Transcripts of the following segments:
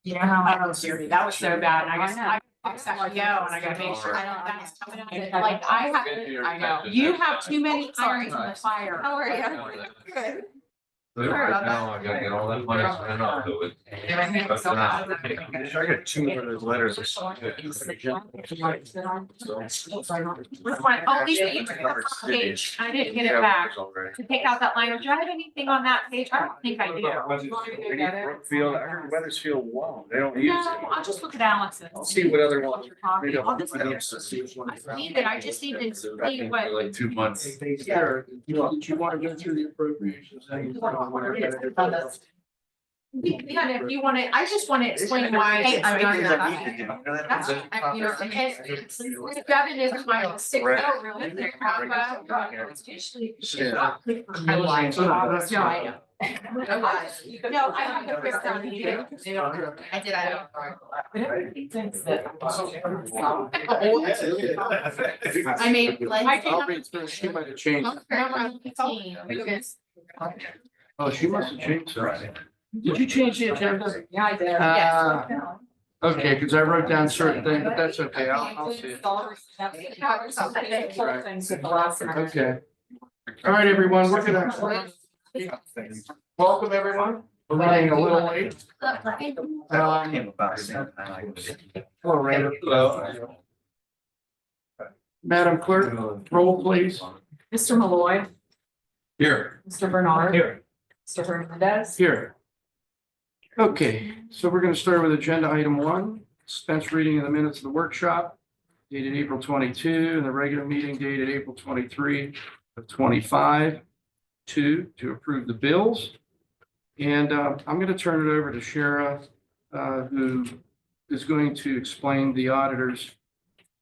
You know how Jerry, that was so bad, and I guess I actually go, and I gotta make sure that's coming out. Like, I know, you have too many irons in the fire. How are you? Good. Right now, I gotta get all that money spent off of it. I got 2 of those letters. With my, oh, Lisa, you took the first page, I didn't get it back, to take out that line, do I have anything on that page? I don't think I do. Brookfield, I heard Weathersfield won. They don't use No, it. I'll just look at Alex's. I'll see what other ones. I'll just- I need it, I just need to see what. Like 2 months. Sure. Did you want to go through the appropriations? Yeah, if you want to, I just want to explain why. That's, you know, and Devin is my sick note, really. It's usually. I like. No, I know. No, I have the first down here. I did, I don't. I made, like, I did. She might have changed. Oh, she must have changed something. Did you change the agenda? Yeah, I did. Yes. Okay, because I wrote down certain things, but that's okay. I'll see it. Okay. All right, everyone, we're gonna. Welcome, everyone. We're running a little late. Hello, Randall. Hello. Madam Clerk, roll please. Mr. Malloy, Here. Mr. Bernard. Here. Mr. Hernandez. Here. Okay, so we're gonna start with agenda item 1, dispense reading of the minutes of the workshop dated April 22 and the regular meeting dated April 23 of 25. 2, to approve the bills. And I'm gonna turn it over to Shara, who is going to explain the auditor's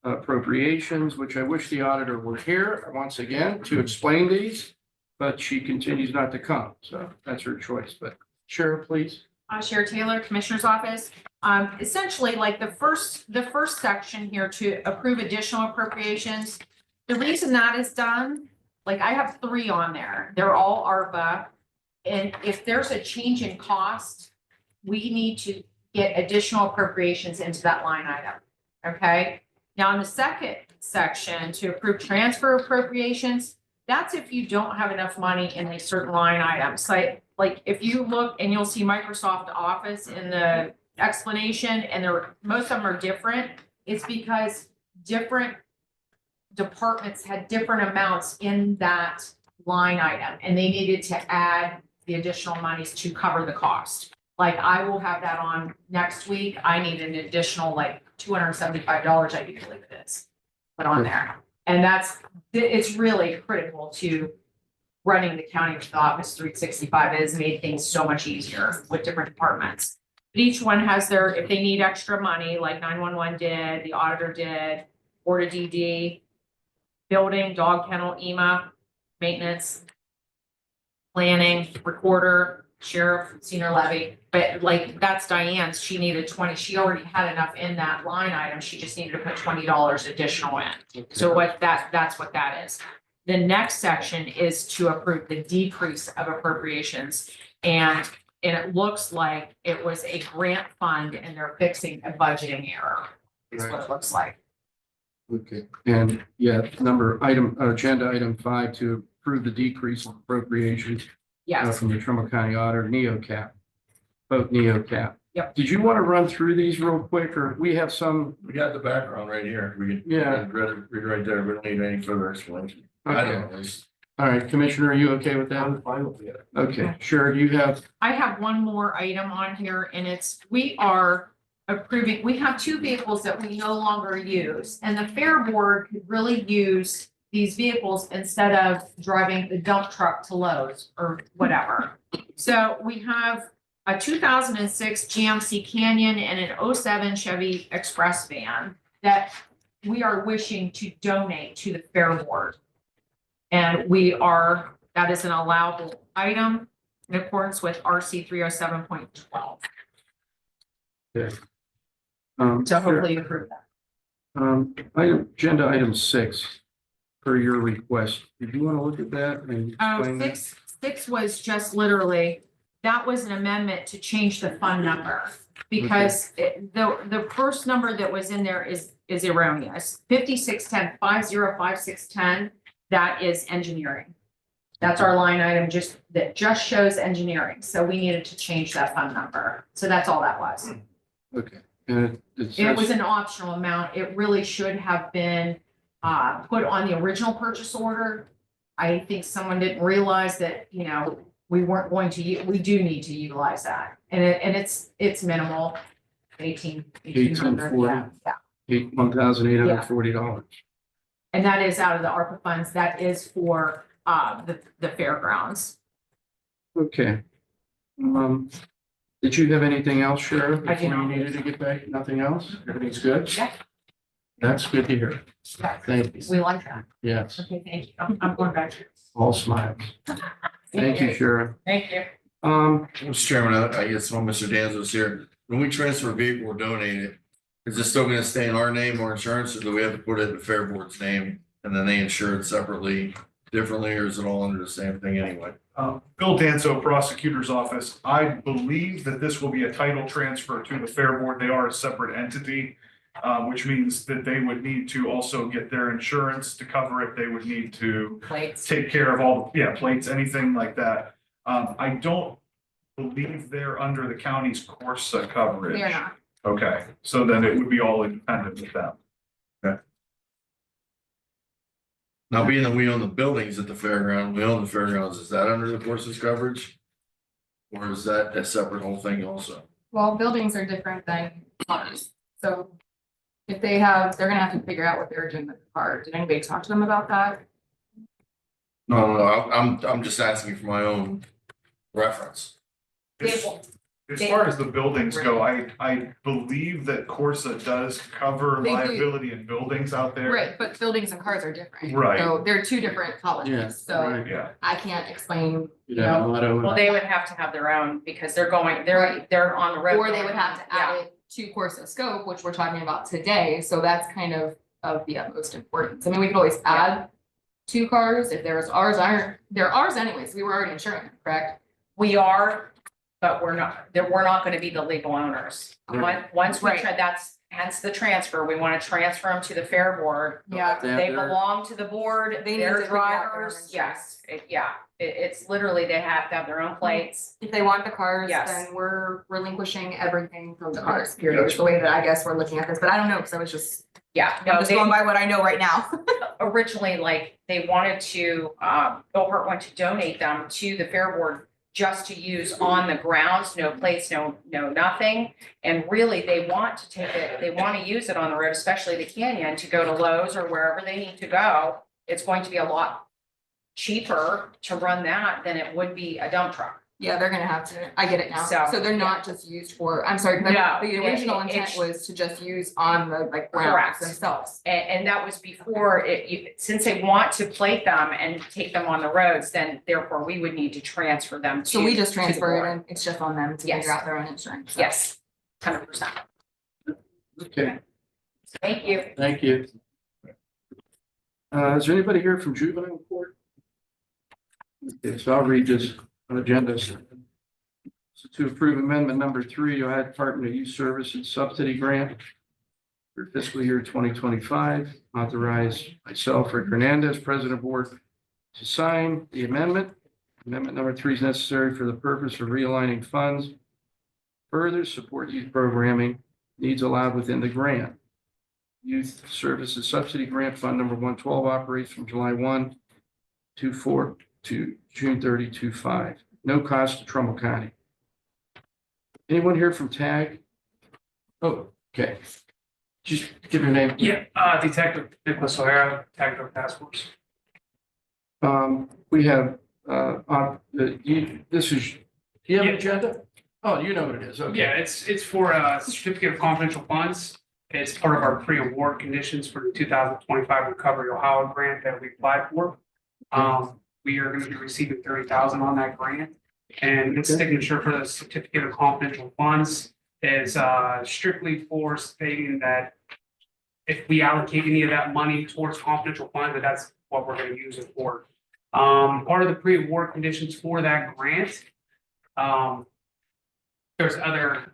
appropriations, which I wish the auditor were here once again to explain these, but she continues not to come, so that's her choice. But Shara, please. Sheriff Taylor, Commissioner's Office. Essentially, like the first section here to approve additional appropriations. The reason that is done, like I have 3 on there. They're all ARPA. And if there's a change in cost, we need to get additional appropriations into that line item. Okay? Now, in the second section, to approve transfer appropriations, that's if you don't have enough money in a certain line item. So like if you look and you'll see Microsoft Office in the explanation, and most of them are different. It's because different departments had different amounts in that line item, and they needed to add the additional monies to cover the cost. Like I will have that on next week. I need an additional like $275, I do believe it is, put on there. And it's really critical to running the county with Office 365. It has made things so much easier with different departments. But each one has if they need extra money, like 911 did, the auditor did, Board of DD, building, dog kennel, EMA, maintenance, planning, recorder, sheriff, senior levy. But like that's Diane's, she needed 20, she already had enough in that line item. She just needed to put $20 additional in. So that's what that is. The next section is to approve the decrease of appropriations. And it looks like it was a grant fund and they're fixing a budgeting error, is what it looks like. Okay, and yeah, agenda item 5 to approve the decrease of appropriations Yes, from the Trumbull County Auditor, NeoCap, vote NeoCap. Yep. Did you want to run through these real quick, or we have some? We got the background right here. We can. Yeah. Read right there. We don't need any further explanation. I Okay, don't know. all right, Commissioner, are you okay with that? I'm fine with it. Okay, sure, you have, I have one more item on here, and we are approving, we have 2 vehicles that we no longer use. And the Fair Board could really use these vehicles instead of driving the dump truck to Lowe's or whatever. So we have a 2006 GMC Canyon and an 07 Chevy Express van that we are wishing to donate to the Fair Board. And that is an allowable item in accordance with RC 307.12. okay. So hopefully you approve that. Agenda item 6, per your request. Did you want to look at that and explain that? Six was just literally, that was an amendment to change the fund number. Because the first number that was in there is erroneous. 5610-505610, that is engineering. That's our line item that just shows engineering. So we needed to change that fund number. So that's all that was. Okay. And it It was says, an optional amount. It really should have been put on the original purchase order. I think someone didn't realize that, we weren't going to, we do need to utilize that. And it's minimal, 1800, yeah. $1,840. And that is out of the ARPA funds. That is for the fairgrounds. Okay. Did you have anything else, Sheriff? I do before you not. needed to get back? Nothing else? Everything's good? Yeah. That's good to hear. Thank you. We like that. Yes, Okay, thank you. I'm going back. all smiles. Thank you, Sheriff. Thank you. Mr. Chairman, I guess while Mr. Danzo's here, when we transfer a vehicle or donate it, is it still gonna stay in our name or insurance, or do we have to put it in the Fair Board's name and then they insure it separately, differently, or is it all under the same thing anyway? Bill Danzo, Prosecutor's Office. I believe that this will be a title transfer to the Fair Board. They are a separate entity, which means that they would need to also get their insurance to cover it. They would need to Plates. take care of all, plates, anything like that. I don't believe they're under the county's Corsa coverage. They're not. Okay, so then it would be all independent with them. Now, being that we own the buildings at the fairground, we own the fairgrounds, is that under the course's coverage? Or is that a separate whole thing also? Well, buildings are different than cars, so if they're gonna have to figure out what they're doing with the car. Did anybody talk to them about that? No, I'm just asking for my own reference. As far as the buildings go, I believe that Corsa does cover They do. liability in buildings out there. Right, but buildings and cars are different. Right. So they're two different Yeah, policies, so right. Yeah, I can't explain, You know, Well, they would have to have their own because they're on the road. or they would have to add it to Corsa scope, which we're talking about today, so that's kind of the utmost importance. I mean, we could always add two cars if they're ours anyways, we were already insuring them, correct? We are, but we're not gonna be the legal owners. Once we, that's hence the transfer. We want to transfer them to the Fair Board. Yeah. They belong to the board, They need to they're figure out their own drivers, insurance. yes, it's literally, they have to have their own plates. If they want the cars, Yes. then we're relinquishing everything from the cars, period, is the way that I guess we're looking at this, but I don't know, because I was just, Yeah, I'm no, just they going by what I know right now. originally, like, they wanted to, Bill Hart wanted to donate them to the Fair Board just to use on the grounds, no plates, no nothing. And really, they want to take it, they want to use it on the road, especially the canyon, to go to Lowe's or wherever they need to go. It's going to be a lot cheaper to run that than it would be a dump truck. Yeah, they're gonna have to, I get it now, So, so they're not just used for, I'm sorry, but No, the original it- intent was to just use on the like grounds Correct. themselves. And that was before since they want to plate them and take them on the roads, then therefore we would need to transfer them to. So we just to the transfer it board. and it's just on them to Yes. figure out their own insurance. So. Yes, 100%. Okay, Thank you. thank you. Is there anybody here from juvenile court? Okay, so I'll read this on agenda. So to approve amendment number 3, Ohio Department of Youth Services Subsidy Grant for fiscal year 2025, authorize myself, Rick Hernandez, President Board, to sign the amendment. Amendment number 3 is necessary for the purpose of realigning funds. Further support youth programming needs allowed within the grant. Youth Services Subsidy Grant Fund number 112 operates from July 1, 24 to June 30, 25. No cost to Trumbull County. Anyone here from TAG? Oh, okay. Just give your name. Yeah, Detective Nicholas O'Hara, Tag Drug Task Force. We have, this is, do you have an agenda? Oh, you know what it is. Okay. Yeah, it's for a certificate of confidential funds. It's part of our pre-award conditions for the 2025 Recovery Ohio grant that we applied for. We are going to be receiving 30,000 on that grant. And the signature for the certificate of confidential funds is strictly for stating that if we allocate any of that money towards confidential funds, that's what we're going to use it for. Part of the pre-award conditions for that grant There's other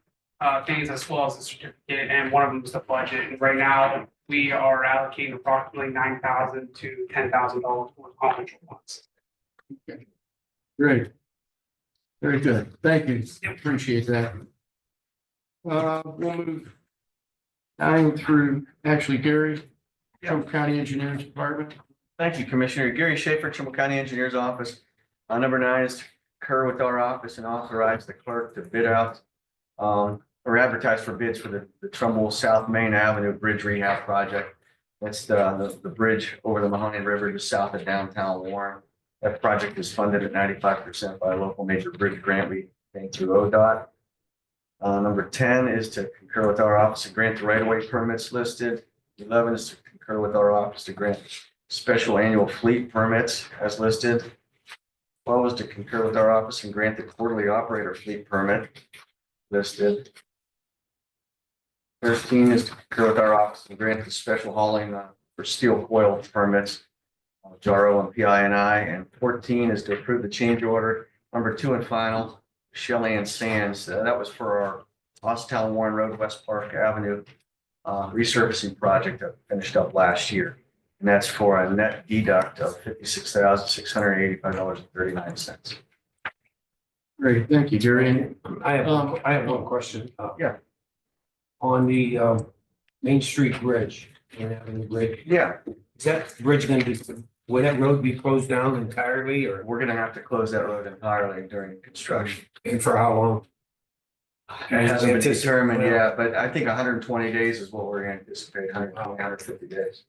things as well as the certificate, and one of them is the budget. And right now, we are allocating approximately $9,000 to $10,000 for confidential funds. Great. Very good. Thank you. Appreciate that. We'll move 9 through, actually, Gary, Trumbull County Engineers Department. Thank you, Commissioner. Gary Schaefer, Trumbull County Engineers Office. Number 9 is to concur with our office and authorize the clerk to bid out or advertise for bids for the Trumbull South Main Avenue Bridge Rehab Project. That's the bridge over the Mahoney River just south of downtown Warren. That project is funded at 95% by a local major bridge grant we came through ODOT. Number 10 is to concur with our office to grant the right-of-way permits listed. 11 is to concur with our office to grant special annual fleet permits as listed. 12 is to concur with our office and grant the quarterly operator fleet permit listed. 13 is to concur with our office and grant the special hauling for steel coil permits, JARO and PINI. And 14 is to approve the change order number 2 and final, Shelley and Sands. That was for our Austin Warren Road, West Park Avenue resurfacing project that finished up last year. And that's for a net deduct of $56,685.39. Great, thank you, Gary. I have one question. Yeah. On the Main Street Bridge, Main Avenue Bridge, Yeah, is that bridge gonna be, will that road be closed down entirely or we're gonna have to close that road entirely during construction. and for how long? It hasn't been Anticipate- determined yet, but I think 120 days is what we're gonna anticipate, 120, 150 days.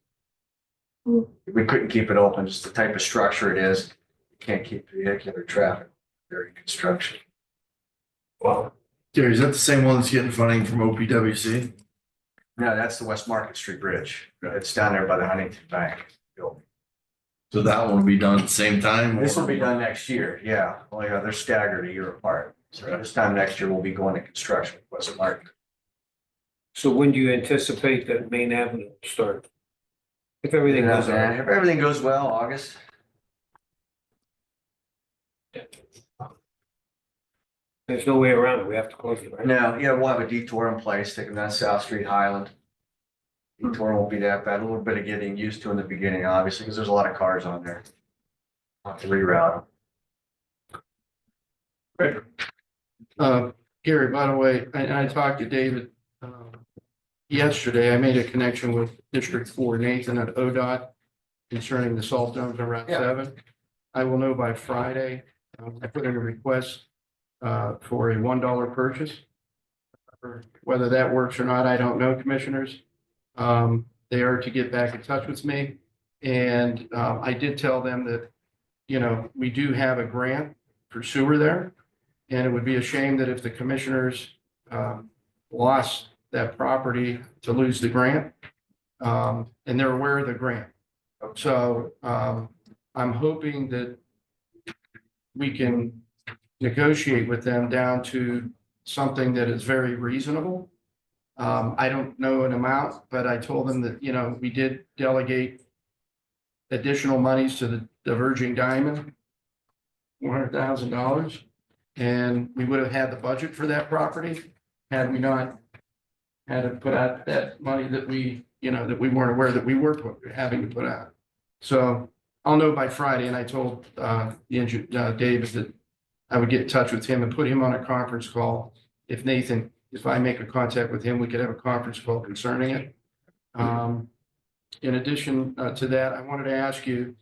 We couldn't keep it open, just the type of structure it is. You can't keep vehicular traffic during construction. Well, Gary, is that the same one that's getting funding from OPWC? No, that's the West Market Street Bridge. It's down there by the Huntington Bank building. So that one will be done at the same time? This will be done next year, yeah. Well, yeah, they're staggered a year apart. So this time next year, we'll be going to construction, with West Market. so when do you anticipate that Main Avenue will start? If everything goes If on. everything goes well, August. There's no way around it. We have to close it, right? No, yeah, we'll have a detour in place, taking down South Street Highland. Detour won't be that bad, a little bit of getting used to in the beginning, obviously, because there's a lot of cars on there. I'll have to reroute them. Gary, by the way, I talked to David yesterday. I made a connection with District 4 Nathan at ODOT concerning the salt domes on Route Yeah. 7. I will know by Friday. I put in a request for a $1 purchase. Whether that works or not, I don't know, commissioners. They are to get back in touch with me. And I did tell them that, you know, we do have a grant for sewer there. And it would be a shame that if the commissioners lost that property to lose the grant. And they're aware of the grant. So I'm hoping that we can negotiate with them down to something that is very reasonable. I don't know an amount, but I told them that, you know, we did delegate additional monies to the Diverging Diamond, $100,000. And we would have had the budget for that property had we not had to put out that money that we, you know, that we weren't aware that we were having to put out. So I'll know by Friday, and I told the engineer, David, that I would get in touch with him and put him on a conference call. If Nathan, if I make a contact with him, we could have a conference call concerning it. In addition to that, I wanted to ask you,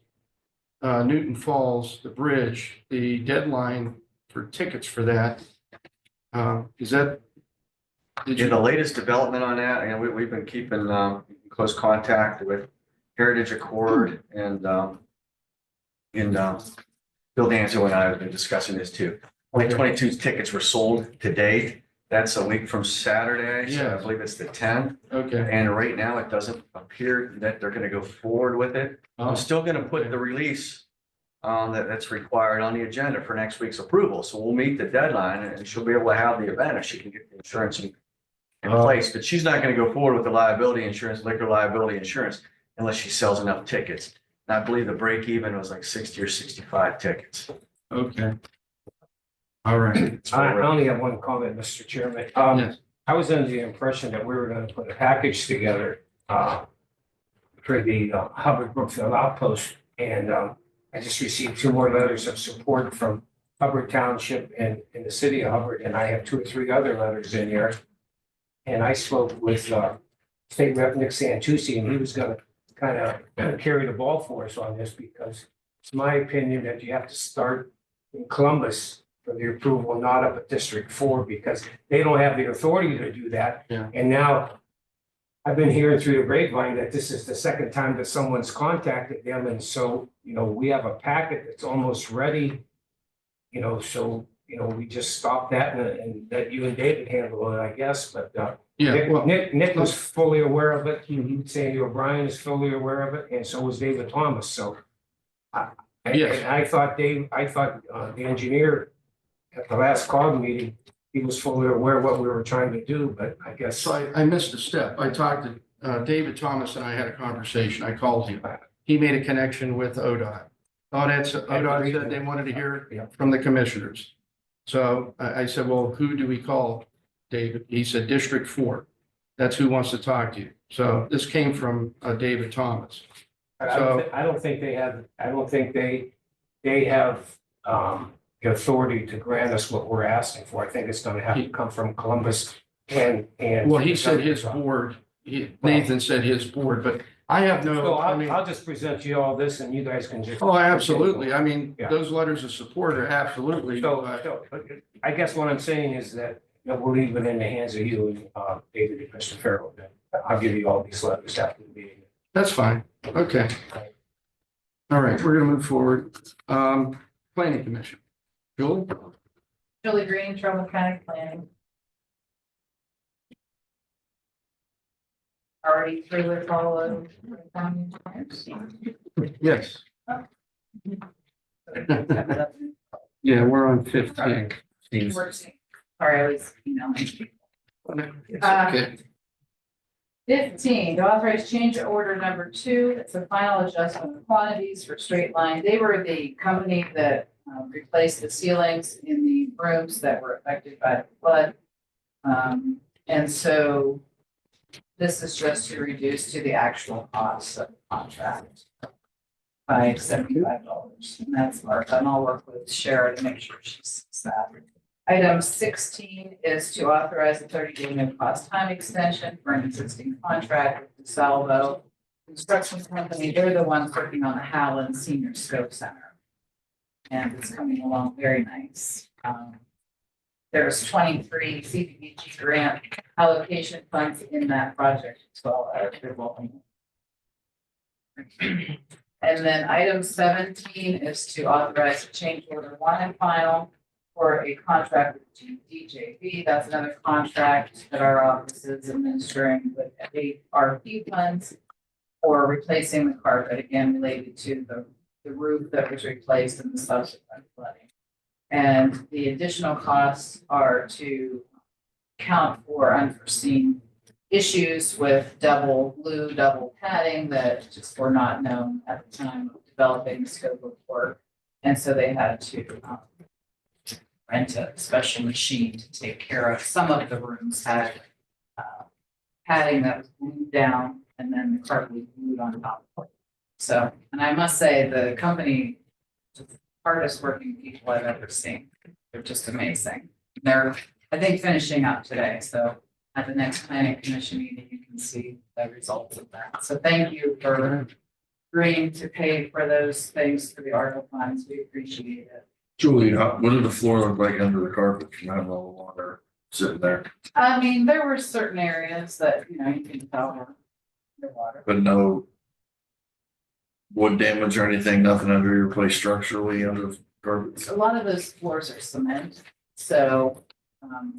Newton Falls, the bridge, the deadline for tickets for that, is that? Did Yeah, you, the latest development on that, and we've been keeping close contact with Heritage Accord and Bill Danzo and I have been discussing this too. Only 22 tickets were sold to date. That's a week from Saturday, so Yeah. I believe it's the 10th. okay, And right now, it doesn't appear that they're gonna go forward with it. I'm still gonna put the release that's required on the agenda for next week's approval. So we'll meet the deadline and she'll be able to have the event if she can get the insurance in place. But she's not gonna go forward with the liability insurance, liquor liability insurance, unless she sells enough tickets. And I believe the break even was like 60 or 65 tickets. okay. All right. I only have one comment, Mr. Chairman. Yes. I was under the impression that we were gonna put a package together, for the Hubbard Brookfield Outpost. And, I just received 2 more letters of support from Hubbard Township and the city of Hubbard, and I have 2 or 3 other letters in here. And I spoke with, State Rep Nick Santucci, and he was gonna kind of carry the ball for us on this, because it's my opinion that you have to start in Columbus for the approval, not up at District 4, because they don't have the authority to do that. Yeah. And now I've been hearing through the grapevine that this is the second time that someone's contacted them, and so, we have a packet that's almost ready. So, we just stop that and let you and David handle it, I guess, but, Yeah, well, Nick was fully aware of it. Sandy O'Brien is fully aware of it, and so was David Thomas, so. Yes. And I thought the engineer at the last COG meeting, he was fully aware of what we were trying to do, but I guess. so I missed a step. I talked to, David Thomas and I had a conversation. I called him. He made a connection with ODOT. ODOT said they wanted to hear from the commissioners. So I said, well, who do we call, David? He said District 4. That's who wants to talk to you. So this came from David Thomas. I don't think they have the authority to grant us what we're asking for. I think it's gonna have to come from Columbus and. Well, he said his board, Nathan said his board, but I have So no, I mean, I'll just present you all this and you guys can just. oh, absolutely. I mean, Yeah. those letters of support are absolutely. So I guess what I'm saying is that, we'll leave it in the hands of you and, David and Mr. Farrell. Then I'll give you all these letters after the meeting. That's fine. Okay. All right, we're gonna move forward. Planning Commission. Julie? Julie Green, Trumbull County Planning. Already through with all of the county engineers. Yes. Yeah, we're on 15. Sorry, I was emailing people. Okay. 15, to authorize change order number 2, it's a final adjustment of quantities for Straight Line. They were the company that replaced the ceilings in the rooms that were affected by the flood. And so this is just to reduce to the actual cost of the contract by $75. And that's Mark, and I'll work with Shara to make sure she sees that. Item 16 is to authorize a 30-day no-cost time extension for an existing contract with DeSalvo Construction Company. They're the ones working on the Howland Senior Scope Center. And it's coming along very nice. There's 23 CDBG grant allocation funds in that project as well. And then item 17 is to authorize a change order 1 and final for a contract with DJB. That's another contract that our office is administering with ARP funds for replacing the carpet, again, related to the roof that was replaced in the subsequent flooding. And the additional costs are to account for unforeseen issues with double glue, double padding that just were not known at the time of developing the scope of work. And so they had to rent a special machine to take care of. Some of the rooms had padding that was glued down and then the carpet was glued on top of it. So, and I must say, the company, the hardest working people I've ever seen. They're just amazing. They're, I think, finishing up today. So at the next planning commission meeting, you can see the results of that. So thank you for agreeing to pay for those things for the ARPA funds. We appreciate it. Julie, what did the floor look like under the carpet from having all the water sitting there? I mean, there were certain areas that, you can tell were underwater. But no wood damage or anything, nothing under your place structurally under the carpets? A lot of those floors are cement, so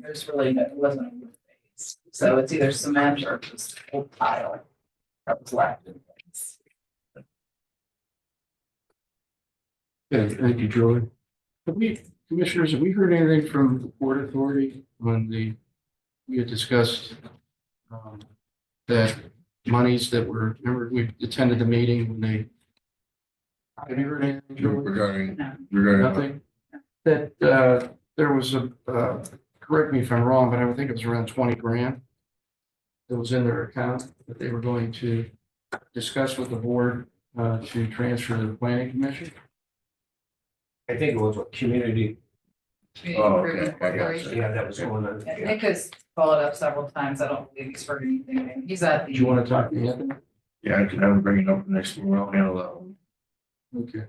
there's really no, it wasn't a wood base. So it's either cement or just old tile that was left in place. Okay, thank you, Julie. Commissioners, have we heard anything from the Port Authority when we had discussed that monies that were, remember, we attended the meeting when they. Have you heard anything, Julie? Regarding, No. regarding. Nothing? That there was correct me if I'm wrong, but I would think it was around 20 grand that was in their account that they were going to discuss with the board to transfer to the planning commission. I think it was what community, Oh, okay, I got you. yeah, that was going on. Yeah, Yeah. Nick has followed up several times. I don't believe he's heard anything. He's at Do you want the, to talk to Anthony? Yeah, I can have him bring it up next week. I'll handle that one. Okay.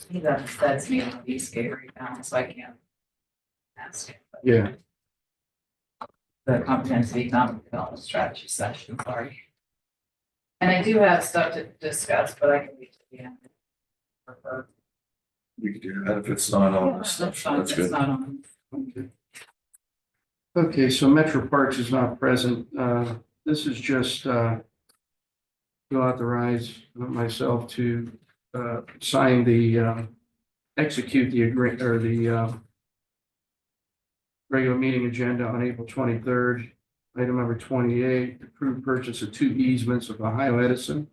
he's at the Fed's meeting with Eastgate right now, so I can't ask him. But Yeah, The comprehensive economic development strategy session, sorry. And I do have stuff to discuss, but I can wait till the end. Prefer. We could do that if it's not on this That's stuff. fine. That's It's good. not on. okay. Okay, so Metro Parks is not present. This is just to authorize myself to sign execute the agreement or the regular meeting agenda on April 23rd. Item number 28, approved purchase of 2 easements of Ohio Edison.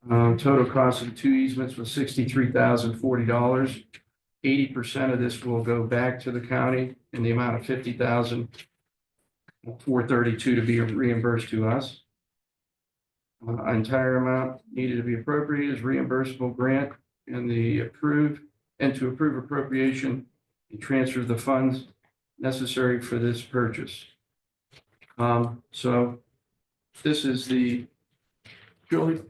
Total cost of the 2 easements was $63,040. 80% of this will go back to the county in the amount of $50,432 to be reimbursed to us. Entire amount needed to be appropriated is reimbursable grant and to approve appropriation and transfer the funds necessary for this purchase. So this is Julie,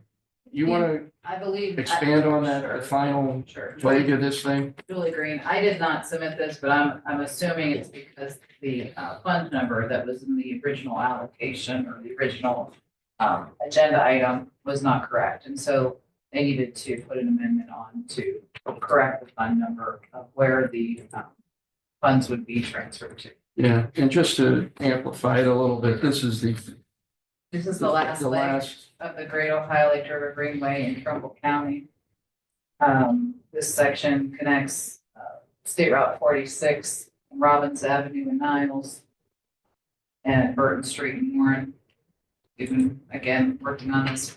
you want to I believe. expand on that, Sure. the final Sure. leg of this thing? Julie Green, I did not submit this, but I'm assuming it's because the fund number that was in the original allocation or the original agenda item was not correct. And so they needed to put an amendment on to correct the fund number of where the funds would be transferred to. Yeah, and just to amplify it a little bit, this is This is the last the leg last, of the Great Ohio Lake River Greenway in Trumbull County. This section connects State Route 46, Robbins Avenue in Niles, and Burton Street in Warren. We've been, again, working on this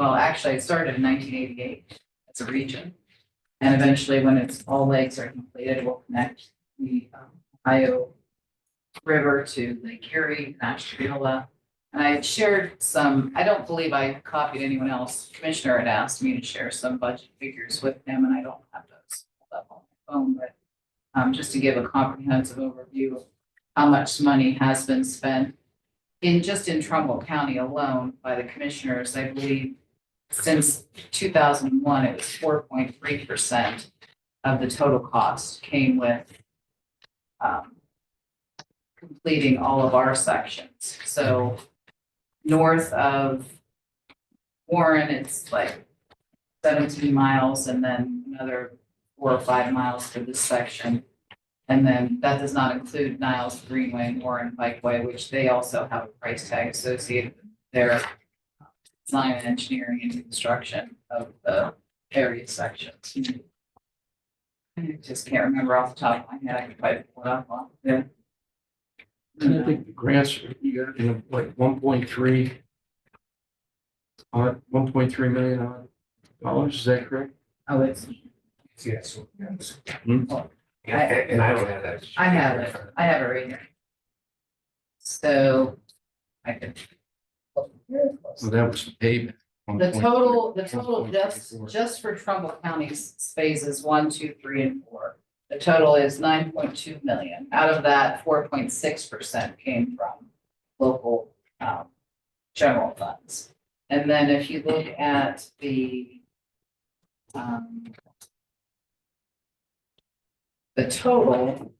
actually, it started in 1988 as a region. And eventually, when all legs are completed, we'll connect the Ohio River to Lake Erie, Ashtabula. And I had shared some, I don't believe I copied anyone else. Commissioner had asked me to share some budget figures with him, and I don't have those pulled up on my phone, but just to give a comprehensive overview of how much money has been spent in Trumbull County alone by the commissioners. I believe since 2001, it was 4.3% of the total cost came with completing all of our sections. So north of Warren, it's like 17 miles and then another 4 or 5 miles for this section. And then that does not include Niles Greenway and Warren Bikeway, which they also have a price tag associated with their design and engineering and construction of the various sections. I just can't remember off the top of my head. I could probably pull it up on. Yeah. and I think the grants, you got, like 1.3 million dollars, is that correct? Oh, it's, Yes. Yes. Hmm. Yeah, and I don't have that. I have it right here. So I could. So that was payment. The total 1.34. just for Trumbull County's phases 1, 2, 3, and 4. The total is 9.2 million. Out of that, 4.6% came from local general funds. And then if you look at the total.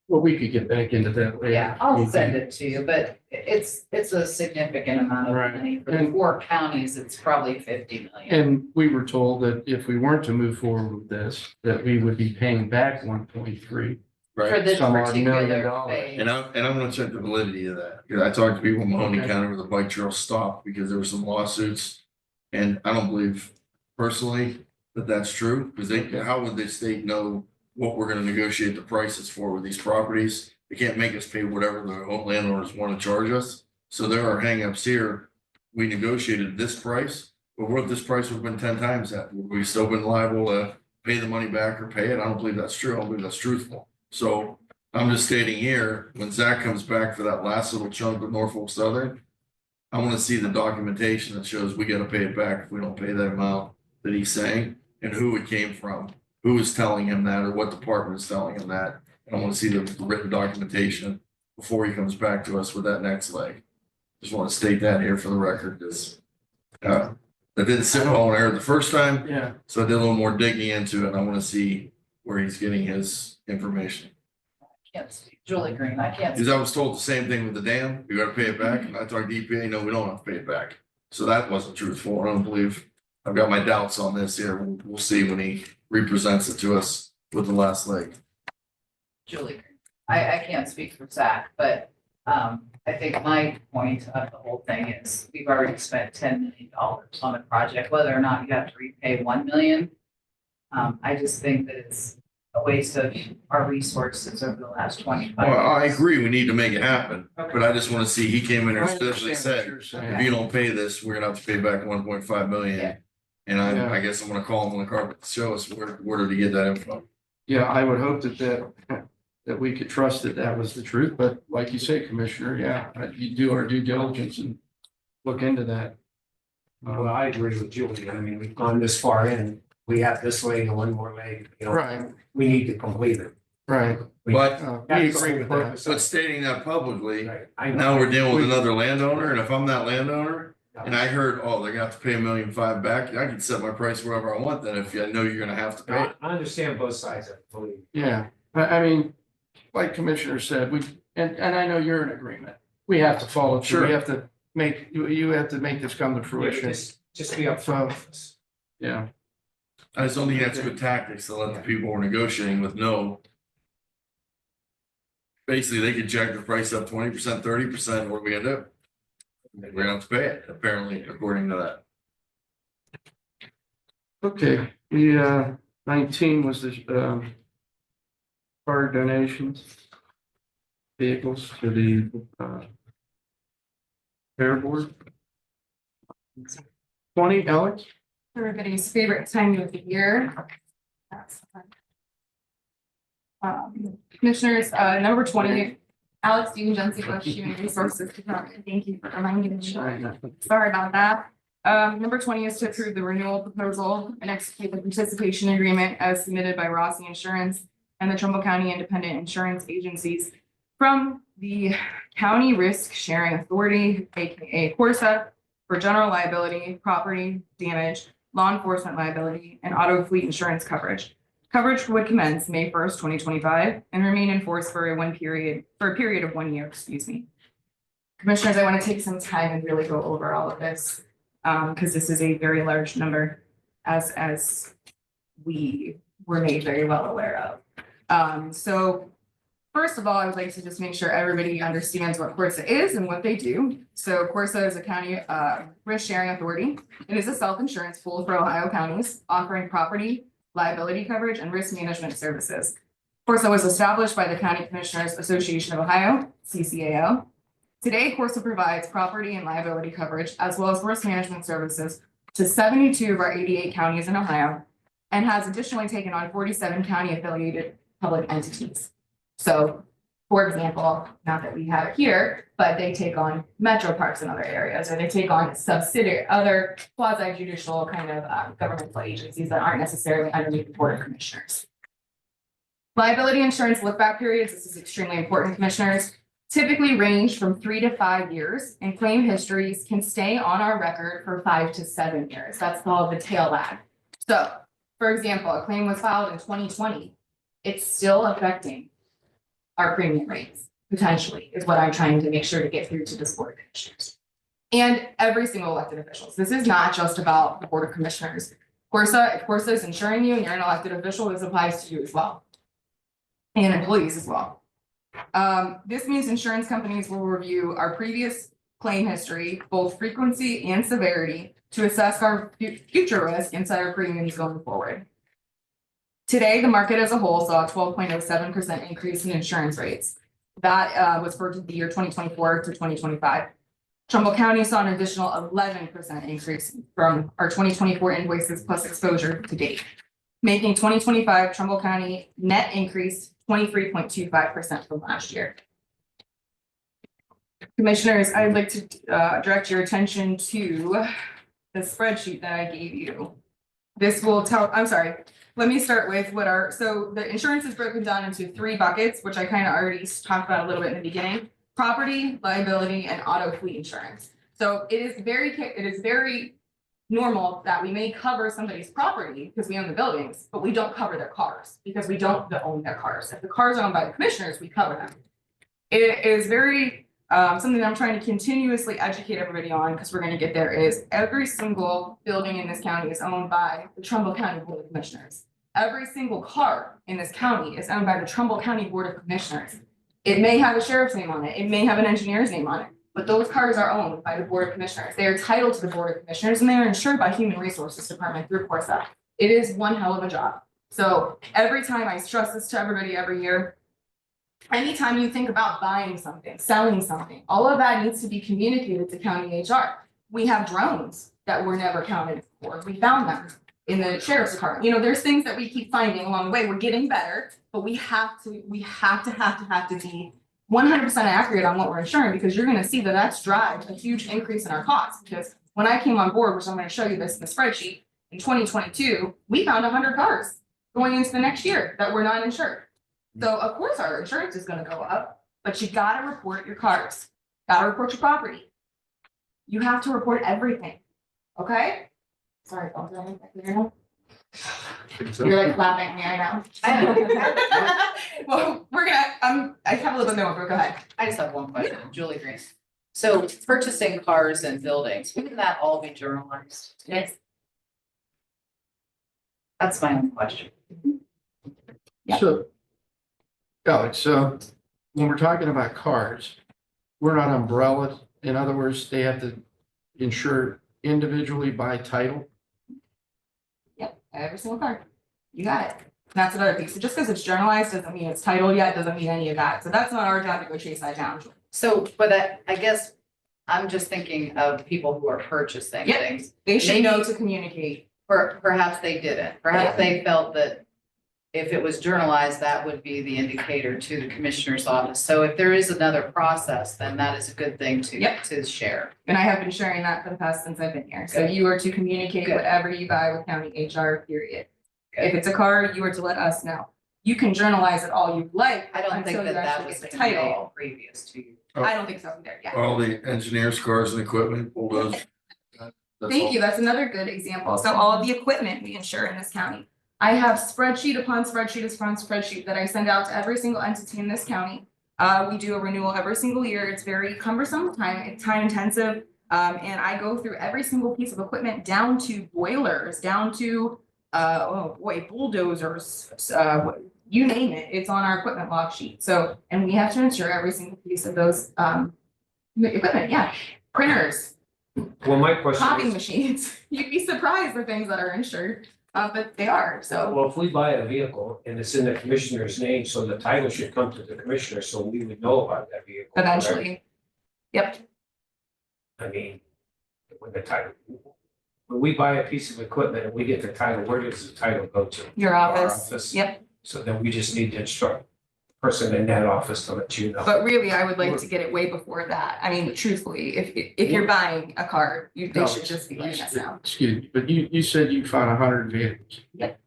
Well, we could get back into that later. Yeah, I'll send it to you, but it's a significant amount of Right. money. For the And- 4 counties, it's probably 50 million. And we were told that if we weren't to move forward with this, that we would be paying back 1.3. For Right? this some odd million particular dollars. phase. And I'm gonna check the validity of that. Because I talked to people in Mahoney Okay. County where the bike trail stopped because there were some lawsuits. And I don't believe personally that that's true, because how would the state know what we're gonna negotiate the prices for with these properties they can't make us pay whatever the landowners want to charge us. So there are hangups here. We negotiated this price, but what if this price would have been 10 times that? Would we still been liable to pay the money back or pay it? I don't believe that's true. I don't believe that's truthful. So I'm just stating here, when Zach comes back for that last little chunk of Norfolk Southern, I want to see the documentation that shows we got to pay it back if we don't pay that amount that he's saying and who it came from, who is telling him that or what department is telling him that. And I want to see the written documentation before he comes back to us with that next leg. Just want to state that here for the record, because that didn't sit well when I heard the first time. Yeah, So I did a little more digging into it. And I want to see where he's getting his information. Can't speak. Julie Green, I can't. Because I was told the same thing with the dam, you gotta pay it back, and I talked to EPA, no, we don't have to pay it back. So that wasn't truthful, I don't believe, I've got my doubts on this here, we'll see when he represents it to us with the last leg. Julie Green. I can't speak for Zach, but I think my point of the whole thing is we've already spent $10 million on a project, whether or not you have to repay 1 million. I just think that it's a waste of our resources over the last 25 years. Well, I agree, we need to make it happen, Okay. but I just wanna see, he came in I here especially understand what said, you're saying. if you don't pay this, we're gonna have to pay back 1.5 million. Yeah. And Yeah. I guess I'm gonna call him on the carpet to show us where did he get that info? Yeah, I would hope that we could trust that that was the truth, but like you say, Commissioner, yeah, you do our due diligence and look into that. Well, I agree with Julie. I mean, we've gone this far in. We have this leg and one more leg, you know. Right, We need to complete it. right. We- But, We agree with that. but stating that publicly, Right, I know. now we're dealing with another landowner, and if I'm that landowner, and I heard, oh, they're gonna have to pay $1.5 million back, I can set my price wherever I want then if I know you're gonna have to pay it. I understand both sides of it, believe me. Yeah, I mean, like Commissioner said, and I know you're in agreement. We have to follow through. Sure. We have to you have to make this come to fruition. Just be upfront with us. Yeah, I just don't think that's good tactics to let the people we're negotiating with know. Basically, they could jack the price up 20%, 30%, what are we gonna do? We're gonna have to pay it, apparently, according to that. okay. The 19 was the car donations. Vehicles to the fair board. 20, Alex? Everybody's favorite time of the year. That's fun. Commissioners, number 20, Alex Dean, Jency Bush, Human Resources Department. Thank you for reminding me. Sorry about that. Number 20 is to approve the renewal proposal and execute the participation agreement as submitted by Rossi Insurance and the Trumbull County Independent Insurance Agencies from the County Risk Sharing Authority, aka Corsa, for general liability, property damage, law enforcement liability, and auto fleet insurance coverage. Coverage would commence May 1st, 2025, and remain in force for a period of 1 year, excuse me. Commissioners, I want to take some time and really go over all of this, because this is a very large number, as we were made very well aware of. So first of all, I would like to just make sure everybody understands what Corsa is and what they do. So Corsa is a county risk sharing authority. It is a self-insurance pool for Ohio counties offering property, liability coverage, and risk management services. Corsa was established by the County Commissioners Association of Ohio, CCAO. Today, Corsa provides property and liability coverage as well as risk management services to 72 of our 88 counties in Ohio and has additionally taken on 47 county affiliated public entities. So, for example, not that we have it here, but they take on metro parks in other areas, or they take on other quasi judicial kind of governmental agencies that aren't necessarily underneath the Board of Commissioners. Liability insurance look-back periods, this is extremely important, Commissioners, typically range from 3 to 5 years, and claim histories can stay on our record for 5 to 7 years. That's called the tail lag. So, for example, a claim was filed in 2020. It's still affecting our premium rates, potentially, is what I'm trying to make sure to get through to this Board of Commissioners. And every single elected officials. This is not just about the Board of Commissioners. Corsa, if Corsa is insuring you and you're an elected official, this applies to you as well. And employees as well. This means insurance companies will review our previous claim history, both frequency and severity, to assess our future risk and set our premiums going forward. Today, the market as a whole saw a 12.07% increase in insurance rates. That was for the year 2024 to 2025. Trumbull County saw an additional 11% increase from our 2024 invoices plus exposure to date, making 2025 Trumbull County net increase 23.25% from last year. Commissioners, I'd like to direct your attention to the spreadsheet that I gave you. This will tell, I'm sorry, let me start with so the insurance is broken down into 3 buckets, which I kind of already talked about a little bit in the beginning: property, liability, and auto fleet insurance. So it is very normal that we may cover somebody's property because we own the buildings, but we don't cover their cars because we don't own their cars. If the cars are owned by the commissioners, we cover them. It is very something that I'm trying to continuously educate everybody on, because we're going to get there, is every single building in this county is owned by the Trumbull County Board of Commissioners. Every single car in this county is owned by the Trumbull County Board of Commissioners. It may have a sheriff's name on it. It may have an engineer's name on it, but those cars are owned by the Board of Commissioners. They are titled to the Board of Commissioners, and they are insured by Human Resources Department through Corsa. It is one hell of a job. So every time I stress this to everybody every year, anytime you think about buying something, selling something, all of that needs to be communicated to county HR. We have drones that were never counted for. We found them in the sheriff's department. You know, there's things that we keep finding along the way. We're getting better, but we have to be 100% accurate on what we're insuring, because you're going to see that that's drives a huge increase in our costs. Because when I came on board, which I'm going to show you this in the spreadsheet, in 2022, we found 100 cars going into the next year that were not insured. So of course our insurance is going to go up, but you got to report your cars, got to report your property. You have to report everything. Okay? Sorry, Paul, did I make that clear enough? You're like laughing at me right now. Well, I have a little bit more, but go ahead. I just have one question, Julie Green. So purchasing cars and buildings, wouldn't that all be journalized? Yes. That's my own question. Yeah. So, Alex, so when we're talking about cars, we're not umbrella. In other words, they have to insure individually by title. Yep, every single car. You got it. That's another piece. So just because it's journalized doesn't mean it's titled yet, doesn't mean any of that. So that's not our job to go chase that down. So, but I guess I'm just thinking of people who are purchasing Yep. things. They should Maybe- know to communicate. Perhaps they didn't. Perhaps they felt that if it was journalized, that would be the indicator to the commissioner's office. So if there is another process, then that is a good thing Yep. to share. And I have been sharing that for the past since I've been here. So Good. you are to communicate Good. whatever you buy with county HR, period. Good. If it's a car, you are to let us know. You can journalize it all you like. I don't think until that you that actually was get the title. conveyed previous to you. I don't think so either, yeah. All the engineers, cars and equipment, bulldozers. Thank you. That's another good example. So all of the equipment we insure in this county. I have spreadsheet upon spreadsheet upon spreadsheet that I send out to every single entity in this county. We do a renewal every single year. It's very cumbersome, time intensive. And I go through every single piece of equipment down to boilers, down to, bulldozers, you name it. It's on our equipment log sheet. So, and we have to insure every single piece of those, equipment. Yeah. Printers, Well, my question copying is, machines. You'd be surprised the things that are insured, but they are, so. well, if we buy a vehicle and it's in the commissioner's name, so the title should come to the commissioner, so we would know about that vehicle. correct? Eventually. Yep, I mean, when the title, when we buy a piece of equipment and we get the title, where does the title go to? your Our office, yep, So then we just need to instruct the person in that office to let you know. but really, I would like to get it way before that. I mean, truthfully, if you're buying a car, they should just be letting us know. Excuse me, but you said you found 100 vehicles. Yep.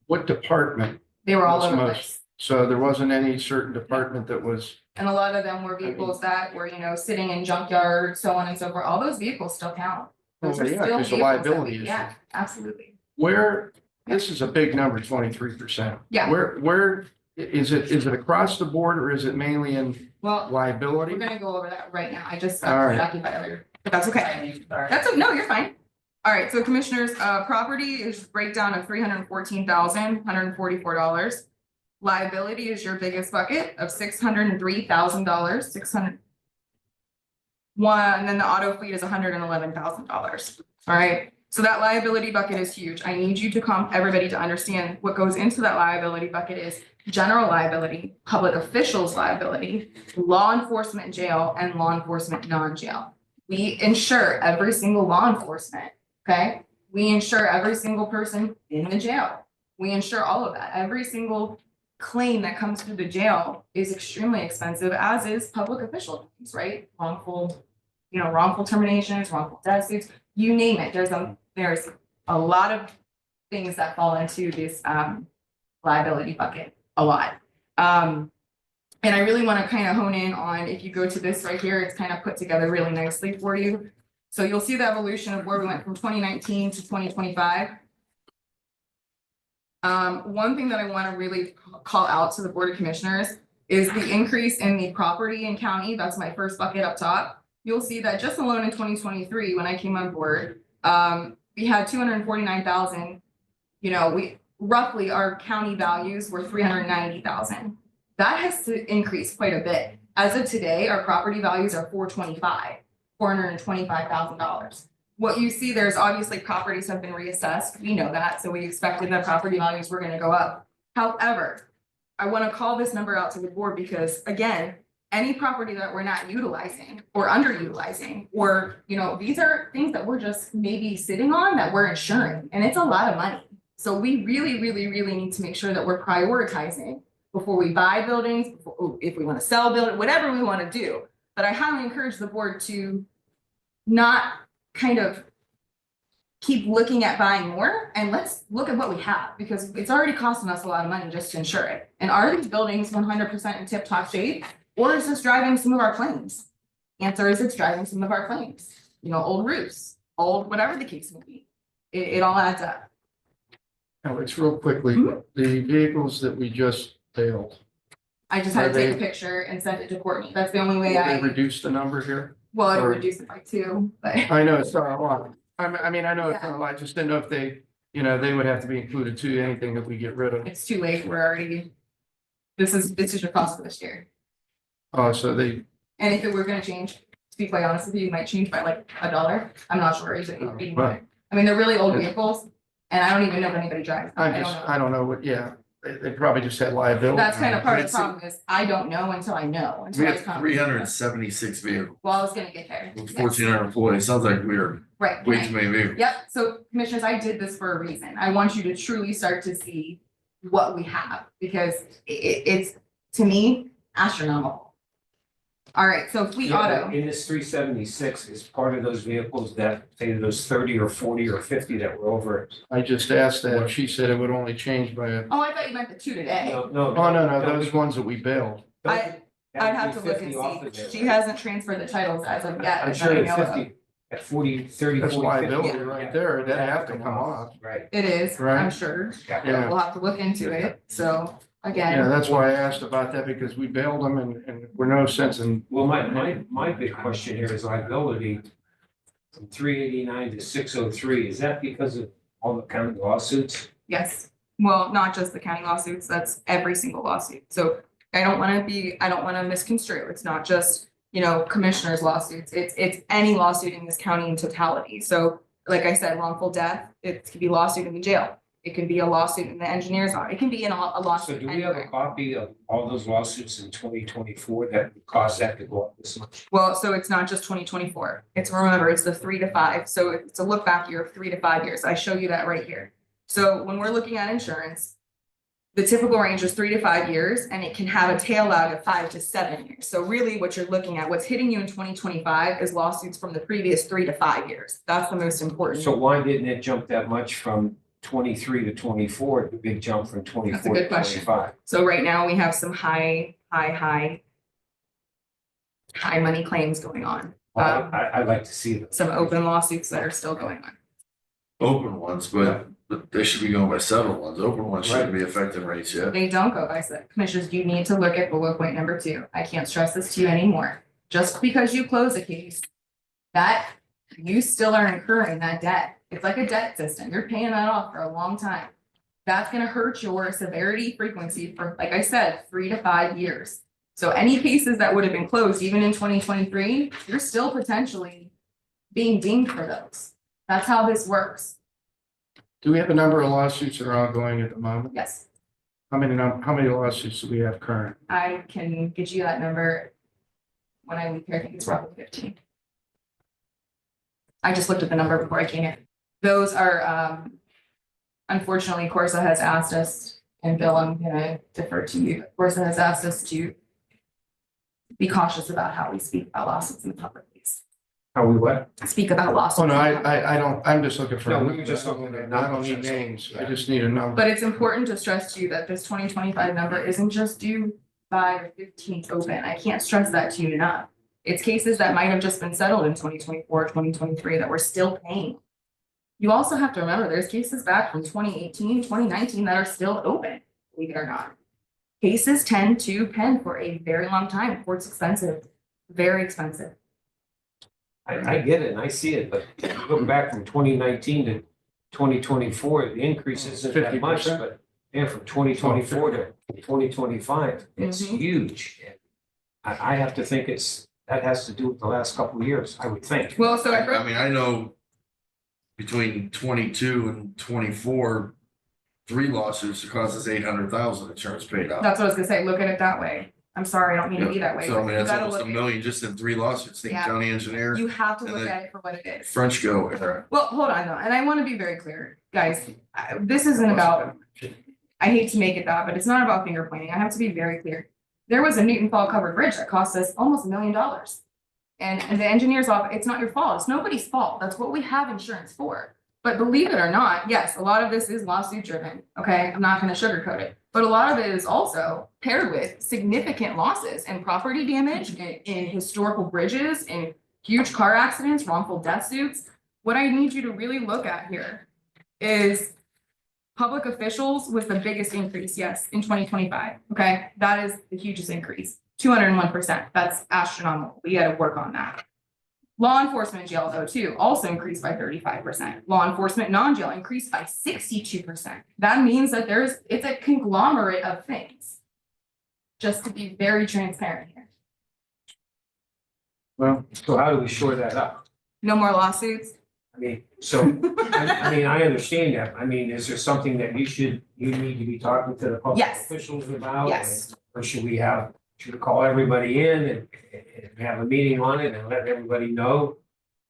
What department? They were all What's over the most? place. So there wasn't any certain department that was, And a lot of them were vehicles that were, sitting in junkyard, so on and so forth. All those vehicles still count. Those Oh, are yeah, still 'cause the vehicles that liability we- issue. Yeah, absolutely. where, this is a big number, 23%. Yeah. Where, is it across the board or is it mainly in Well, liability? we're gonna go over that right now. I just All stopped right. Jackie by earlier, but that's okay. Sorry. No, you're fine. All right, so commissioners, property is breakdown of $314,144. Liability is your biggest bucket of $603,000, 600. One, and then the auto fleet is $111,000. All right, So that liability bucket is huge. I need you to everybody to understand what goes into that liability bucket is general liability, public officials liability, law enforcement jail, and law enforcement non-jail. We insure every single law enforcement, okay? We insure every single person in the jail. We insure all of that. Every single claim that comes through the jail is extremely expensive, as is public official claims, right? Wrongful terminations, wrongful death suits, you name it. There's a lot of things that fall into this liability bucket, a lot. And I really want to kind of hone in on, if you go to this right here, it's kind of put together really nicely for you. So you'll see the evolution of where we went from 2019 to 2025. One thing that I want to really call out to the Board of Commissioners is the increase in the property and county. That's my first bucket up top. You'll see that just alone in 2023, when I came on board, we had 249,000. We roughly, our county values were 390,000. That has increased quite a bit. As of today, our property values are $425,000. What you see, there's obviously properties have been reassessed. We know that, so we expected that property values were going to go up. However, I want to call this number out to the board because, again, any property that we're not utilizing or underutilizing, or, these are things that we're just maybe sitting on that we're insuring, and it's a lot of money. So we really, really, really need to make sure that we're prioritizing before we buy buildings, if we want to sell buildings, whatever we want to do. But I highly encourage the board to not kind of keep looking at buying more, and let's look at what we have, because it's already costing us a lot of money just to insure it. And are these buildings 100% in tip-top shape, or is this driving some of our claims? Answer is it's driving some of our claims. Old roofs, old whatever the case may be. It all adds up. Alex, real quickly, the vehicles that we just bailed, I just had Are to take a they- picture and send it to Courtney. That's the only way will they I, reduce the number here? well, I or- reduced it by 2, but I know it's not a lot. I mean, I know it's Yeah. not a lot. I just didn't know if they would have to be included to anything that we get rid of. it's too late. We're already, this is your cost for this year. Oh, so they, And if it were gonna change, to be quite honest with you, it might change by like $1. I'm not sure. Right. I mean, they're really old vehicles, and I don't even know if anybody drives them. I don't know. I don't know what, they probably just had liability. That's kind of part of the It's- problem is I don't know until I know, We until I have come. 376 vehicles, Well, I was gonna get there. with Yes. 1,400 employees. Sounds like we are Right. way right. too many vehicles. Yep, so commissioners, I did this for a reason. I want you to truly start to see what we have, because it's, to me, astronomical. All right, so fleet auto, In this 376 is part of those vehicles that, say, those 30 or 40 or 50 that were over. I just asked that. She said it would only change by a, oh, I thought you meant the 2 today. No. no, those ones that we bailed. I'd have to look and see. She hasn't transferred the titles as of yet. I'm that sure I at know of. 50, at 40, 30, That's 40, 50. liability right there. That have to come off. Right. It is, I'm Right. sure. Yeah. We'll have to look into it, so, Yeah, again, that's why I asked about that, because we bailed them and we're no sense in, Well, my big question here is liability from 389 to 603. Is that because of all the county lawsuits? yes. Well, not just the county lawsuits, that's every single lawsuit. So I don't wanna misconstrue. It's not just, commissioners' lawsuits. It's any lawsuit in this county in totality. So like I said, wrongful death, it could be lawsuit in the jail. It can be a lawsuit in the engineer's office. It can be a So lawsuit do we have a anywhere. copy of all those lawsuits in 2024 that would cause that to go up this much? Well, so it's not just 2024. Remember, it's the 3 to 5. So it's a look back year of 3 to 5 years. I show you that right here. So when we're looking at insurance, the typical range is 3 to 5 years, and it can have a tail lag of 5 to 7 years. So really what you're looking at, what's hitting you in 2025 is lawsuits from the previous 3 to 5 years. That's the most important. So why didn't it jump that much from 23 to 24, the big jump from 24 good to question. 25? So right now we have some high money claims going on. Well, I'd like to see them. Some open lawsuits that are still going on. Open ones, but they should be going by settled ones. Open ones shouldn't be affecting rates yet. They don't go by set. Commissioners, you need to look at bullet point number 2. I can't stress this to you anymore. Just because you close a case, that you still are incurring that debt. It's like a debt system. You're paying that off for a long time. That's gonna hurt your severity frequency for, like I said, 3 to 5 years. So any cases that would have been closed, even in 2023, you're still potentially being dinged for those. That's how this works. Do we have a number of lawsuits that are ongoing at the moment? Yes, How many lawsuits do we have current? I can get you that number when I leave here. I think it's roughly 15. I just looked at the number before I came in. Those are, unfortunately, Corsa has asked us, and Bill, I'm gonna defer to you. Corsa has asked us to be cautious about how we speak about lawsuits in the public. How we what? Speak about lawsuits. Oh, no, in public. I don't, I'm just looking for. No, we were just looking at I don't need numbers. names, I just need a number. But it's important to stress to you that this 2025 number isn't just due by the 15th open. I can't stress that to you enough. It's cases that might have just been settled in 2024, 2023 that we're still paying. You also have to remember, there's cases back from 2018, 2019 that are still open, believe it or not. Cases tend to pen for a very long time. Court's expensive, very expensive. I get it and I see it, but looking back from 2019 to 2024, the increase isn't that much, 50%? but yeah, from 2024 to 2025, it's Mhm. huge. I have to think that has to do with the last couple of years, I would think. Well, so I I mean, I know between 22 and 24, 3 lawsuits that cost us 800,000 insurance paid out. that's what I was gonna say. Look at it that way. I'm sorry, I don't mean to be that way. So I but mean, you that's gotta almost a look at- million just in 3 lawsuits, the Yeah. county engineer, You have to and look then at it for what it is. French go era. Well, hold on though, and I want to be very clear, guys, this isn't about, I hate to make it that, but it's not about finger pointing. I have to be very clear. There was a Newton Fall covered bridge that cost us almost $1 million. And the engineer's office, it's not your fault. It's nobody's fault. That's what we have insurance for. But believe it or not, yes, a lot of this is lawsuit driven. Okay, I'm not going to sugarcoat it. But a lot of it is also paired with significant losses and property damage in historical bridges, in huge car accidents, wrongful death suits. What I need you to really look at here is public officials was the biggest increase, yes, in 2025. Okay, that is the hugest increase, 201%. That's astronomical. We got to work on that. Law enforcement jail though too, also increased by 35%. Law enforcement non-jail increased by 62%. That means that it's a conglomerate of things. Just to be very transparent here. Well, So how do we shore that up? No more lawsuits. I mean, so, I mean, I understand that. I mean, is there something that you need to be talking to the public Yes. officials about? Yes. Or should we call everybody in and have a meeting on it and let everybody know,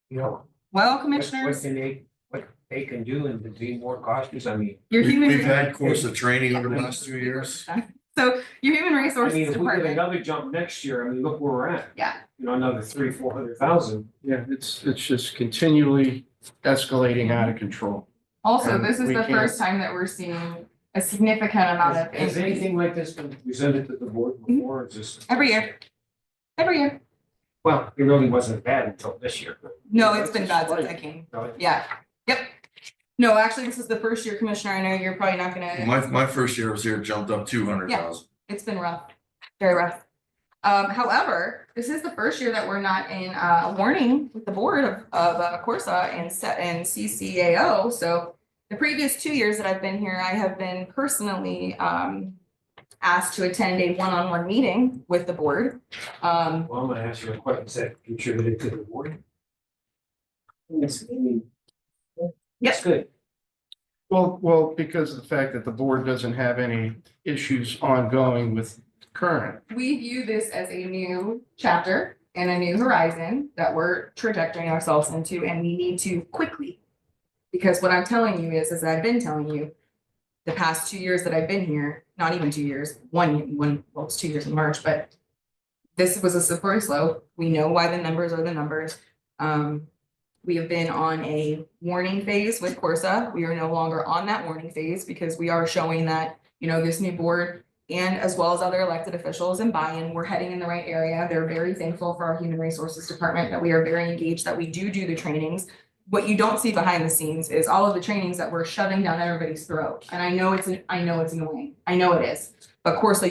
you know, Well, what commissioners, what they can do and to be more cautious? I mean, your human. We've had course of training over the last 2 years. So your human I resources mean, if we get department, another jump next year, I mean, look where we're at. yeah, You know, another 300,000-400,000. yeah, it's just continually escalating out of control. also, And this is we the can't- first time that we're seeing a significant amount of Has increase. anything like this been presented to the board before? Or is this? Every year. Every year. Well, it really wasn't bad until this year. but- No, it's been bad since I came. Really? Yeah, yep. No, actually, this is the first year, Commissioner. I know you're probably not gonna, My first year was here, it jumped up 200,000. it's been rough, very rough. However, this is the first year that we're not in a warning with the board of Corsa and CCAO. So the previous 2 years that I've been here, I have been personally asked to attend a one-on-one meeting with the board. Well, I'm gonna ask you a question, is that contributed to the board? It's, I mean. That's good. Well, because of the fact that the board doesn't have any issues ongoing with current. We view this as a new chapter and a new horizon that we're trajectorying ourselves into, and we need to quickly. Because what I'm telling you is, as I've been telling you, the past 2 years that I've been here, not even 2 years, well, it's 2 years in March, but this was a slippery slope. We know why the numbers are the numbers. We have been on a warning phase with Corsa. We are no longer on that warning phase because we are showing that, this new board and as well as other elected officials and buy-in, we're heading in the right area. They're very thankful for our human resources department, that we are very engaged, that we do the trainings. What you don't see behind the scenes is all of the trainings that we're shoving down everybody's throat. And I know it's annoying. I know it is. But Corsa,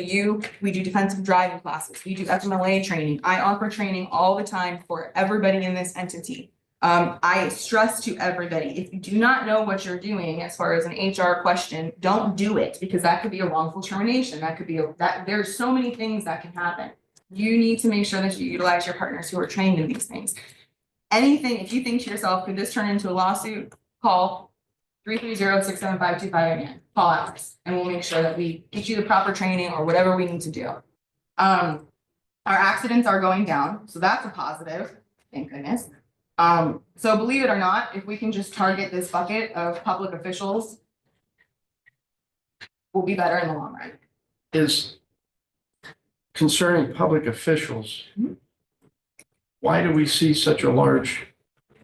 we do defensive driving classes. We do FMLA training. I offer training all the time for everybody in this entity. I stress to everybody, if you do not know what you're doing as far as an HR question, don't do it, because that could be a wrongful termination. That could be there's so many things that can happen. You need to make sure that you utilize your partners who are trained in these things. anything, if you think to yourself, could this turn into a lawsuit, call 330-675-2588. Call us, and we'll make sure that we get you the proper training or whatever we need to do. Our accidents are going down, so that's a positive, thank goodness. So believe it or not, if we can just target this bucket of public officials, we'll be better in the long run. Is concerning public officials. Mhm. Why do we see such a large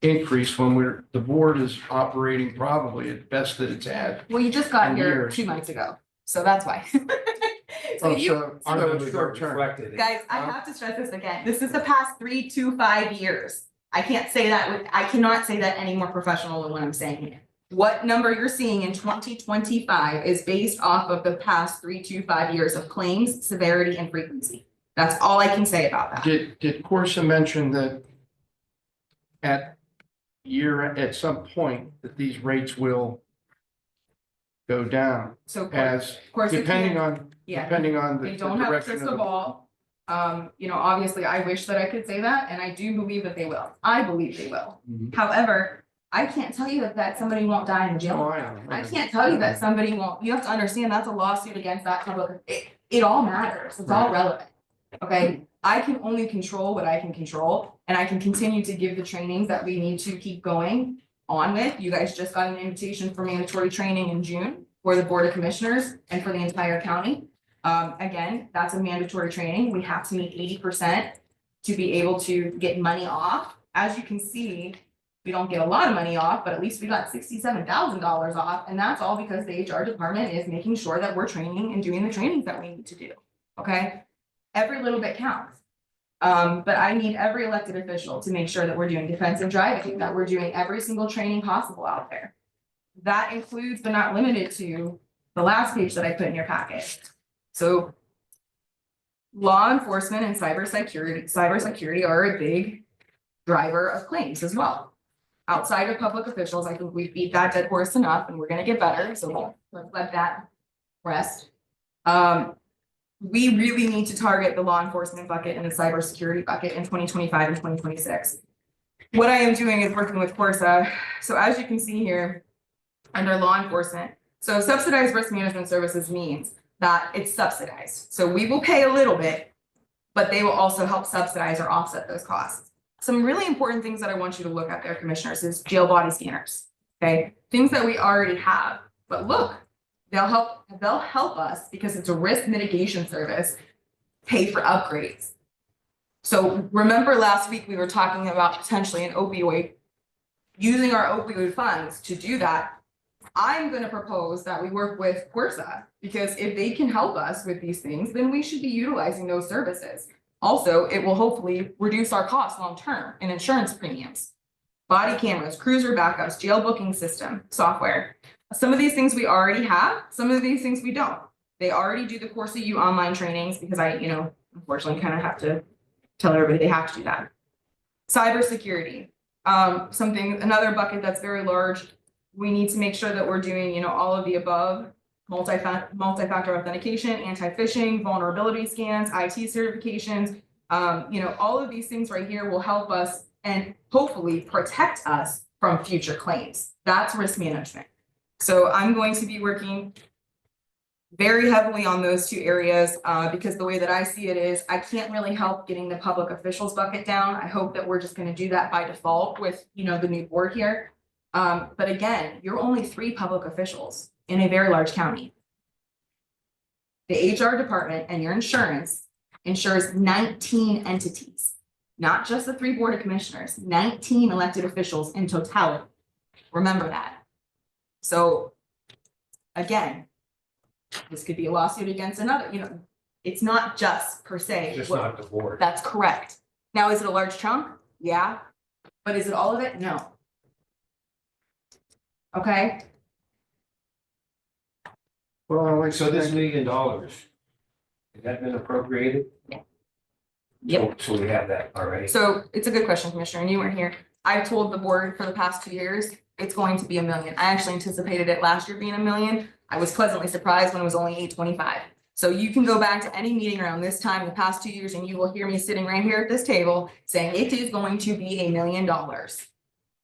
increase when the board is operating probably at best that it's had? Well, you just got In here years. 2 months ago, so that's why. So Oh, you, so Our so numbers are short term. reflected. guys, I have to stress this again. This is the past 3 to 5 years. I can't say that I cannot say that any more professional than what I'm saying here. What number you're seeing in 2025 is based off of the past 3 to 5 years of claims, severity, and frequency. That's all I can say about that. Did Corsa mention that at some point that these rates will go down So as of course, depending on yeah. the They don't have a direction of crystal the. ball. You know, obviously, I wish that I could say that, and I do believe that they will. I believe they will. Mhm. However, I can't tell you that somebody won't die in No, jail. I know. I can't tell you that somebody won't, you have to understand that's a lawsuit against that public, it all matters, it's all relevant. Okay, I can only control what I can control, and I can continue to give the trainings that we need to keep going on with. You guys just got an invitation for mandatory training in June for the Board of Commissioners and for the entire county. Again, that's a mandatory training. We have to meet 80% to be able to get money off. As you can see, we don't get a lot of money off, but at least we got $67,000 off, and that's all because the HR department is making sure that we're training and doing the trainings that we need to do. Okay, every little bit counts. But I need every elected official to make sure that we're doing defensive driving, that we're doing every single training possible out there. That includes, but not limited to, the last page that I put in your packet. So law enforcement and cybersecurity are a big driver of claims as well. Outside of public officials, I think we've beat that dead horse enough, and we're gonna get better, so let's let that rest. We really need to target the law enforcement bucket and the cybersecurity bucket in 2025 and 2026. What I am doing is working with Corsa. So as you can see here, under law enforcement, so subsidized risk management services means that it's subsidized. So we will pay a little bit, but they will also help subsidize or offset those costs. Some really important things that I want you to look at there, commissioners, is jail body scanners. Okay, things that we already have, but look, they'll help us because it's a risk mitigation service, pay for upgrades. So remember last week we were talking about potentially an opioid, using our opioid funds to do that. I'm gonna propose that we work with Corsa, because if they can help us with these things, then we should be utilizing those services. Also, it will hopefully reduce our costs long-term in insurance premiums. Body cameras, cruiser backups, jail booking system, software. Some of these things we already have, some of these things we don't. They already do the Corsa U online trainings because I, unfortunately kind of have to tell everybody they have to do that. Cybersecurity, another bucket that's very large. We need to make sure that we're doing, all of the above. Multi-factor authentication, anti-phishing, vulnerability scans, IT certifications. All of these things right here will help us and hopefully protect us from future claims. That's risk management. So I'm going to be working very heavily on those two areas because the way that I see it is I can't really help getting the public officials bucket down. I hope that we're just going to do that by default with, the new board here. But again, you're only 3 public officials in a very large county. The HR department and your insurance insures 19 entities, not just the 3 board of commissioners, 19 elected officials in totality. Remember that. So again, this could be a lawsuit against another, it's not just per se. Just not the board. That's correct. Now, is it a large chunk? Yeah. But is it all of it? No. Okay. Well, So this $1 million, has that been appropriated? Yep. So we have that already. So it's a good question, Commissioner, and you weren't here. I've told the board for the past 2 years, it's going to be $1 million. I actually anticipated it last year being $1 million. I was pleasantly surprised when it was only $825. So you can go back to any meeting around this time in the past 2 years and you will hear me sitting right here at this table saying it is going to be $1 million.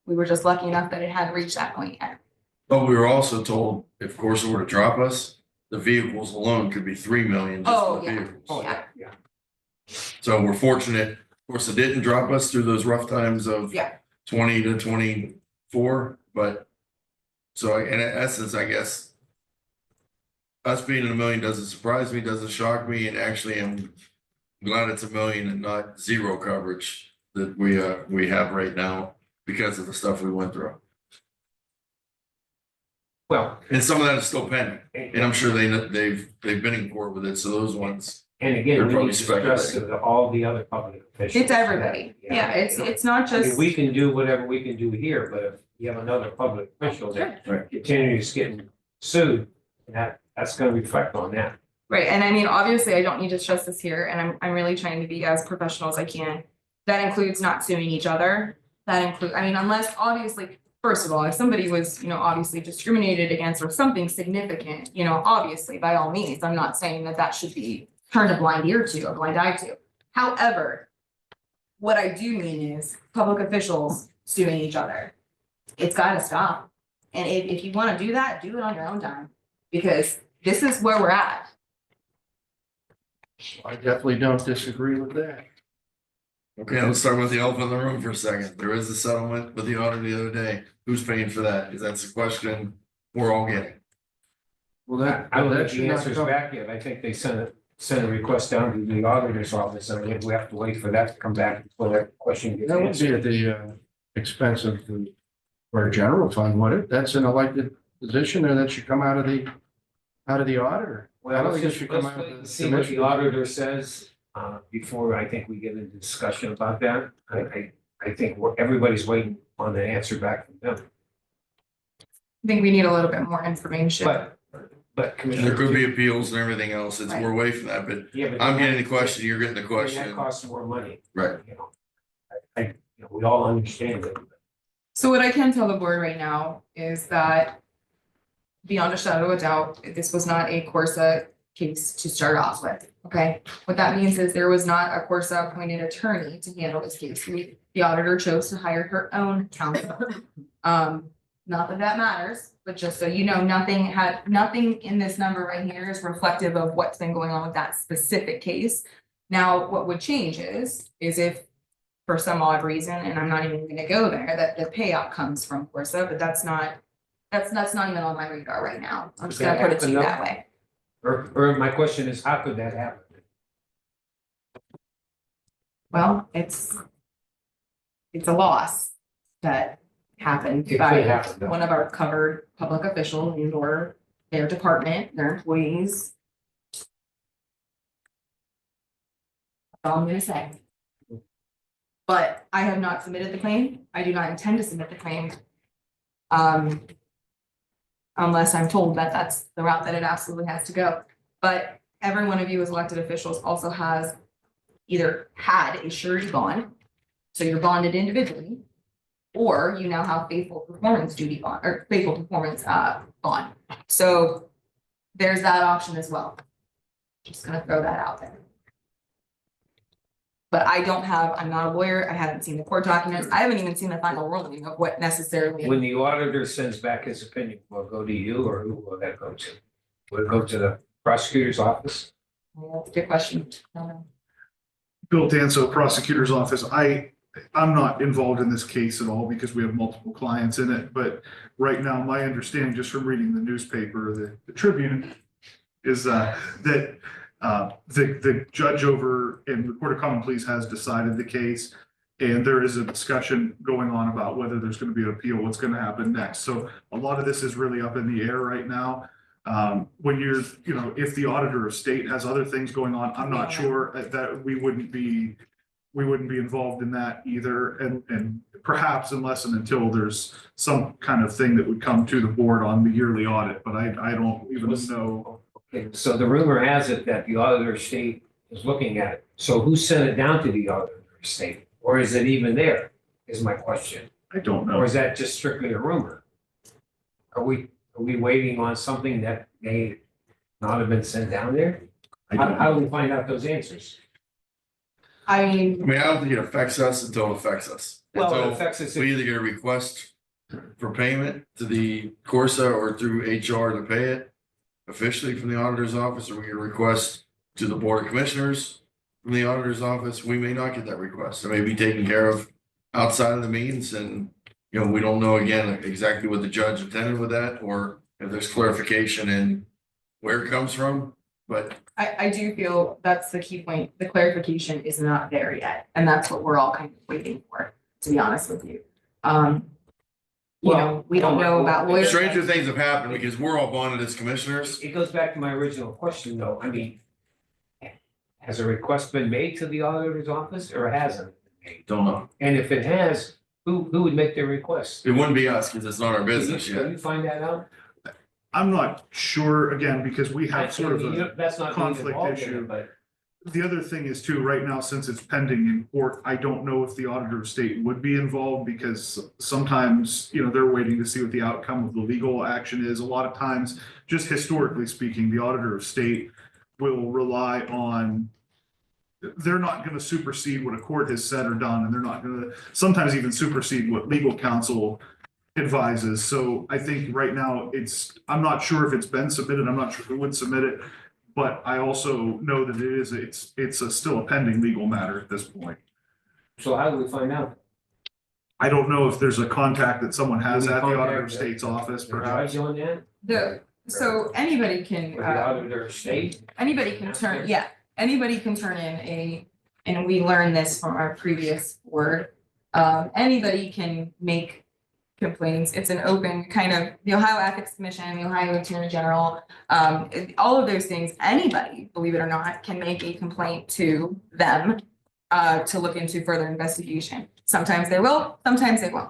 We were just lucky enough that it hadn't reached that point yet. But we were also told if Corsa were to drop us, the vehicles alone could be 3 million just Oh, for yeah. vehicles. Oh, Yeah. yeah. So we're fortunate, Corsa didn't drop us through those rough times of Yeah. 20 to 24, but so in essence, I guess us being in $1 million doesn't surprise me, doesn't shock me, and actually I'm glad it's $1 million and not zero coverage that we have right now because of the stuff we went through. Well, And some of that is still pending, and I'm sure they've been in court with it, so those ones. and again, They're we probably need to stress speculating. to all the other public officials. It's everybody. Yeah, it's not I mean, just. we can do whatever we can do here, but if you have another public official that Right. continues getting sued, that's gonna reflect on that. Right, and I mean, obviously, I don't need to stress this here, and I'm really trying to be as professional as I can. That includes not suing each other. That include, I mean, unless obviously, first of all, if somebody was, obviously discriminated against or something significant, obviously, by all means, I'm not saying that that should be turned a blind ear to, a blind eye to. However, what I do mean is public officials suing each other. It's gotta stop. And if you wanna do that, do it on your own time, because this is where we're at. I definitely don't disagree with that. Okay, let's start with the elephant in the room for a second. There is a settlement with the auditor the other day. Who's paying for that? Because that's a question we're all getting. Well, that, I don't that think should the not answer's come. back yet. I think they sent a request down to the auditor's office, and we have to wait for that to come back before that question gets That would be answered. at the expense of our general fund, would it? That's an elected position, or that should come out of the auditor. I Well, don't let's think it just, should come let's out wait of and the see what the commission. auditor says, before I think we get into discussion about that. I think everybody's waiting on the answer back from them. I think we need a little bit more information. But There Commissioner. could be appeals and everything else. It's, we're away from that, but Yeah, but I'm getting the question, you're getting the That question. costs more money. Right. We all understand it. So what I can tell the board right now is that beyond a shadow of a doubt, this was not a Corsa case to start off with, okay? What that means is there was not a Corsa appointed attorney to handle this case. The auditor chose to hire her own counsel. Not that that matters, but just so you know, nothing in this number right here is reflective of what's been going on with that specific case. Now, what would change is if for some odd reason, and I'm not even gonna go there, that the payout comes from Corsa, but that's not even on my radar right now. I'm just gonna put it to you that way. Or my question is, how could that happen? Well, it's a loss that happened It could by happen, though. one of our covered public officials and or their department, their employees. That's all I'm gonna say. But I have not submitted the claim. I do not intend to submit the claim. Unless I'm told that that's the route that it absolutely has to go. But every one of you as elected officials also has either had a surety bond, so you're bonded individually, or you now have faithful performance duty bond, or faithful performance bond. So there's that option as well. Just gonna throw that out there. But I'm not a lawyer, I haven't seen the court documents, I haven't even seen the final ruling of what necessarily. When the auditor sends back his opinion, will it go to you, or who will that go to? Will it go to the prosecutor's office? That's a good question. I don't know. Bill Danso, prosecutor's office. I'm not involved in this case at all because we have multiple clients in it, but right now, my understanding, just from reading the newspaper, the Tribune, is that the judge over in the Court of Common Pleas has decided the case. And there is a discussion going on about whether there's going to be an appeal, what's going to happen next. So a lot of this is really up in the air right now. When if the auditor of state has other things going on, I'm not sure that we wouldn't be involved in that either. And perhaps unless and until there's some kind of thing that would come to the board on the yearly audit, but I don't even know. Okay, so the rumor has it that the auditor of state is looking at it. So who sent it down to the auditor of state? Or is it even there, is my question? I don't Or know. is that just strictly a rumor? Are we waiting on something that may not have been sent down there? How do we find out those answers? I I mean, mean, I don't think it affects us until it affects us. Well, it Until affects us. we either get a request for payment to the Corsa or through HR to pay it officially from the auditor's office, or we get a request to the Board of Commissioners from the auditor's office, we may not get that request. It may be taken care of outside of the means, and, you know, we don't know again exactly what the judge intended with that, or if there's clarification in where it comes from, but I do feel that's the key point. The clarification is not there yet, and that's what we're all kind of waiting for, to be honest with you. You know, we don't know about lawyers. stranger things have happened because we're all bonded as commissioners. It goes back to my original question, though. I mean, has a request been made to the auditor's office or hasn't? Don't know. And if it has, who would make the request? It wouldn't be us because it's not our business Can yet. you find that out? I'm not sure, again, because we have sort of You a, know, that's not being conflict involved in issue. it, but the other thing is too, right now, since it's pending in court, I don't know if the auditor of state would be involved because sometimes, you know, they're waiting to see what the outcome of the legal action is. A lot of times, just historically speaking, the auditor of state will rely on, they're not going to supersede what a court has said or done, and they're not going to sometimes even supersede what legal counsel advises. So I think right now I'm not sure if it's been submitted. I'm not sure who would submit it. But I also know that it's still a pending legal matter at this point. so how do we find out? I don't know if there's a contact that someone has Do we at the auditor of contact state's office, The perhaps. judge on that? So anybody can, Or the auditor of state? anybody can turn, yeah, anybody can turn in and we learned this from our previous board. Anybody can make complaints. It's an open kind of, the Ohio Ethics Commission, the Ohio Attorney General, all of those things, anybody, believe it or not, can make a complaint to them to look into further investigation. Sometimes they will, sometimes they won't.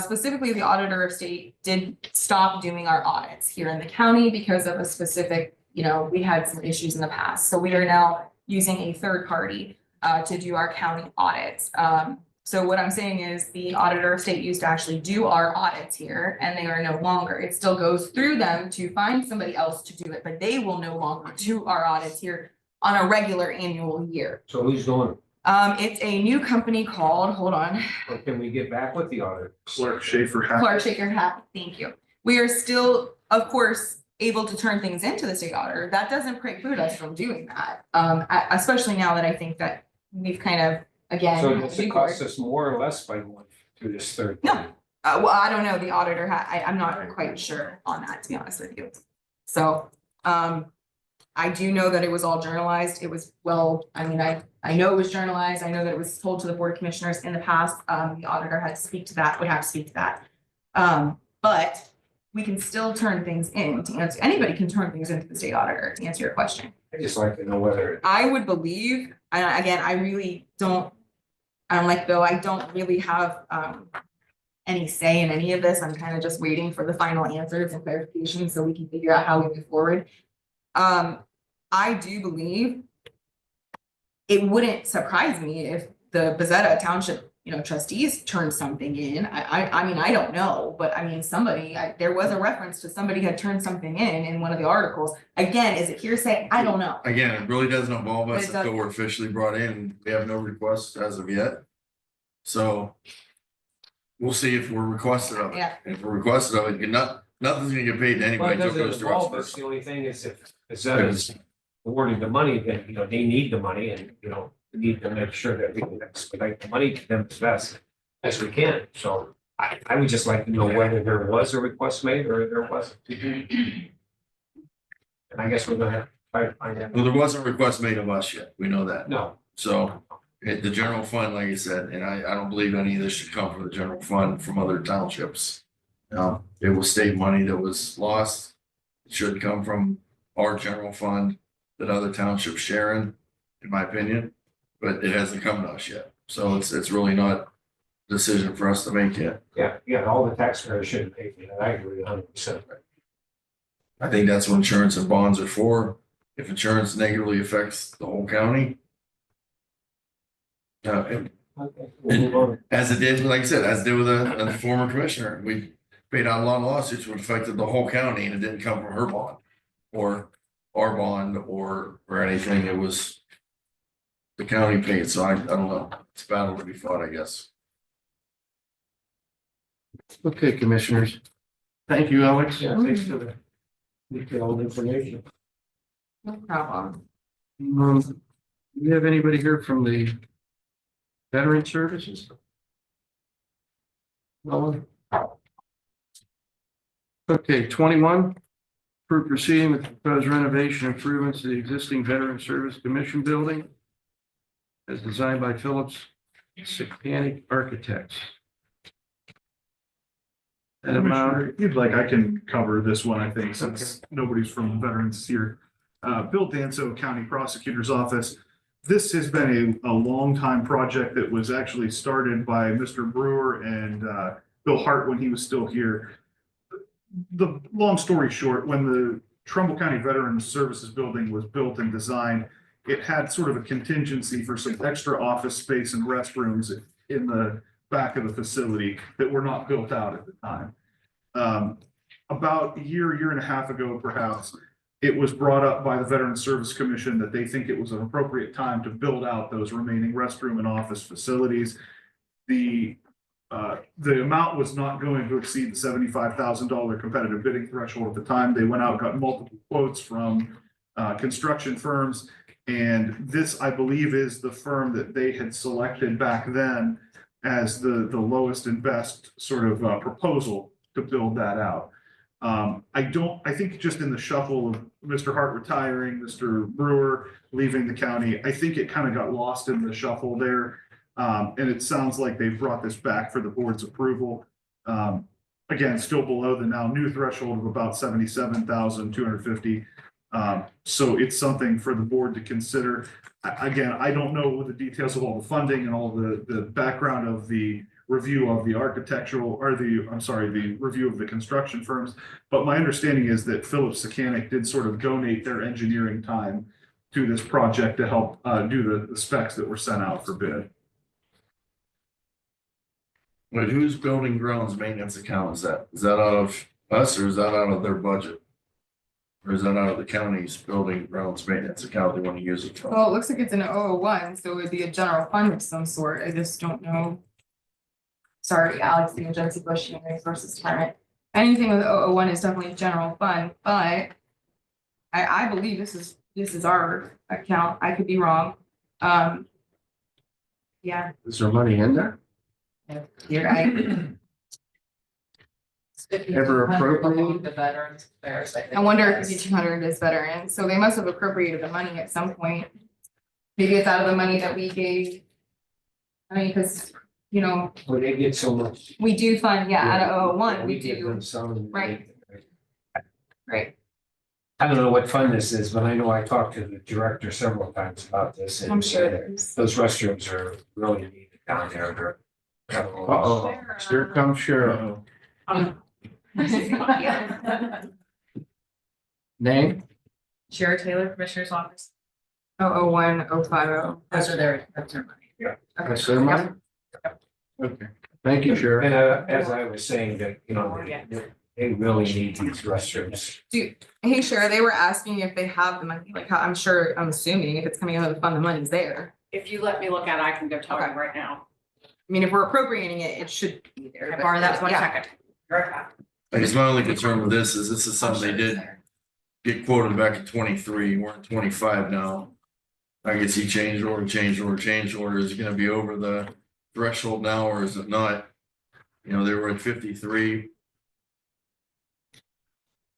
Specifically, the auditor of state did stop doing our audits here in the county because of a specific, you know, we had some issues in the past. So we are now using a third party to do our county audits. So what I'm saying is the auditor of state used to actually do our audits here and they are no longer. It still goes through them to find somebody else to do it, but they will no longer do our audits here on a regular annual year. So who's doing it? It's a new company called, hold on, Or can we get back with the auditor? Clerk Schaefer. Clark Shaker Hat, thank you. We are still, of course, able to turn things into the state auditor. That doesn't preclude us from doing that. Especially now that I think that we've kind of, again. So does it cost us more or less by going through this third? No. party? Well, I don't know, the auditor I'm not quite sure on that, to be honest with you. So, I do know that it was all journalized. It was, well, I mean, I know it was journalized. I know that it was told to the Board of Commissioners in the past. The auditor had to speak to that, would have to speak to that. But we can still turn things in to answer, anybody can turn things into the state auditor to answer your question. I'd just like to know whether, I would believe, and again, I really don't, I'm like Bill, I don't really have any say in any of this. I'm kind of just waiting for the final answers and clarification so we can figure out how we move forward. I do believe it wouldn't surprise me if the Bezetta Township, you know, trustees turned something in. I mean, I don't know, but I mean, there was a reference to somebody had turned something in one of the articles. Again, is it hearsay? I don't know. Again, it really doesn't involve us It until doesn't. we're officially brought in. We have no requests as of yet. So we'll see if we're requested of it. Yeah. If we're requested of it, nothing's gonna get paid to well, anybody. it until doesn't it goes to us involve us. first. The only thing is if is awarding the money, then, you know, they need the money and, you know, we need to make sure that we can expedite the money to them as best as we can. So I would just like to know whether there was a request made or there wasn't. And I guess we're gonna have to try to find out. Well, there wasn't a request made of us yet. We know that. No, So the general fund, like I said, and I don't believe any of this should come from the general fund from other townships. It was state money that was lost. It should come from our general fund that other townships share in my opinion, but it hasn't come to us yet. So it's really not a decision for us to make yet. yeah, all the taxpayers should pay for that. I agree 100%. I think that's what insurance and bonds are for. If insurance negatively affects the whole county. Okay, we'll move on. As it did, like I said, as it did with a former commissioner, we paid out a lot of lawsuits which affected the whole county and it didn't come from her bond or our bond or anything. It was the county paid, so I don't know. It's a battle to be fought, I guess. Okay, commissioners. Thank you, Alex. Yeah, thanks for the detailed information. No problem. Do we have anybody here from the Veteran Services? No one? Okay, 21. Approve proceeding with proposed renovation improvements to the existing Veteran Service Commission building as designed by Phillips Secanic Architects. That amount, Commissioner, if you'd like, I can cover this one, I think, since nobody's from veterans here. Bill Danso, County Prosecutor's Office. This has been a long time project that was actually started by Mr. Brewer and Bill Hart when he was still here. The long story short, when the Trumbull County Veterans Services Building was built and designed, it had sort of a contingency for some extra office space and restrooms in the back of the facility that were not built out at the time. About a year and a half ago, perhaps, it was brought up by the Veterans Service Commission that they think it was an appropriate time to build out those remaining restroom and office facilities. The amount was not going to exceed the $75,000 competitive bidding threshold at the time. They went out, got multiple quotes from construction firms. And this, I believe, is the firm that they had selected back then as the lowest and best sort of proposal to build that out. I think just in the shuffle of Mr. Hart retiring, Mr. Brewer leaving the county, I think it kind of got lost in the shuffle there. And it sounds like they've brought this back for the board's approval. Again, still below the now new threshold of about 77,250. So it's something for the board to consider. Again, I don't know the details of all the funding and all the background of the review of the architectural or the review of the construction firms. But my understanding is that Phillips Secanic did sort of donate their engineering time to this project to help do the specs that were sent out for bid. But whose building grounds maintenance account is that? Is that out of us or is that out of their budget? Or is that out of the county's building grounds maintenance account they want to use it for? Well, it looks like it's an 001, so it would be a general fund of some sort. I just don't know. Sorry, Alex, the Agency Bush Human Resources Department. Anything with 001 is definitely general fund, but I believe this is our account. I could be wrong. Yeah, is there money in there? you're right. Ever appropriated? The Veterans Affairs, I think. I wonder if 5,200 is veteran, so they must have appropriated the money at some point. Maybe it's out of the money that we gave. I mean, because, you know, Well, they get so much. we do fund, yeah, out of 001, we give do, them some. right. Right, I don't know what fund this is, but I know I talked to the director several times about this. and I'm sure there's. Those restrooms are really needed down there. Uh-oh, here comes Cheryl. Name? Sherry Taylor, Commissioner's Office. 001, 050. That's their money. That's their money? Okay, thank you, Cheryl. And as I was saying that, you know, they really need these restrooms. Hey, Sharon, they were asking if they have the money, like, I'm assuming if it's coming out of the fund, the money's there. If you let me look at it, I can go tell you right now. I mean, if we're appropriating it, it should be there. Can I but- borrow that 1 yeah. second? Right back. I guess my only concern with this is something they did get quoted back in 23, we're in 25 now. I guess he changed order. Is it gonna be over the threshold now or is it not? You know, they were at 53.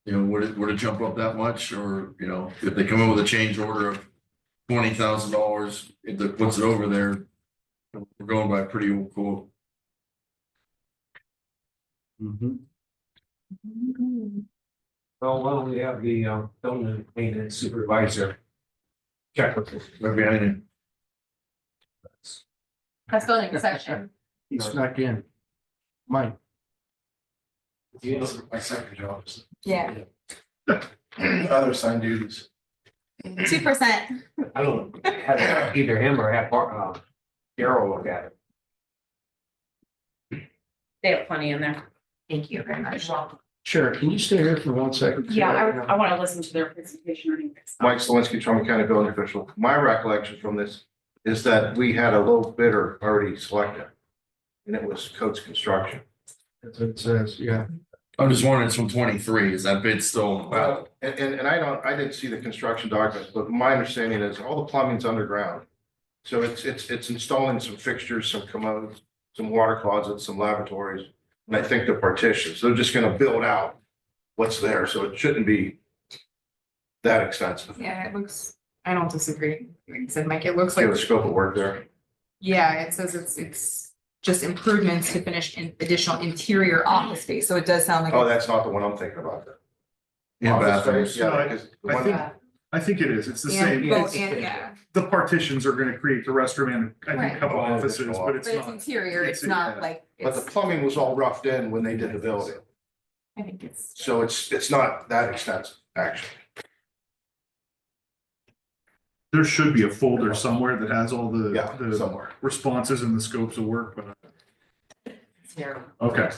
You know, would it jump up that much or, you know, if they come in with a change order of $20,000, if that puts it over there, we're going by a pretty old quote. Mhm. Well, why don't we have the building maintenance supervisor check with us? Right behind you. That's building section. He snuck in. Mike. Yes. My second job. Yeah. Other sign duties. 2%. I don't have either him or have Daryl look at it. They have plenty in there. Thank you very much. Sure, can you stay here for 1 second? Yeah, I want to listen to their presentation anyways. Mike Selinsky, Trumbull County Building Official. My recollection from this is that we had a low bidder already selected. And it was Coates Construction. That's what it says, yeah. I'm just wondering, it's from 23, is that bid still? Well, and I didn't see the construction documents, but my understanding is all the plumbing's underground. So it's installing some fixtures, some commodes, some water closets, some lavatories, and I think the partitions. They're just gonna build out what's there, so it shouldn't be that expensive. Yeah, it looks, I don't disagree. Like you said, Mike, it looks See like, the scope of work there. yeah, it says it's just improvements to finish in additional interior office space. So it does sound like. Oh, that's not the one I'm thinking about. Yeah, Office bathrooms. space, yeah, because the I one- think, I think it is. It's the And same. both, It's- and yeah, The partitions are gonna create the restroom and I think Right. a couple Oh, offices, additional but it's but it's not. interior, it's It's- not yeah. like. But the it's- plumbing was all roughed in when they did the building, I think it's. so it's not that expensive, actually. There should be a folder somewhere that has all the, Yeah, the somewhere. responses and the scopes of work, but It's here. Okay.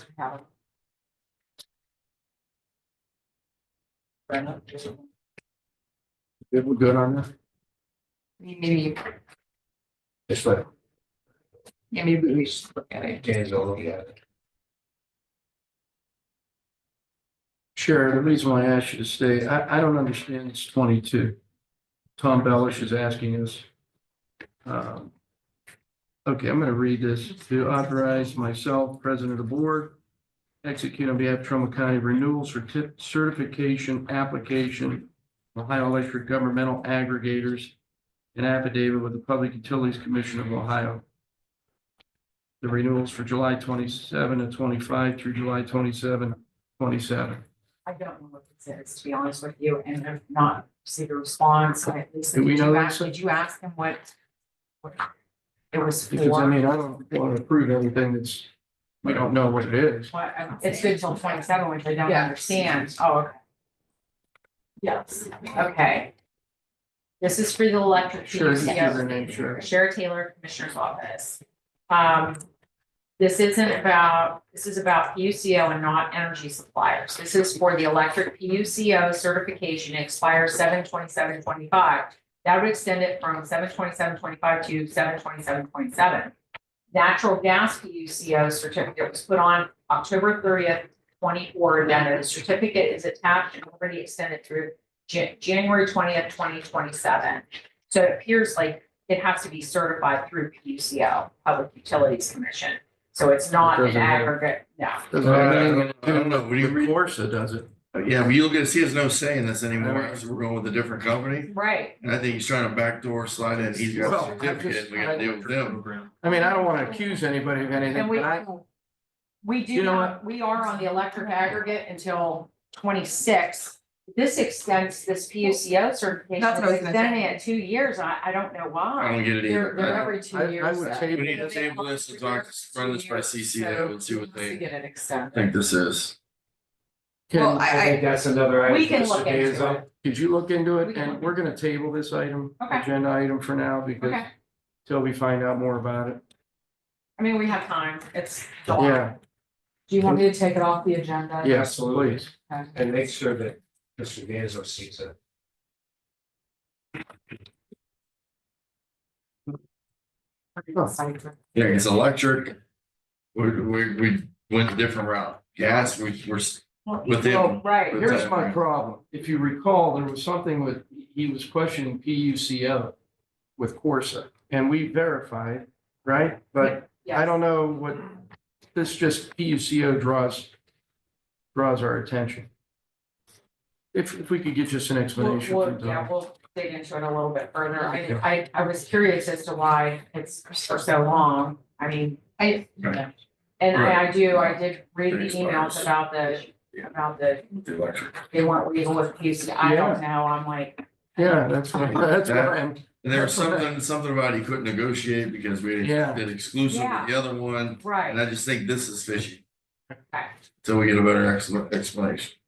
We're good on that? Maybe, Just like yeah, maybe we should look at it. Dan's all looking at it. Sure, the reason why I asked you to stay, I don't understand this 22. Tom Bellish is asking us. Okay, I'm gonna read this. To authorize myself, President of the Board, execute on behalf of Trumbull County renewal certification application, Ohio Electric Governmental Aggregators, an affidavit with the Public Utilities Commission of Ohio. The renewals for July 27 and 25 through July 27, 27. I don't know what this is, to be honest with you, and have not received a response. Lisa, Do we did you know ask- Lisa? Did you ask him what it was Because I for? mean, I don't want to approve everything that's, we don't know what it is. What, it's good till 27, which I don't Yes. understand. Oh, okay. Yes, okay. This is for the electric. Sure, PUC. give her name, sure. Sheriff Taylor, Commissioner's Office. This is about PUCO and not energy suppliers. This is for the electric PUCO certification, expires 7/27/25. That would extend it from 7/27/25 to 7/27/27. Natural gas PUCO certificate was put on October 30th, 24. Then the certificate is attached and already extended through January 20th, 2027. So it appears like it has to be certified through PUCO, Public Utilities Commission. So it's not an Doesn't have- aggregate, no. Doesn't have anything to I don't know. do Would you with read- Corsa, does it? Yeah, but you'll get to see there's no say in this anymore, so we're going with a different company. Right. And I think he's trying to backdoor slide in, he's got Well, a I certificate, just- we gotta deal with them. program. I mean, I don't want to accuse anybody of anything, And we, but I, we You do, know not- we are on the electric aggregate until 26. This extends this PUCO certification, That's what I was it's gonna say. extending it 2 years. I don't know I why. don't get it They're either. every 2 I years. would though. say- We need to table this and talk, run this by CCA and see what To they get it extended. think this is. Well, can, I think that's another item. We can for look Mr. into Danzo. it. could you look into We it? can And look we're going to table this item, Okay. agenda item for now, because Okay, till we find out more about it. I mean, we have time. It's July. Yeah, Do you want me to take it off the agenda? yes, please. Okay. And make sure that Mr. Danzo sees it. Yeah, it's electric. We went a different route. Gas, we're with them. Well, Right. here's my problem. If you recall, there was something with, he was questioning PUCO with Corsa, and we verified, right? But I Yes. don't know what, this just PUCO draws our attention. If we could get just an explanation from Yeah, Tom. we'll dig into it a little bit further. Okay. I was curious as to why it's for so long. I mean, Right. and Right. I did read the Thanks, emails Lars. about the, The electric. they weren't legal with PUC. I don't know. I'm like, Yeah, that's what I'm, And there was something about he couldn't negotiate because we Yeah. did exclusive with the other one. And right. I just think this is fishy. Okay. Till we get a better explanation.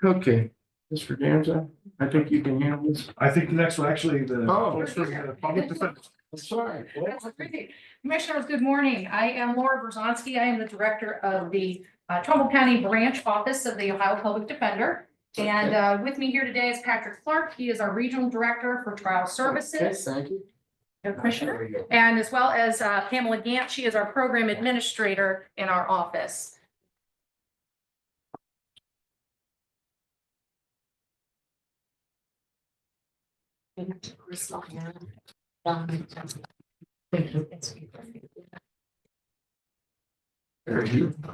okay. Mr. Danza, I think you can handle this. I think the next one, actually, the. Oh. the public defense. I'm sorry. That's great. Commissioners, good morning. I am Laura Berzonski. I am the Director of the Trumbull County Branch Office of the Ohio Public Defender. And with me here today is Patrick Clark. He is our Regional Director for Trial Services. Thank you. Commissioner, and as well as Pamela Gant, she is our Program Administrator in our office.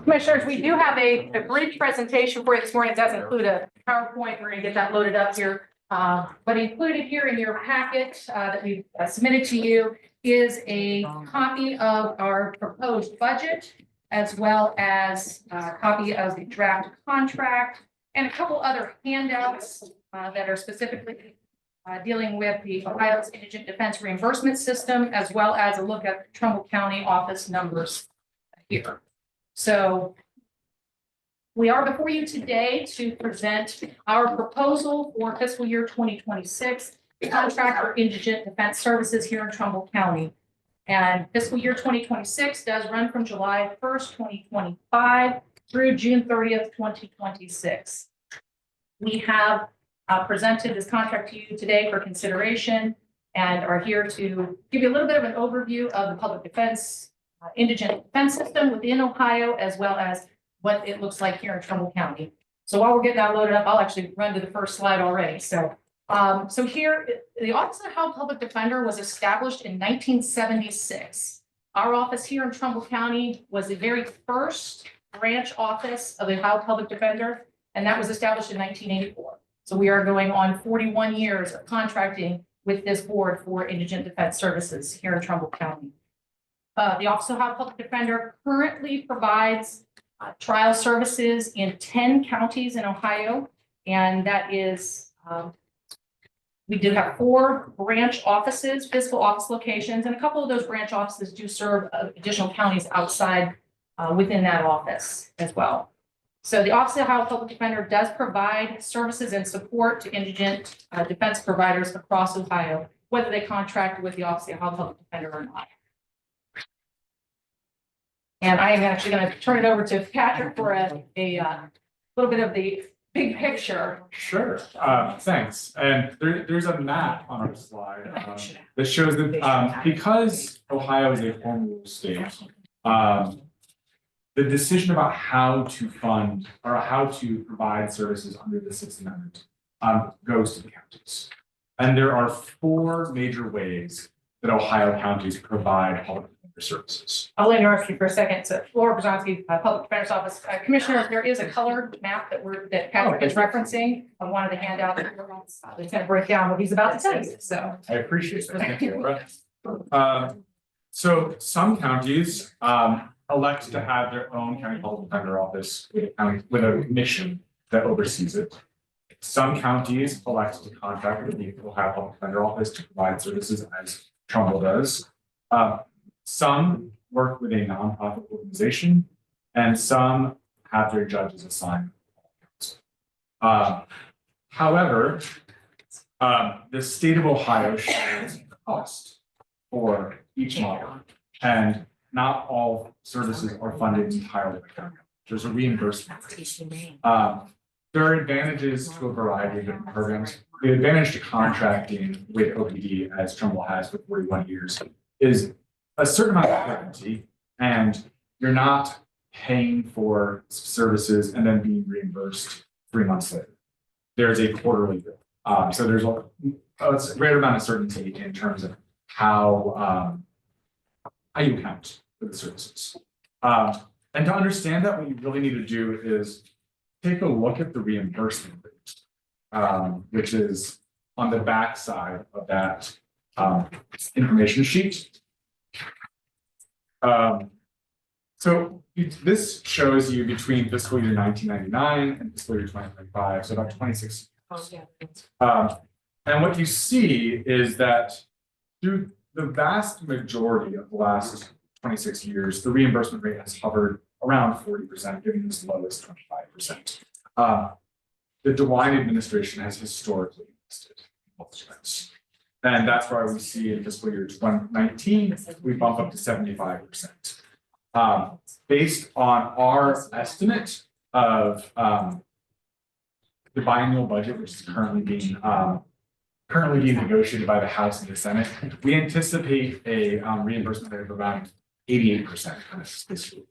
Commissioners, we do have a brief presentation for you this morning. It does include a PowerPoint. We're going to get that loaded up here. But included here in your packet that we submitted to you is a copy of our proposed budget, as well as a copy of the draft contract and a couple other handouts that are specifically dealing with the Ohio's Indigent Defense Reimbursement System, as well as a look at the Trumbull County office numbers here. So we are before you today to present our proposal for fiscal year 2026, the contract for indigent defense services here in Trumbull County. And fiscal year 2026 does run from July 1st, 2025 through June 30th, 2026. We have presented this contract to you today for consideration and are here to give you a little bit of an overview of the public defense, indigent defense system within Ohio, as well as what it looks like here in Trumbull County. So while we're getting that loaded up, I'll actually run to the first slide already. So here, the Office of the Ohio Public Defender was established in 1976. Our office here in Trumbull County was the very first branch office of the Ohio Public Defender, and that was established in 1984. So we are going on 41 years of contracting with this board for indigent defense services here in Trumbull County. The Office of the Ohio Public Defender currently provides trial services in 10 counties in Ohio, and that is, we do have 4 branch offices, physical office locations, and a couple of those branch offices do serve additional counties outside within that office as well. So the Office of the Ohio Public Defender does provide services and support to indigent defense providers across Ohio, whether they contract with the Office of the Ohio Public Defender or not. And I am actually going to turn it over to Patrick for a little bit of the big picture. Sure, thanks. And there's a map on our slide that shows that because Ohio is a home rule state, the decision about how to fund or how to provide services under the Sixth Amendment goes to the counties. And there are 4 major ways that Ohio counties provide public defender services. I'll interrupt you for a second. So Laura Brzonski, Public Defender's Office. Commissioner, there is a colored map that Patrick is referencing on one of the handouts. It's going to break down what he's about to tell you. So I appreciate that. Thank you. So some counties elect to have their own county public defender office with a mission that oversees it. Some counties elect to contract with the Ohio Public Defender Office to provide services, as Trumbull does. Some work with a nonprofit organization, and some have their judges assigned. However, the state of Ohio shares the cost for each model, and not all services are funded entirely by county. There's a reimbursement. There are advantages to a variety of different programs. The advantage to contracting with OPD, as Trumbull has for 41 years, is a certain amount of certainty, and you're not paying for services and then being reimbursed 3 months later. There's a quarterly bill. So there's a greater amount of certainty in terms of how you account for the services. And to understand that, what you really need to do is take a look at the reimbursement rate, which is on the back side of that information sheet. So this shows you between fiscal year 1999 and fiscal year 2025, so about 26 years. And what you see is that through the vast majority of the last 26 years, the reimbursement rate has hovered around 40%, giving as low as 25%. The DeWine administration has historically invested in health insurance. And that's why we see in fiscal year 2019, we bump up to 75%. based on our estimate of, the biennial budget, which is currently being negotiated by the House and the Senate, we anticipate a reimbursement rate of around 88% this year,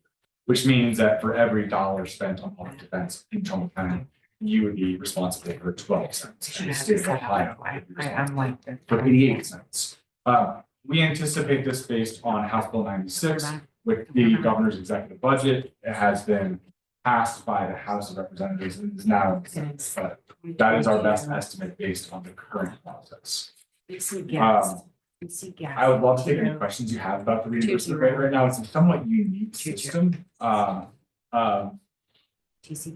which means that for every dollar spent on public defense in Trumbull County, you would be responsible for 12 cents. And the state of Ohio would be responsible for 88 cents. We anticipate this based on House Bill 96 with the governor's executive budget. It has been passed by the House of Representatives and is now, but that is our best estimate based on the current process. I would love to take any questions you have about the reimbursement rate right now. It's a somewhat unique system. The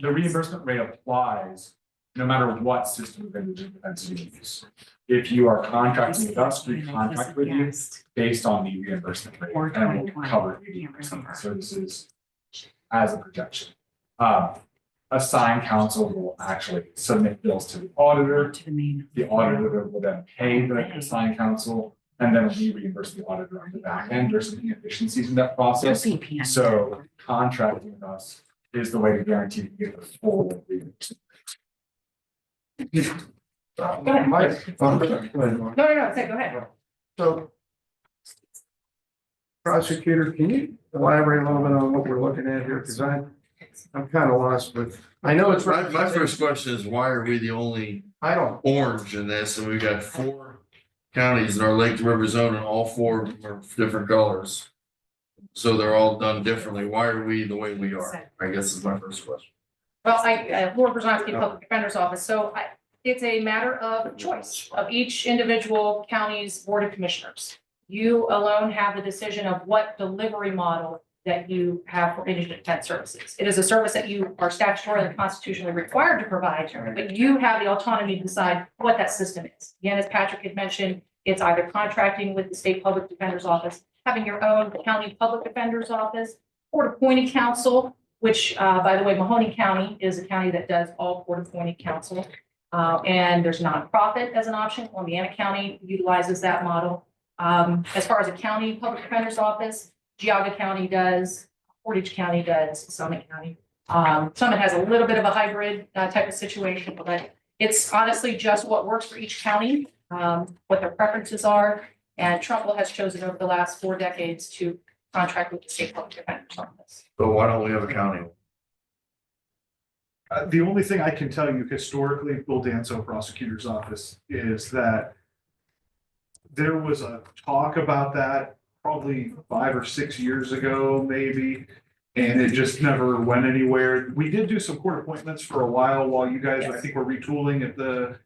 reimbursement rate applies no matter what system of indigent defense you use. If you are contracting with us, we contract with you based on the reimbursement rate and we'll cover 80% of services as a projection. Assigned counsel will actually submit bills to the auditor. The auditor will then pay the assigned counsel, and then we reimburse the auditor on the back end. There's some inefficiencies in that process. So contracting with us is the way to guarantee you get the full reimbursement. Mike, No, say, go ahead. So prosecutor, can you elaborate a little bit on what we're looking at here? Because I'm kind of lost with, I know it's. My first question is, why are we the only I don't, orange in this? And we've got 4 counties in our Lake to River zone and all 4 of them are different colors. So they're all done differently. Why are we the way we are? I guess is my first question. Well, Laura Brzezowski, Public Defender's Office, so it's a matter of choice of each individual county's Board of Commissioners. You alone have the decision of what delivery model that you have for indigent defense services. It is a service that you are statutorily and constitutionally required to provide, but you have the autonomy to decide what that system is. Again, as Patrick had mentioned, it's either contracting with the State Public Defender's Office, having your own county public defender's office, court-appointed counsel, which, by the way, Mahoney County is a county that does all court-appointed counsel. And there's nonprofit as an option. Columbiana County utilizes that model. As far as a county public defender's office, Geauga County does, Portage County does, Summit County. Summit has a little bit of a hybrid type of situation, but it's honestly just what works for each county, what their preferences are. And Trumbull has chosen over the last 4 decades to contract with the State Public Defender's Office. But why don't we have a county? The only thing I can tell you historically, Bill Danzo Prosecutor's Office, is that there was a talk about that probably 5 or 6 years ago, maybe, and it just never went anywhere. We did do some court appointments for a while you guys, I think, were retooling at the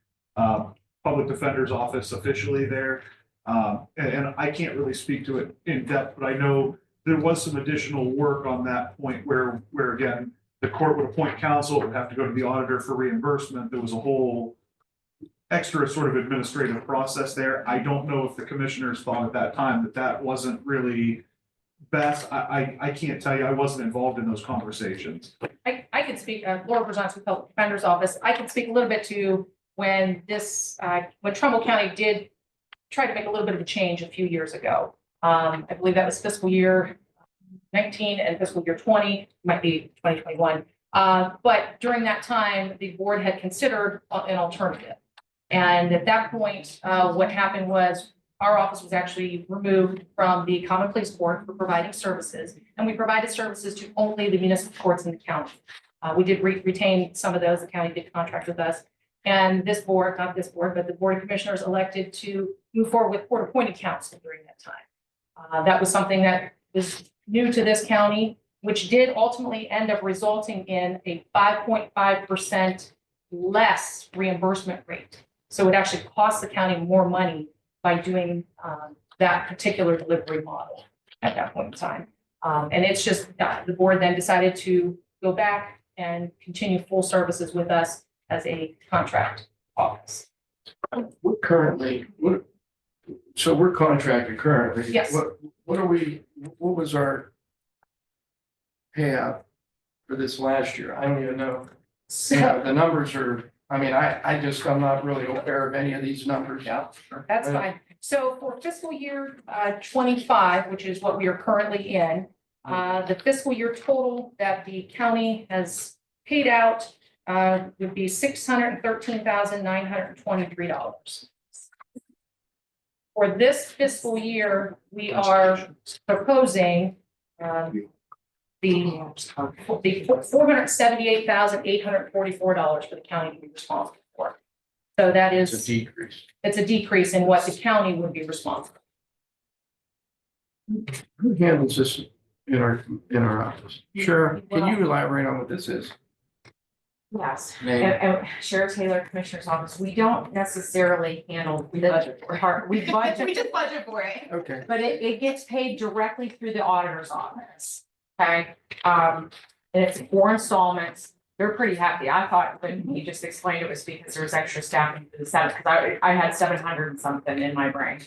Public Defender's Office officially there. And I can't really speak to it in depth, but I know there was some additional work on that point where again, the court would appoint counsel, would have to go to the auditor for reimbursement. There was a whole extra sort of administrative process there. I don't know if the commissioners thought at that time that wasn't really best. I can't tell you. I wasn't involved in those conversations. I can speak, Laura Brzezowski, Public Defender's Office. I can speak a little bit to when when Trumbull County did try to make a little bit of a change a few years ago. I believe that was fiscal year 19 and fiscal year 20, might be 2021. But during that time, the board had considered an alternative. And at that point, what happened was our office was actually removed from the common pleas court for providing services. And we provided services to only the municipal courts in the county. We did retain some of those. The county did contract with us. And this board, not this board, but the Board of Commissioners elected to move forward with court-appointed counsel during that time. That was something that was new to this county, which did ultimately end up resulting in a 5.5% less reimbursement rate. So it actually cost the county more money by doing that particular delivery model at that point in time. And it's just the board then decided to go back and continue full services with us as a contract office. we're currently, so we're contracted currently. Yes. What was our payout for this last year? I don't even know. Yeah, the numbers are, I mean, I'm not really aware of any of these numbers. Yeah, that's fine. So for fiscal year 25, which is what we are currently in, The fiscal year total that the county has paid out would be $613,923. For this fiscal year, we are proposing the $478,844 for the county to be responsible for. So that It's a is, decrease. it's a decrease in what the county would be responsible. Who handles this in our office? Sure. Can you elaborate on what this is? Yes, Name. and Sheriff Taylor, Commissioner's Office, we don't necessarily handle the part, we budget. We just budget for it. Okay. But it gets paid directly through the auditor's office, okay? And it's 4 installments. They're pretty happy. I thought when he just explained it was because there's extra staffing for the 7, because I had 700 and something in my brain.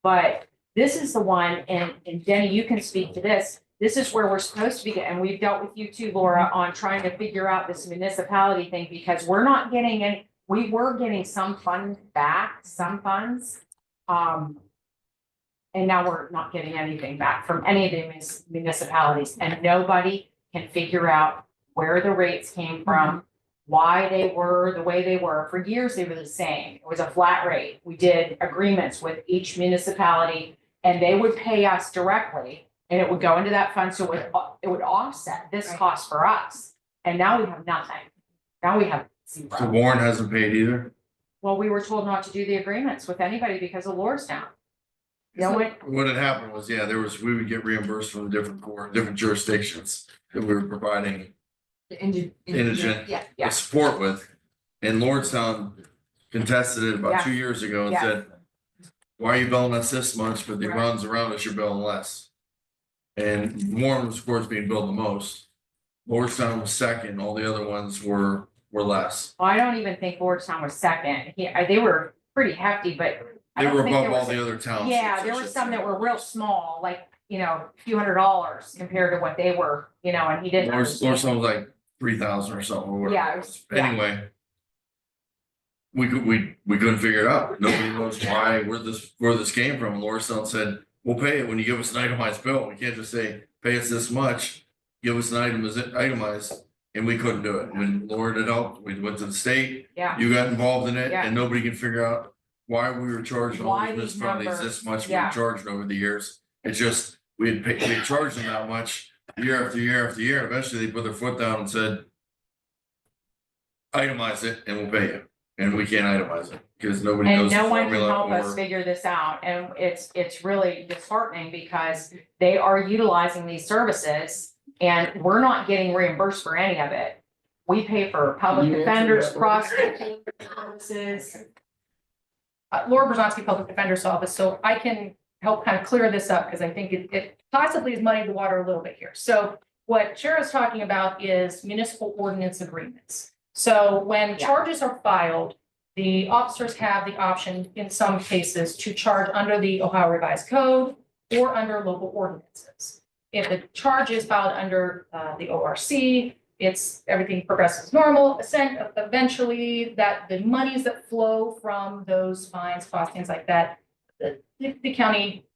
But this is the one, and Denny, you can speak to this. This is where we're supposed to be, and we've dealt with you too, Laura, on trying to figure out this municipality thing, because we're not getting any, we were getting some funds back, some funds. And now we're not getting anything back from any of the municipalities, and nobody can figure out where the rates came from, why they were the way they were. For years, they were the same. It was a flat rate. We did agreements with each municipality, and they would pay us directly, and it would go into that fund, so it would offset this cost for us. And now we have nothing. Now we have So zero. Warren hasn't paid either? Well, we were told not to do the agreements with anybody because of Lordstown. No one, What had happened was, yeah, we would get reimbursed from different jurisdictions that we were providing indigent Yeah. support with. And Lordstown contested it about Yes. 2 years ago and Yes. said, why are you billing us this much, but the runs around us, you're billing less? And Warren was, of course, being billed the most. Lordstown was second, all the other ones were less. well, I don't even think Lordstown was second. They were pretty hefty, but. I They don't were think above there all was- the other towns. Yeah, there were some that were real small, like, a few $100s compared to what they were, and he didn't understand. Lordstown was like 3,000 or something. or whatever. Yeah, it was- yeah. Anyway. We couldn't figure it out. Nobody knows where this came from. Lordstown said, we'll pay it when you give us an itemized bill. We can't just say, pay us this much, give us an itemized, and we couldn't do it. When Lord had helped, we went to the state, Yeah, you got involved in it, Yeah. and nobody can figure out why we were charging all Why these these municipalities this numbers, much, we were yeah. charging over the years. It's just, we had charged them that much year after year after year. Eventually, they put their foot down and said, itemize it and we'll pay you. And we can't itemize it because nobody and knows the no one can formula help us or. figure this out, and it's really disheartening because they are utilizing these services and we're not getting reimbursed for any of it. We pay for public Can you answer defenders, that? prosecuting services. Laura Brzezowski, Public Defender's Office, so I can help kind of clear this up because I think it possibly has muddied the water a little bit here. So what Shara's talking about is municipal ordinance agreements. So when Yeah. charges are filed, the officers have the option in some cases to charge under the Ohio Revised Code or under local ordinances. If the charge is filed under the ORC, everything progresses normal. Eventually, that the monies that flow from those fines, costs, things like that, the county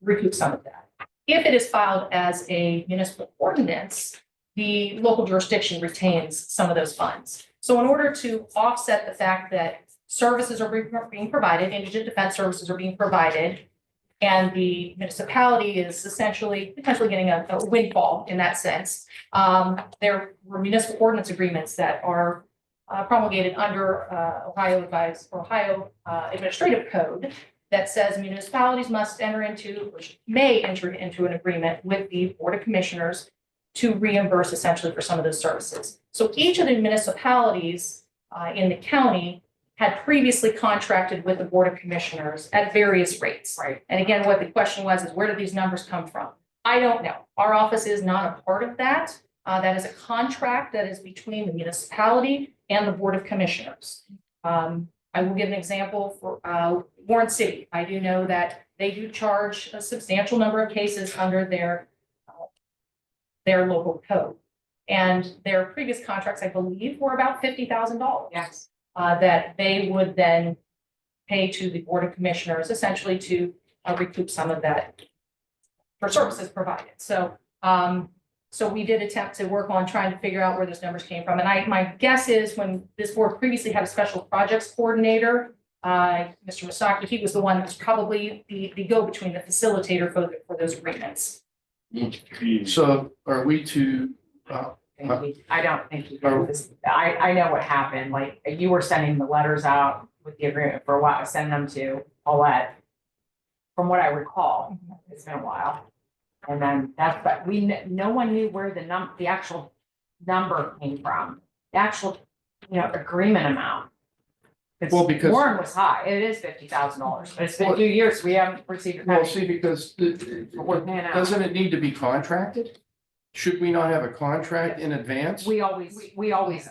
recoups some of that. If it is filed as a municipal ordinance, the local jurisdiction retains some of those funds. So in order to offset the fact that services are being provided, indigent defense services are being provided, and the municipality is essentially potentially getting a windfall in that sense. There were municipal ordinance agreements that are promulgated under Ohio Administrative Code that says municipalities must may enter into an agreement with the Board of Commissioners to reimburse essentially for some of those services. So each of the municipalities in the county had previously contracted with the Board of Commissioners at various rates. Right. And again, what the question was is where do these numbers come from? I don't know. Our office is not a part of that. That is a contract that is between the municipality and the Board of Commissioners. I will give an example for Warren City. I do know that they do charge a substantial number of cases under their local code. And their previous contracts, I believe, were about $50,000. Yes. That they would then pay to the Board of Commissioners essentially to recoup some of that for services provided. So So we did attempt to work on trying to figure out where those numbers came from. And my guess is when this board previously had a special projects coordinator, Mr. Masaki, he was the one that was probably the go-between, the facilitator for those agreements. So are we to, I don't think he did this. I know what happened, like, you were sending the letters out with the agreement for a while, sending them to Paulette. From what I recall, it's been a while. And then that's, but no one knew where the actual number came from, the actual, agreement amount. Well, because- Warren was high, it is $50,000, but it's been a few years, we haven't received a well, penny. see, because We're paying out. doesn't it need to be contracted? Should we not have a contract in advance? We always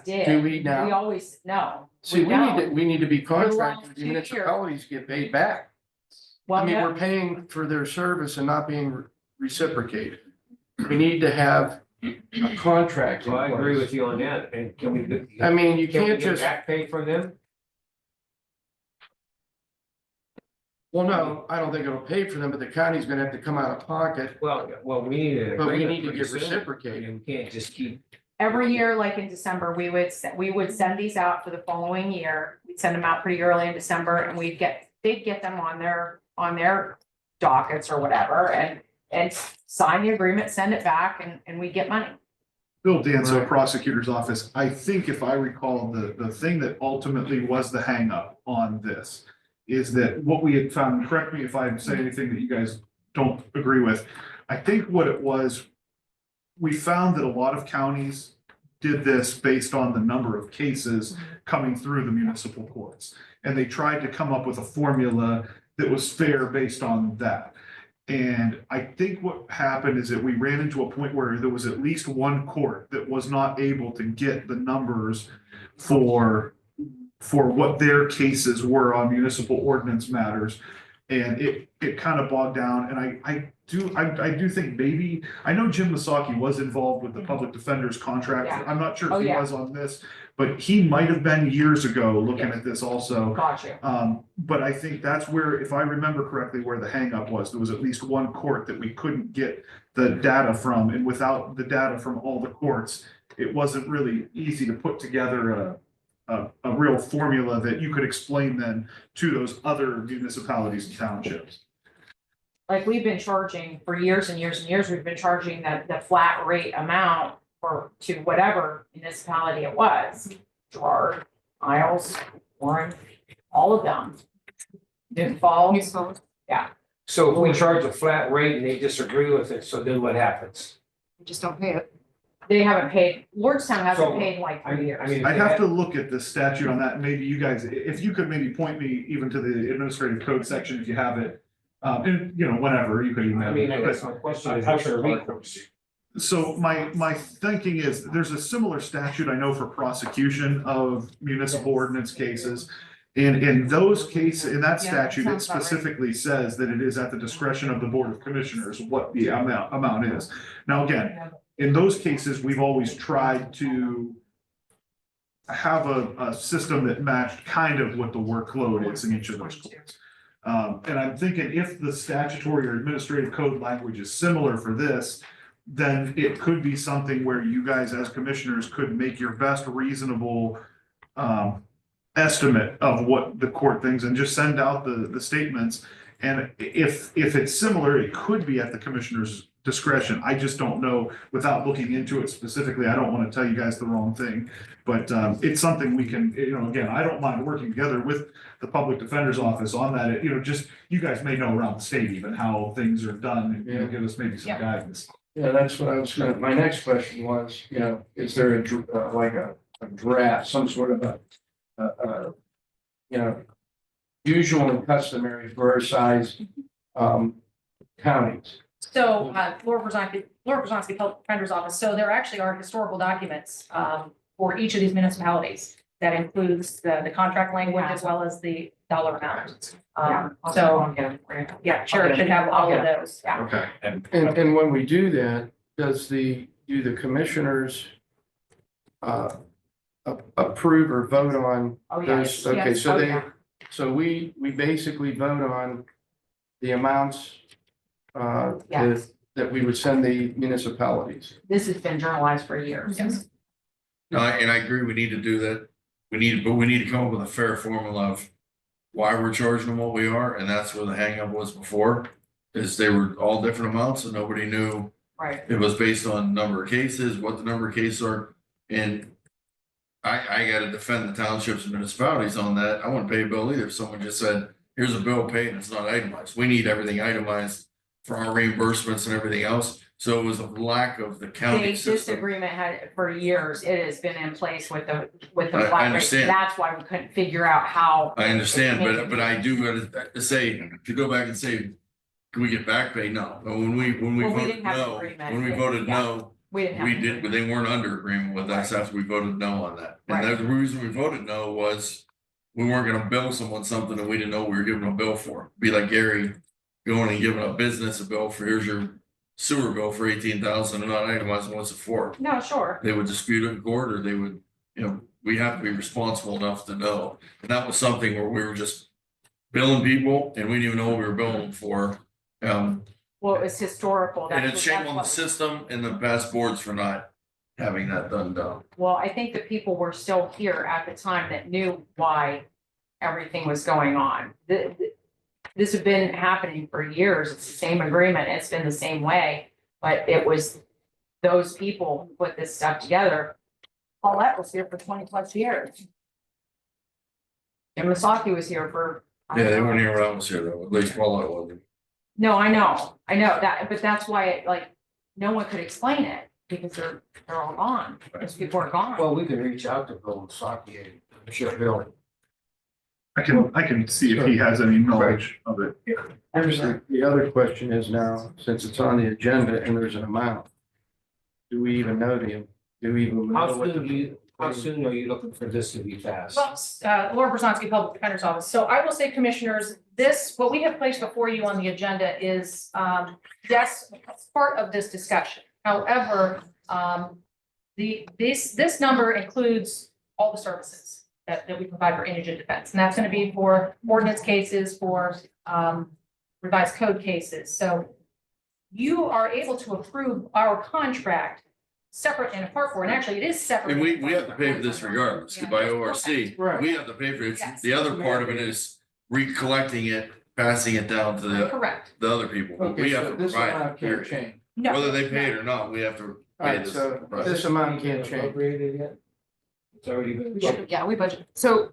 did. Do we now? We always, no. See, don't. we need to be the last contracted, the 2 years. municipalities get paid back. I Well, mean, no, we're paying for their service and not being reciprocated. We need to have a contract in So I agree place. with you on that, and can we? I mean, you Can we can't get just, back pay from them? well, no, I don't think it'll pay for them, but the county's gonna have to come out of pocket. Well, we need an But we agreement need to pretty get soon. reciprocated. And we can't just keep, every year, like in December, we would send these out for the following year. We'd send them out pretty early in December and they'd get them on their dockets or whatever and sign the agreement, send it back and we get money. Bill Danzo, Right. prosecutor's office. I think if I recall, the thing that ultimately was the hangup on this is that what we had found, correct me if I say anything that you guys don't agree with. I think what it was, we found that a lot of counties did this based on the number of cases coming through the municipal courts. And they tried to come up with a formula that was fair based on that. And I think what happened is that we ran into a point where there was at least one court that was not able to get the numbers for what their cases were on municipal ordinance matters. And it kind of bogged down. And I do think maybe, I know Jim Masaki was involved with the public defender's contract. Yeah. I'm not sure Oh, if he yeah. was on this, but he might have been years ago looking at this also. Got you. But I think that's where, if I remember correctly, where the hangup was, there was at least one court that we couldn't get the data from, and without the data from all the courts, it wasn't really easy to put together a real formula that you could explain then to those other municipalities and townships. Like we've been charging for years and years and years, we've been charging the flat rate amount to whatever municipality it was. Gerard, Isles, Warren, all of them. New Falls. so if we charge a flat rate and they disagree with it, so then what happens? Just don't pay it. They haven't paid, Lordstown hasn't So, paid in like 3 years. I mean. I'd have to look at the statute on that. Maybe you guys, if you could maybe point me even to the administrative code section if you have it. And, whenever, you could email I me. mean, I guess my question is, what's your recourse? So my thinking is, there's a similar statute I know for prosecution of municipal ordinance cases. And in those cases, in that Yeah, statute, it sounds about right. specifically says that it is at the discretion of the Board of Commissioners what the amount is. Now, again, in those cases, we've always tried to have a system that matched kind of what the workload is in each of those courts. And I'm thinking if the statutory or administrative code language is similar for this, then it could be something where you guys as commissioners could make your best reasonable estimate of what the court thinks and just send out the statements. And if it's similar, it could be at the commissioner's discretion. I just don't know without looking into it specifically. I don't want to tell you guys the wrong thing. But it's something we can, again, I don't mind working together with the public defender's office on that. Just, you guys may know around the state even how things are done and give us maybe some Yeah. guidance. Yeah, that's what I was gonna, my next question was, is there like a draft, some sort of usual and customary for our size counties? So, Laura Brzezinski, Public Defender's Office, so there actually are historical documents, for each of these municipalities. That includes the contract language as well as the dollar amount. So, yeah, Sheriff should have all of those, yeah. Okay. And when we do that, do the commissioners approve or vote on Oh, those? yes. Okay, Yes. so Oh, they, yeah. so we basically vote on the amounts Yes. that we would send the municipalities. This has been journalized for years. Yes. And I agree, we need to do that. We need to come up with a fair formula of why we're charging them what we are, and that's where the hangup was before. Is they were all different amounts and nobody knew. Right. It was based on number of cases, what the number of cases are, and I gotta defend the townships and municipalities on that. I wouldn't pay a bill either if someone just said, here's a bill paid and it's not itemized. We need everything itemized for our reimbursements and everything else. So it was a lack of the county This system. agreement had, for years, it has been in place with the I flat rate. understand. That's why we couldn't figure out how. I understand, but I do gotta say, if you go back and say, can we get back pay? No. But when we Well, we voted didn't have an no, agreement. when we voted Yeah. no, We didn't have. we did, but they weren't under agreement with us after we voted no on that. And Right. the reason we voted no was we weren't gonna bill someone something that we didn't know we were giving a bill for. Be like Gary going and giving a business a bill for, here's your sewer bill for 18,000 and not itemizing what's it for. No, sure. They would dispute it in court, or they would, we have to be responsible enough to know. And that was something where we were just billing people and we didn't even know what we were billing them for. Well, it was historical. And That's it's shame that's on the what- system and the past boards for not having that done. Well, I think the people were still here at the time that knew why everything was going on. This had been happening for years. It's the same agreement. It's been the same way. But it was those people who put this stuff together. Paulette was here for 20+ years. And Masaki was here for. I Yeah, don't they know. weren't here when I was here though, at least Paula wasn't. No, I know that, but that's why it, like, no one could explain it because they're all gone. Those people are gone. Well, we can reach out to Bill Saki and I'm sure Bill. I can see if he has any knowledge of it. Here's the other question is now, since it's on the agenda and there's an amount, do we even know do we even How know what soon are you looking for this to be passed? Well, Laura Brzezinski, Public Defender's Office. So I will say, Commissioners, what we have placed before you on the agenda is, yes, it's part of this discussion. However, this number includes all the services that we provide for indigent defense. And that's going to be for ordinance cases, for revised code cases. So you are able to approve our contract separate and apart for, and actually it is separate. And we have to pay for this regardless, by ORC, Right. we have to pay for it. Yes. The other part of it is recollecting it, passing it down to Correct. the other people. Okay, We have so to this provide amount it, can't period. change. No. Whether they pay it or not, we have to All pay right, this. so Right. this amount can't change. Appropriated yet? It's already been. Yeah, we budget. So.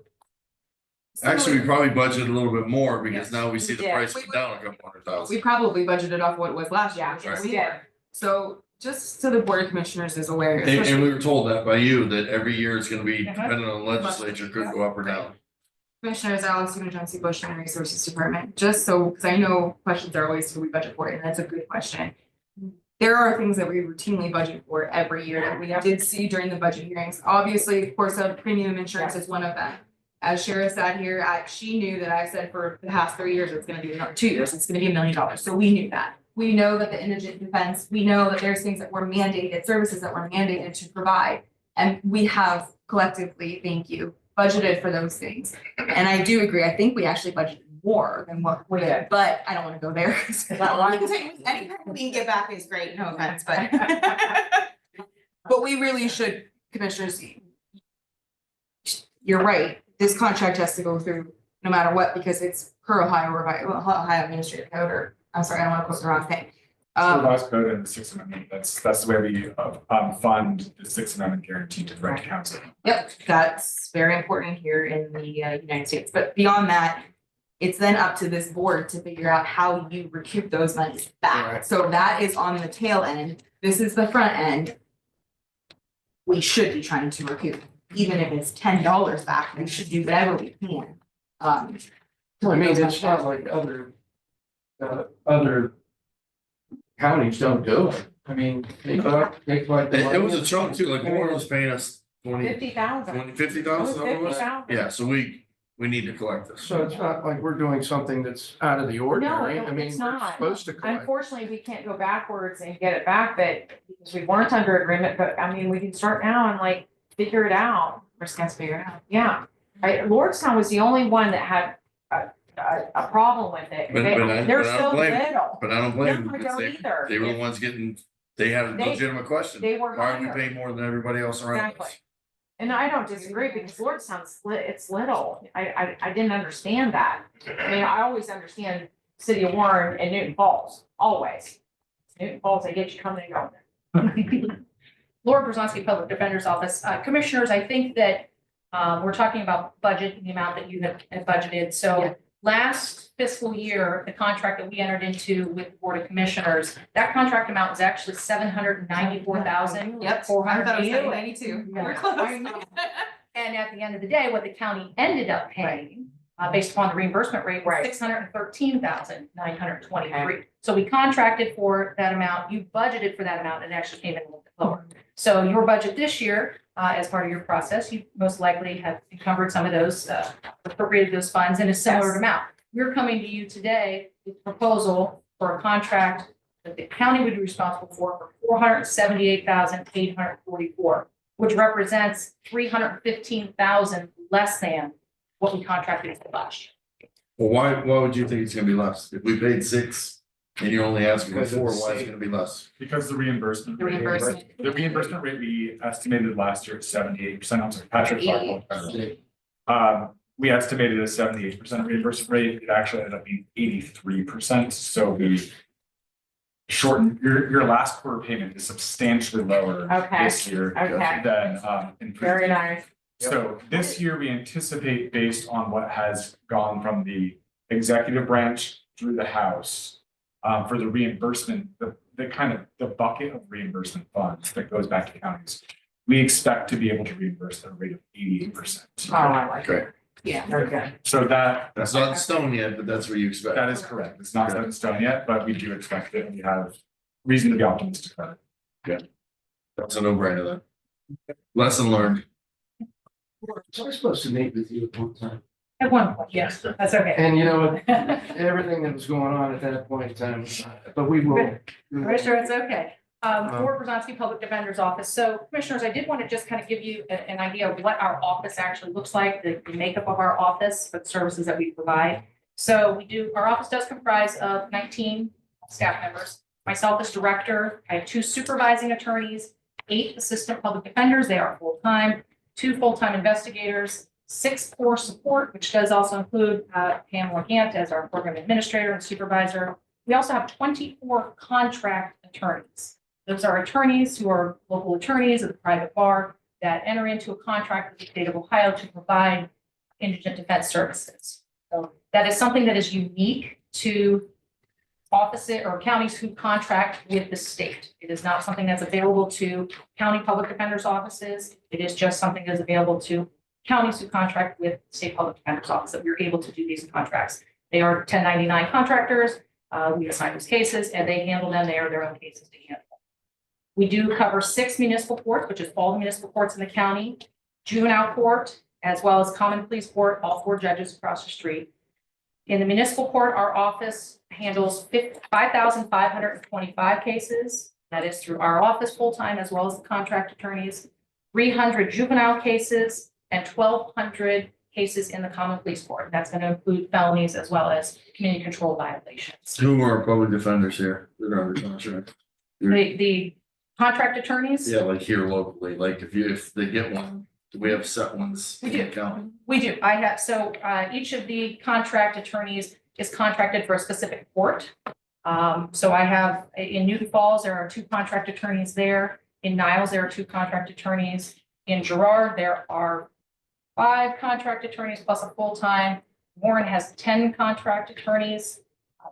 Actually, we probably budgeted a little bit more because Yes. now we see the Yeah. price went down a couple $100,000. We probably budgeted off what it was last year. Yeah, Right. we did. So just so the Board of Commissioners is aware. And especially- we were told that by you, that every year it's gonna be, Uh-huh. depending on the legislature, could go up or down. Commissioners, Alex, Johnson, Bush, and Resources Department, just so, because I know questions are always, do we budget for it, and that's a good question. There are things that we routinely budget for every year that we did see during the budget hearings. Obviously, of course, premium insurance is one of them. As Shara sat here, she knew that I said for the past 3 years, it's gonna be, or 2 years, it's gonna be $1 million, so we knew that. We know that the indigent defense, we know that there's things that were mandated, services that were mandated to provide. And we have collectively, thank you, budgeted for those things. And I do agree, I think we actually budgeted more than what we did, but I don't wanna go there. Anything we can get back is great, no offense, but. But we really should, Commissioners. You're right, this contract has to go through no matter what, because it's per Ohio Administrative Code, or, I'm sorry, I don't wanna quote the wrong thing. Revised code and the Sixth Amendment, that's the way we fund the Sixth Amendment guarantee to the right to counsel. Yep, that's very important here in the United States, but beyond that, it's then up to this board to figure out how you recoup those monies back. Right. So that is on the tail end, this is the front end. We should be trying to recoup, even if it's $10 back, we should do whatever we can. I mean, it's not like other counties don't do it. I mean, they collect the It was a money. chunk too, like Warren was paying us 50,000. 50,000. It was 50,000. Yeah, so we need to collect this. So it's not like we're doing something that's out of the ordinary. I mean, it's we're not. supposed to collect. Unfortunately, we can't go backwards and get it back, but because we weren't under agreement, but I mean, we can start now and like figure it out. We're just gonna figure it out. Yeah, right. Lordstown was the only one that had a problem with it. But I They're don't so blame 'em. little. But I don't blame them, No, I because don't either. they were the ones they had a They- legitimate question. They were Why are we higher. paying more than everybody else around Exactly. us? And I don't disagree because Lordstown's it's little. I didn't understand that. I mean, I always understand City of Warren and Newton Falls, always. Newton Falls, they get you coming and going. Laura Brzezowski, Public Defender's Office. Commissioners, I think that we're talking about budget, the amount that you have budgeted. So last fiscal year, the contract that we entered into with the Board of Commissioners, that contract amount was actually $794,000. Yep. 482. We're close. And at the end of the day, what the county ended up paying, based upon the reimbursement rate, was $613,923. So we contracted for that amount, you budgeted for that amount, and it actually came in a little bit lower. So your budget this year, as part of your process, you most likely have encumbered some of those, appropriated those funds in a similar Yes. amount. We're coming to you today with a proposal for a contract that the county would be responsible for $478,844, which represents $315,000 less than what we contracted for last year. Well, why would you think it's gonna be less? If we paid 6 and you're only asking for Because of 4, the why is it state. gonna be less? Because the reimbursement. The reimbursement. The reimbursement rate we estimated last year at 78%. I'm sorry, Patrick. We estimated a 78% reimbursement rate. It actually ended up being 83%. So we shortened, your last quarter payment is substantially lower Okay, this year okay. than in previous Very years. nice. So this year, we anticipate, based on what has gone from the executive branch through the House, for the reimbursement, the bucket of reimbursement funds that goes back to counties, we expect to be able to reimburse at a rate of 88%. Oh, I like it. Okay, Yeah, very good. So that's not in stone yet, but that's what you expect. that is correct. It's not set in stone yet, but we do expect it, and we have reason to be optimistic about it. That's a no-brainer then. Lesson learned. So I'm supposed to meet with you at one time. At one point, yes, that's okay. And you know, everything that was going on at that point in time, but we will. Commissioner, it's okay. Laura Brzezowski, Public Defender's Office. So Commissioners, I did want to just kind of give you an idea of what our office actually looks like, the makeup of our office for the services that we provide. So our office does comprise of 19 staff members. Myself as director, I have 2 supervising attorneys, 8 assistant public defenders, they are full-time, 2 full-time investigators, 6 core support, which does also include Pamela Gant as our program administrator and supervisor. We also have 24 contract attorneys. Those are attorneys who are local attorneys of the private bar that enter into a contract with the state of Ohio to provide indigent defense services. So that is something that is unique to offices or counties who contract with the state. It is not something that's available to county public defenders' offices. It is just something that is available to counties who contract with state public defender's office, that we're able to do these contracts. They are 1099 contractors. We assign those cases and they handle them. They are their own cases to handle. We do cover 6 municipal courts, which is all the municipal courts in the county, juvenile court, as well as common pleas court, all 4 judges across the street. In the municipal court, our office handles 5,525 cases. That is through our office full-time, as well as the contract attorneys, 300 juvenile cases, and 1,200 cases in the common police court. That's going to include felonies as well as community control violations. Who are public defenders here? They're under contract. The contract attorneys? Yeah, like here locally, like if they get one, do we have set ones? We do. in the county? We do. Each of the contract attorneys is contracted for a specific court. So I have, in Newton Falls, there are 2 contract attorneys there. In Niles, there are 2 contract attorneys. In Girard, there are 5 contract attorneys plus a full-time. Warren has 10 contract attorneys.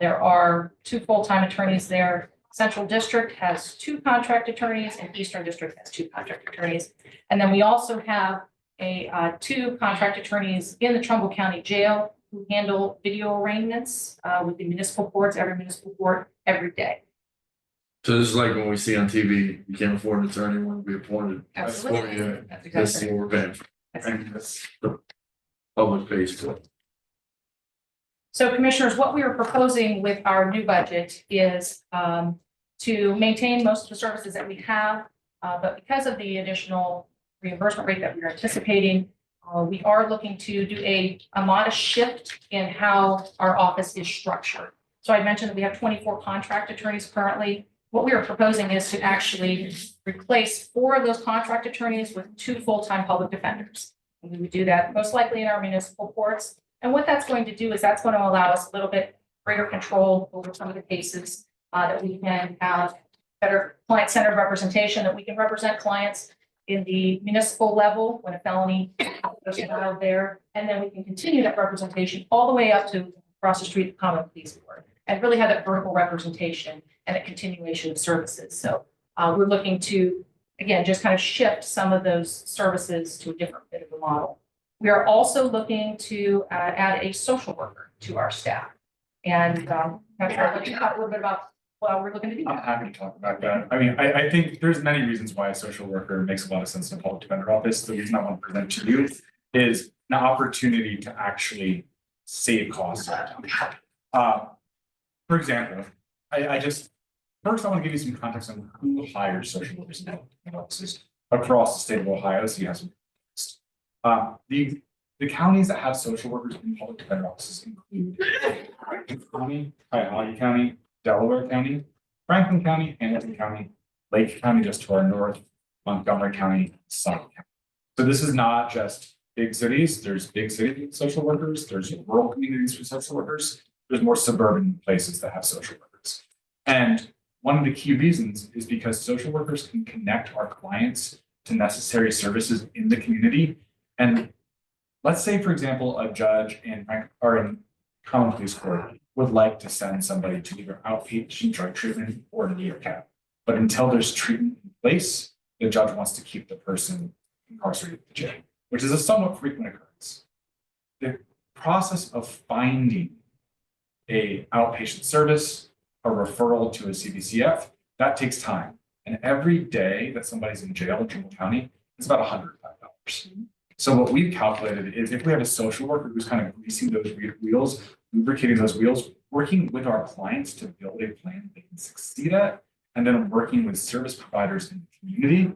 There are 2 full-time attorneys there. Central District has 2 contract attorneys and Eastern District has 2 contract attorneys. And then we also have 2 contract attorneys in the Trumbull County Jail who handle video arraignments with the municipal courts, every municipal court, every day. So this is like when we see on TV, you can't afford an attorney, want to be appointed. Absolutely. Yeah, That's this is exactly what we're paying for. And that's the public pays for. So Commissioners, what we are proposing with our new budget is to maintain most of the services that we have, but because of the additional reimbursement rate that we are anticipating, We are looking to do a modest shift in how our office is structured. So I mentioned that we have 24 contract attorneys currently. What we are proposing is to actually replace 4 of those contract attorneys with 2 full-time public defenders. And we would do that most likely in our municipal courts. And what that's going to do is that's going to allow us a little bit greater control over some of the cases, that we can have better client-centered representation, that we can represent clients in the municipal level when a felony goes filed there. And then we can continue that representation all the way up to across the street, the common police board, and really have that vertical representation and a continuation of services. So we're looking to, again, just kind of shift some of those services to a different bit of the model. We are also looking to add a social worker to our staff. And I'm going to talk a little bit about what we're looking to do. I'm happy to talk about that. I mean, I think there's many reasons why a social worker makes a lot of sense in a public defender office. The reason I want to present to you is an opportunity to actually save costs. For example, first I want to give you some context on who hires social workers in offices across the state of Ohio, so you have some. The counties that have social workers in public defender offices include Franklin County, Cuyahoga County, Delaware County, Franklin County, Hamilton County, Lake County just to our north, Montgomery County, Suffolk County. So this is not just big cities. There's big city social workers. There's rural communities for social workers. There's more suburban places that have social workers. And one of the key reasons is because social workers can connect our clients to necessary services in the community. And let's say, for example, a judge in common police court would like to send somebody to either outpatient drug treatment or to ERCAT. But until there's treatment in place, the judge wants to keep the person incarcerated in jail, which is a somewhat frequent occurrence. The process of finding a outpatient service, a referral to a CBCF, that takes time. And every day that somebody's in jail in Trumbull County, it's about $105. So what we've calculated is if we have a social worker who's kind of greasing those wheels, lubricating those wheels, working with our clients to build a plan they can succeed at, and then working with service providers in the community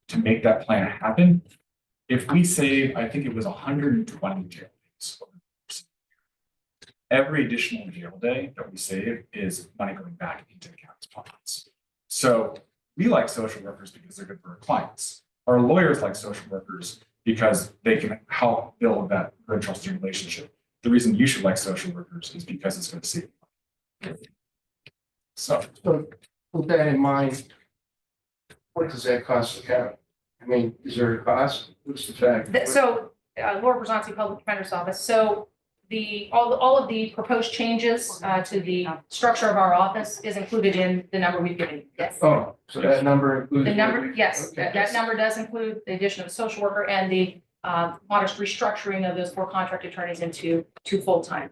to make that plan happen. If we save, I think it was 120 jail days. Every additional jail day that we save is money going back into the county's pockets. So we like social workers because they're good for our clients. Our lawyers like social workers because they can help build that good trusting relationship. The reason you should like social workers is because it's going to save you money. So with that in mind, what does that cost the county? I mean, is there a cost? What's the fact? So Laura Brzonski, Public Defender's Office. So all of the proposed changes to the structure of our office is included in the number we've given you. Yes. Oh, so that number includes. The number, yes, Okay. that number does include the addition of a social worker and the modest restructuring of those 4 contract attorneys into 2 full-time.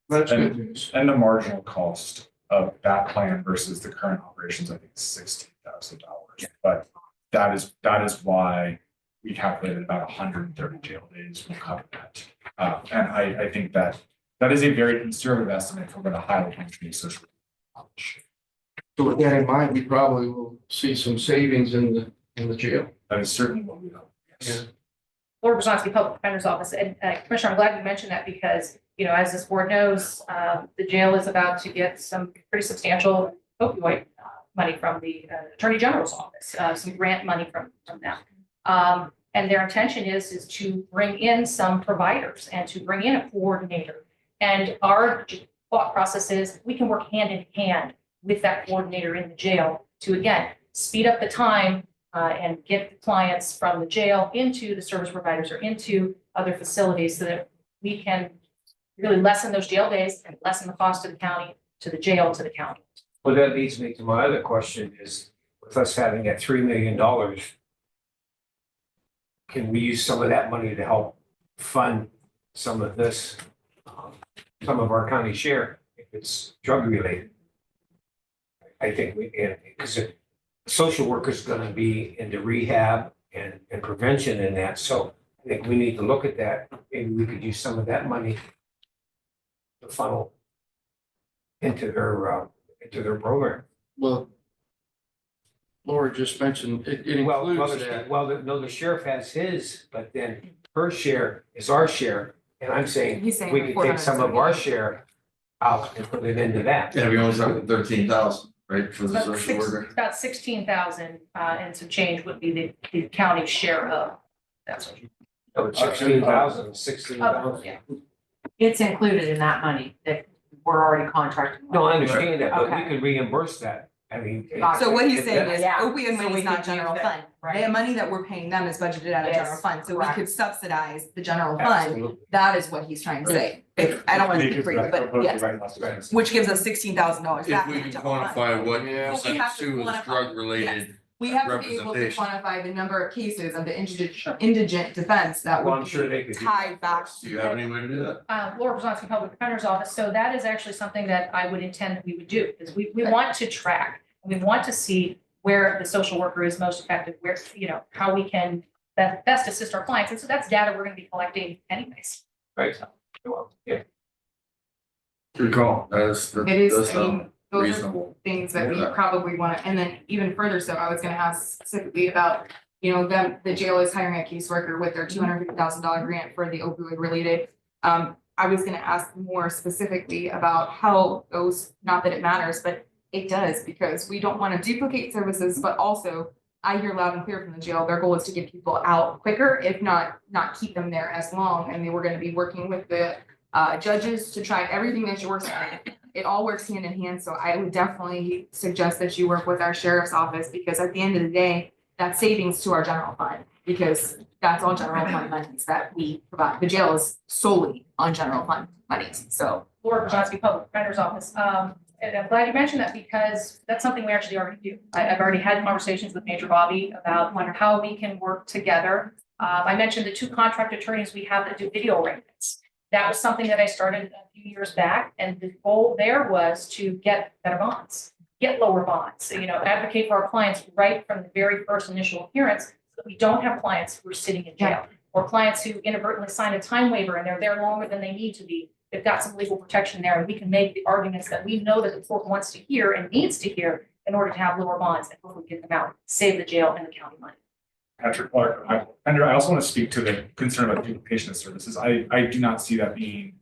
That's good news. And the marginal cost of that plan versus the current operations, I think is $16,000. But that is why we calculated about 130 jail days will cover that. And I think that is a very conservative estimate for what a highly functioning social. So with that in mind, we probably will see some savings in the jail. That is certainly what we hope. Yes. Laura Brzonski, Public Defender's Office. And Commissioner, I'm glad you mentioned that because, you know, as this board knows, the jail is about to get some pretty substantial opioid money from the Attorney General's office, some grant money from them. And their intention is to bring in some providers and to bring in a coordinator. And our thought process is we can work hand in hand with that coordinator in the jail to, again, speed up the time and get the clients from the jail into the service providers or into other facilities so that we can really lessen those jail days and lessen the cost to the county, to the jail, to the county. Well, that leads me to my other question is, with us having that $3 million, can we use some of that money to help fund some of this, some of our county share, if it's drug related? I think we can, because social work is going to be into rehab and prevention in that. So I think we need to look at that. Maybe we could use some of that money to funnel into their program. Well, Laura just mentioned, it Well, includes that. no, the sheriff has his, but then her share is our share. And I'm saying, He's saying we could take some of our 478. share out and put it into that. Yeah, we only talking 13,000, right, for the About social worker. about 16,000 and some change would be the county share of. That's what. Oh, it's 16,000, 16,000. Yeah. It's included in that money that we're already contracted. with. No, I understand that, but we Okay. could reimburse that. I mean. So what he's saying is Yeah. opioid So money we is not could general use fund. Right. The money that we're paying them is budgeted out of general Yes, fund, so we correct. could subsidize the general fund. Absolutely. That is what he's trying to say. I don't want to speak for you, but yes, which gives us $16,000 If back. we in can general fund. quantify what Yeah. But we have percentage to two is quantify- drug related, We have to be able to representation. quantify the number of cases of the indigent defense that Well, would I'm sure they be could do tied back. do you have any way to do that? Laura Brzezinski, Public Defender's Office, so that is actually something that I would intend that we would do, is we want to track, we want to see where the social worker is most effective, where, how we can best assist our clients, and so that's data we're gonna be collecting anyways. Right. Well, yeah. Good call, that is, that It is, does I sound mean, those are reasonable. things that we Yeah. probably want to, and then even further, so I was gonna ask specifically about, the jail is hiring a caseworker with their $250,000 grant for the opioid related. I was gonna ask more specifically about how those, not that it matters, but it does, because we don't want to duplicate services, but also I hear loud and clear from the jail, their goal is to get people out quicker, if not keep them there as long, and they were gonna be working with the judges to try everything that you work on. It all works hand in hand, so I would definitely suggest that you work with our sheriff's office, because at the end of the day, that's savings to our general fund, because that's all general fund monies that we provide. The jail is solely on general fund monies, so. Laura Brzezinski, Public Defender's Office. And I'm glad you mentioned that, because that's something we actually already do. I've already had conversations with Major Bobby about how we can work together. I mentioned the 2 contract attorneys we have that do video arraignments. That was something that I started a few years back, and the goal there was to get better bonds, get lower bonds, advocate for our clients right from the very first initial appearance, so that we don't have clients who are sitting in jail, or clients who inadvertently sign a time waiver and they're there longer than they need to be. They've got some legal protection there, and we can make the arguments that we know that the court wants to hear and needs to hear in order to have lower bonds and hopefully get them out, save the jail and the county money. Patrick Clark, I also want to speak to the concern about duplication of services. I do not see that being,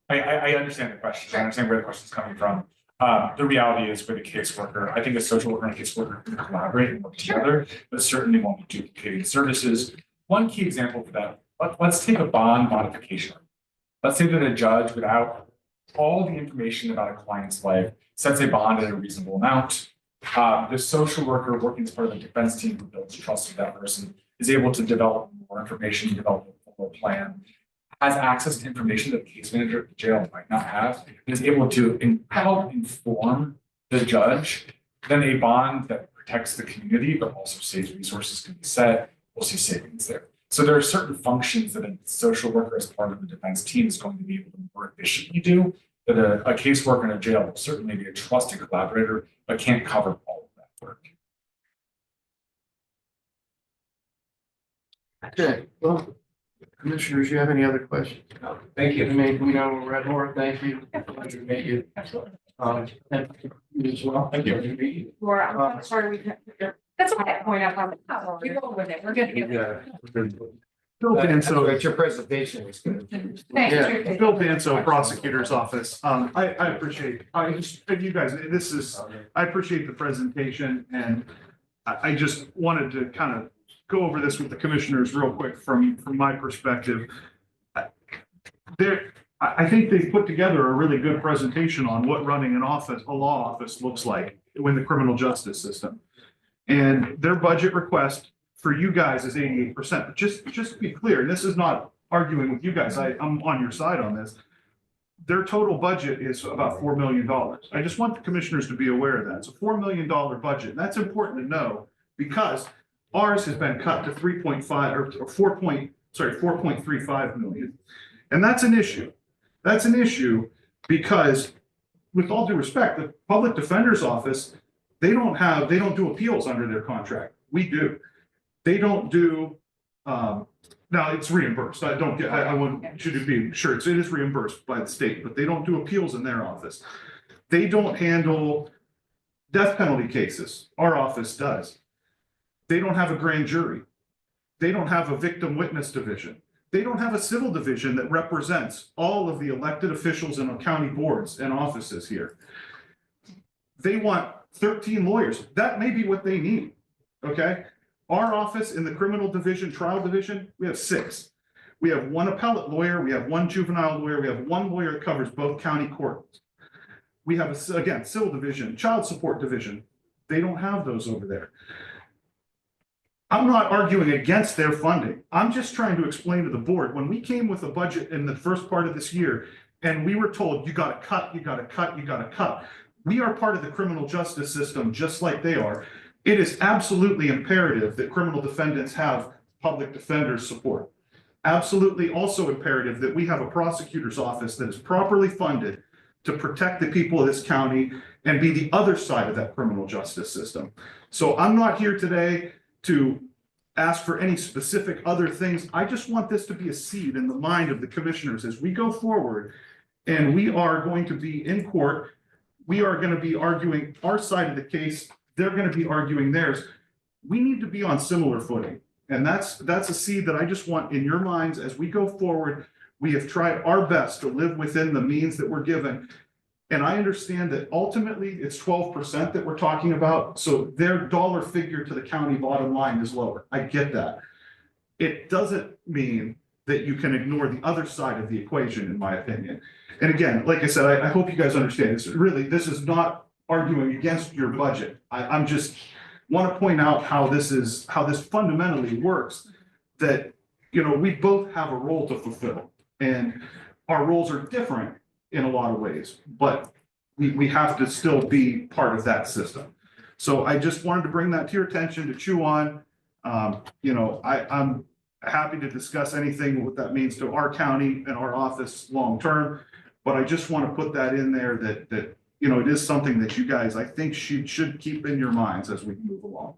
I understand the question, I understand where the question is coming from. The reality is for the caseworker, I think a social worker and a caseworker can collaborate and work together, but certainly won't be duplicating services. One key example for that, let's take a bond modification. Let's say that a judge, without all the information about a client's life, sets a bond at a reasonable amount. The social worker working as part of the defense team who builds trust with that person is able to develop more information, develop a full plan, has access to information that the case manager at the jail might not have, and is able to help inform the judge. Then a bond that protects the community but also saves resources can be set. We'll see savings there. So there are certain functions that a social worker as part of the defense team is going to be able to more efficiently do, that a caseworker in a jail will certainly be a trusted collaborator, but can't cover all of that work. Okay, well, commissioners, you have any other questions? Thank you. We know we're at Laura, thank you. Pleasure to meet you. Absolutely. And you as well. Thank you. Pleasure to meet you. Laura, I'm sorry, we. That's okay. Point out how. We go with it. We're good to go. So it's your presentation was good. Thank Yeah. you. Bill Panso, Prosecutor's Office. I appreciate, you guys, I appreciate the presentation, and I just wanted to kind of go over this with the commissioners real quick from my perspective. I think they've put together a really good presentation on what running a law office looks like in the criminal justice system. And their budget request for you guys is 88%, but just to be clear, and this is not arguing with you guys, I'm on your side on this. Their total budget is about $4 million. I just want the commissioners to be aware of that. It's a $4 million budget. And that's important to know, because ours has been cut to 3.5 or 4.35 million. And that's an issue. That's an issue because, with all due respect, the Public Defender's Office, they don't do appeals under their contract. We do. They don't do, now it's reimbursed. I should be sure it is reimbursed by the state, but they don't do appeals in their office. They don't handle death penalty cases. Our office does. They don't have a grand jury. They don't have a victim witness division. They don't have a civil division that represents all of the elected officials in county boards and offices here. They want 13 lawyers. That may be what they need, okay? Our office in the criminal division, trial division, we have 6. We have 1 appellate lawyer, we have 1 juvenile lawyer, we have 1 lawyer that covers both county courts. We have, again, civil division, child support division. They don't have those over there. I'm not arguing against their funding. I'm just trying to explain to the board, when we came with a budget in the first part of this year, and we were told, you gotta cut, you gotta cut, you gotta cut. We are part of the criminal justice system, just like they are. It is absolutely imperative that criminal defendants have public defenders support. Absolutely also imperative that we have a prosecutor's office that is properly funded to protect the people of this county and be the other side of that criminal justice system. So I'm not here today to ask for any specific other things. I just want this to be a seed in the mind of the commissioners as we go forward. And we are going to be in court. We are going to be arguing our side of the case. They're going to be arguing theirs. We need to be on similar footing. And that's a seed that I just want in your minds as we go forward. We have tried our best to live within the means that we're given. And I understand that ultimately it's 12% that we're talking about. So their dollar figure to the county bottom line is lower. I get that. It doesn't mean that you can ignore the other side of the equation, in my opinion. And again, like I said, I hope you guys understand this. Really, this is not arguing against your budget. I'm just want to point out how this fundamentally works, that, you know, we both have a role to fulfill, and our roles are different in a lot of ways, but we have to still be part of that system. So I just wanted to bring that to your attention to chew on. You know, I'm happy to discuss anything what that means to our county and our office long-term, but I just want to put that in there that, you know, it is something that you guys, I think, should keep in your minds as we move along.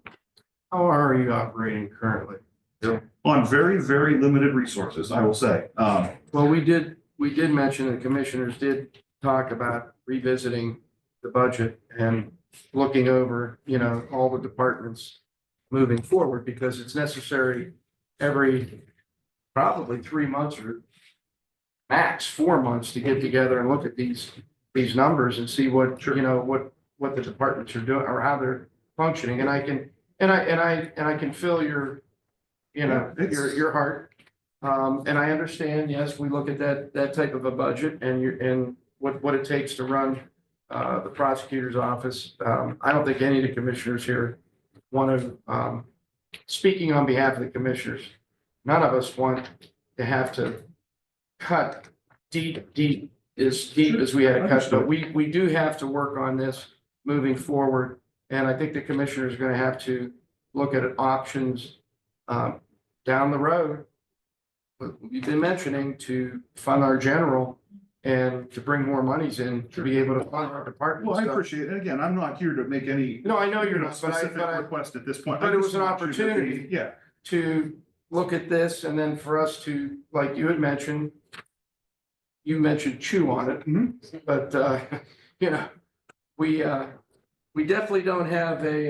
How are you operating currently? On very, very limited resources, I will say. Well, we did mention, the commissioners did talk about revisiting the budget and looking over, you know, all the departments moving forward, because it's necessary every probably 3 months or max 4 months to get together and look at these numbers and see what, you know, what the departments are doing or how they're functioning. And I can feel your, you know, your heart. And I understand, yes, we look at that type of a budget and what it takes to run the prosecutor's office. I don't think any of the commissioners here want to, speaking on behalf of the commissioners, none of us want to have to cut deep as we had to cut, but we do have to work on this moving forward. And I think the commissioner is going to have to look at options down the road. We've been mentioning to fund our general and to bring more monies in to be able to fund our department. Well, I appreciate it. And again, I'm not here to make any. No, I know you're not, specific request at this point. but I it just was an want you to be- opportunity. Yeah. To look at this and then for us to, like you had mentioned, you mentioned chew on it, but, you know, we definitely don't have we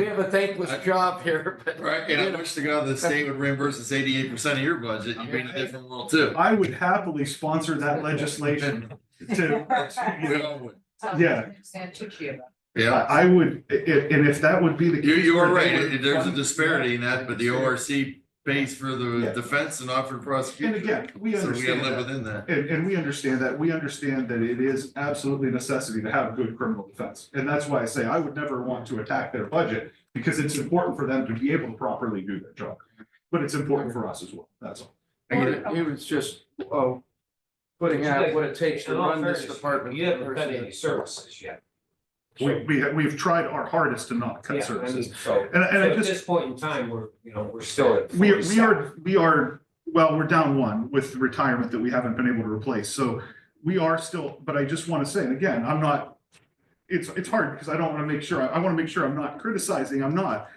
have a thankless job here. But, Right, and you I know, wish to God the state would reimburse us 88% of your budget. You'd be in a different world too. I would happily sponsor that legislation to, We all would. Yeah. Yeah, I would, and if that would be the. case you are where they right. would There's a fund- disparity in that, but the ORC pays for the Yeah. defense and not for And prosecution. again, we So we understand gotta live that. within that. And we understand that. We understand that it is absolutely a necessity to have good criminal defense. And that's why I say I would never want to attack their budget, because it's important for them to be able to properly do their job. But it's important for us as well. That's all. It was just, putting out what it takes to In all run this fairness, department. You haven't cut any services yet. We've tried our hardest to not cut Yeah, I mean, services. so, And I so at just. this point in time, we're still at. We 47. are, well, we're down one with the retirement that we haven't been able to replace. So we are still, but I just want to say, and again, I'm not, it's hard because I don't want to make sure, I want to make sure I'm not criticizing, I'm not.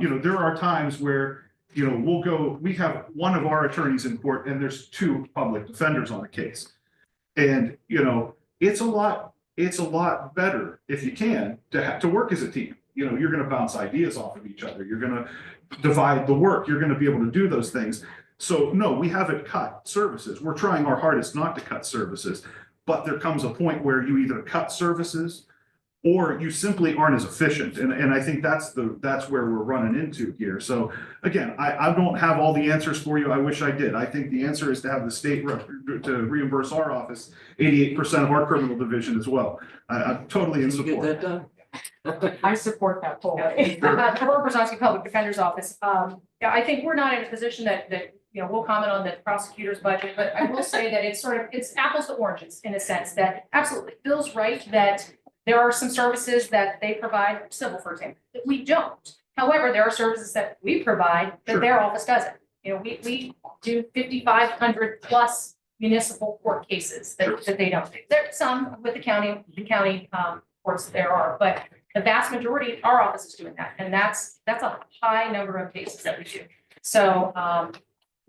You know, there are times where, you know, we have one of our attorneys in court and there's 2 public defenders on a case. And, you know, it's a lot better if you can to work as a team. you know, you're gonna bounce ideas off of each other. You're gonna divide the work. You're gonna be able to do those things. So no, we haven't cut services. We're trying our hardest not to cut services. But there comes a point where you either cut services or you simply aren't as efficient. And I think that's where we're running into here. So again, I don't have all the answers for you. I wish I did. I think the answer is to have the state to reimburse our office 88% of our criminal division as well. I'm totally in Did you get support. that done? I support that fully. For Brzezowski Public Defender's Office, yeah, I think we're not in a position that, you know, we'll comment on the prosecutor's budget, but I will say that it's apples to oranges in a sense that absolutely, Bill's right that there are some services that they provide, civil, for example, that we don't. However, there are services that we provide that their office doesn't. You know, we do 5,500 plus municipal court cases that they don't do. There are some with the county courts there are, but the vast majority, our office is doing that. And that's a high number of cases that we do. So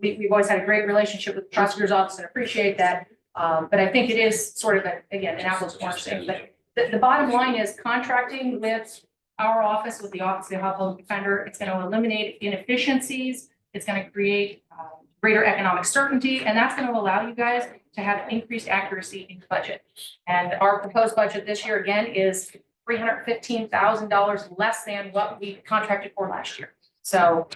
we've always had a great relationship with the prosecutor's office and appreciate that. But I think it is sort of, again, an apples to orange thing. But the bottom line is contracting with our office, with the Office of the Ohio Public Defender, it's going to eliminate inefficiencies. It's going to create greater economic certainty, and that's going to allow you guys to have increased accuracy in budget. And our proposed budget this year, again, is $315,000 less than what we contracted for last year. So,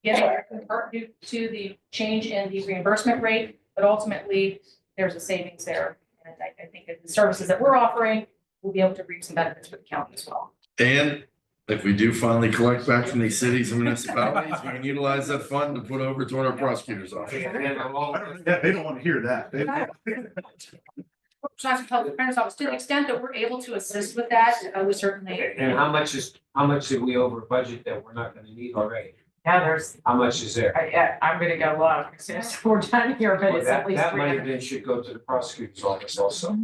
again, due to the change in the reimbursement rate, but ultimately there's a savings there. And I think that the services that we're offering will be able to reap some benefits for the county as well. And if we do finally collect back from these cities and municipalities, we can utilize that fund to put over toward our prosecutor's office. They don't want to hear that. Wisconsin Public Defender's Office, to the extent that we're able to assist with that, we certainly. And how much did we over budget that we're not gonna need already? Yeah, there's, How much is there? I'm gonna go look as soon as we're done here, but Well, it's at that, least that money 300. then should go to the prosecutor's office also.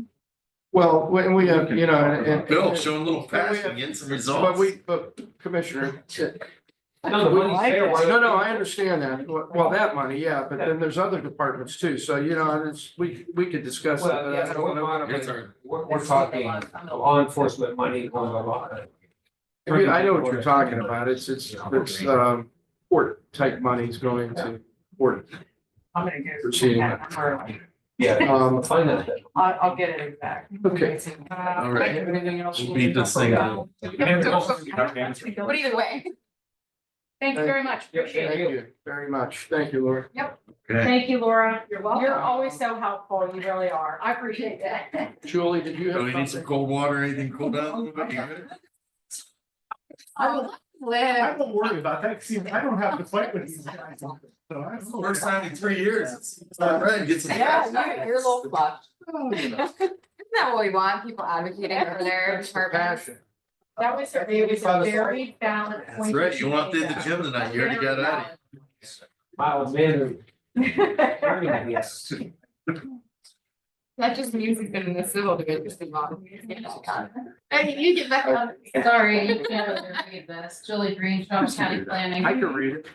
Well, when we have, you know, and. Bill, showing a little passion, getting some results. But Commissioner, No, the money's there. why don't no, we- I understand that. Well, that money, yeah, but then there's other departments too. So, you know, it's, we could discuss it, Well, but yeah, I so don't we're want Your to. turn. we're talking law enforcement money going a lot. I know what you're talking about. It's court type money's going to court. I'm gonna go. Proceeding. Yeah, find out. I'll get it back. Okay. All right. Anything else? We'll beat this thing up. But either way. Thank you very much. Appreciate Thank it. you very much. Thank you, Laura. Okay. Thank you, Laura. You're welcome. You're always so helpful. You really are. I appreciate that. Julie, did you Do we have need some something? cold water or anything cool down a little bit? You good? I I don't worry about that. See, I don't have to fight with these guys. So I don't- First time in 3 years. It's all right. Get some. You're a little flush. You know, Isn't that what we want? People advocating for their that's the departments? passion. That was a very valid point. That's right. You went to the gym tonight. You already got at it. My old man. Yes. That just means he's been in the civil division. Hey, you get back on. Sorry, you can't really read this. Julie Green, Trumbull County Planning. I can read it.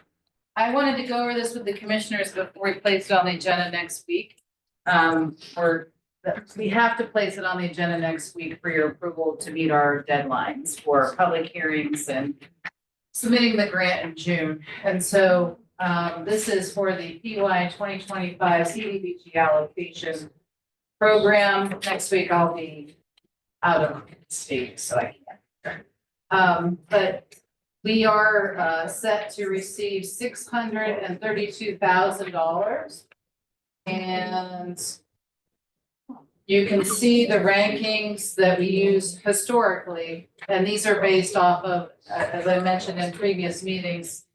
I wanted to go over this with the commissioners before we place it on the agenda next week. We have to place it on the agenda next week for your approval to meet our deadlines for public hearings and submitting the grant in June. And so this is for the PY 2025 CDBG allocation program. Next week I'll be out of state, so I can't. But we are set to receive $632,000. And you can see the rankings that we use historically, and these are based off of, as I mentioned in previous meetings,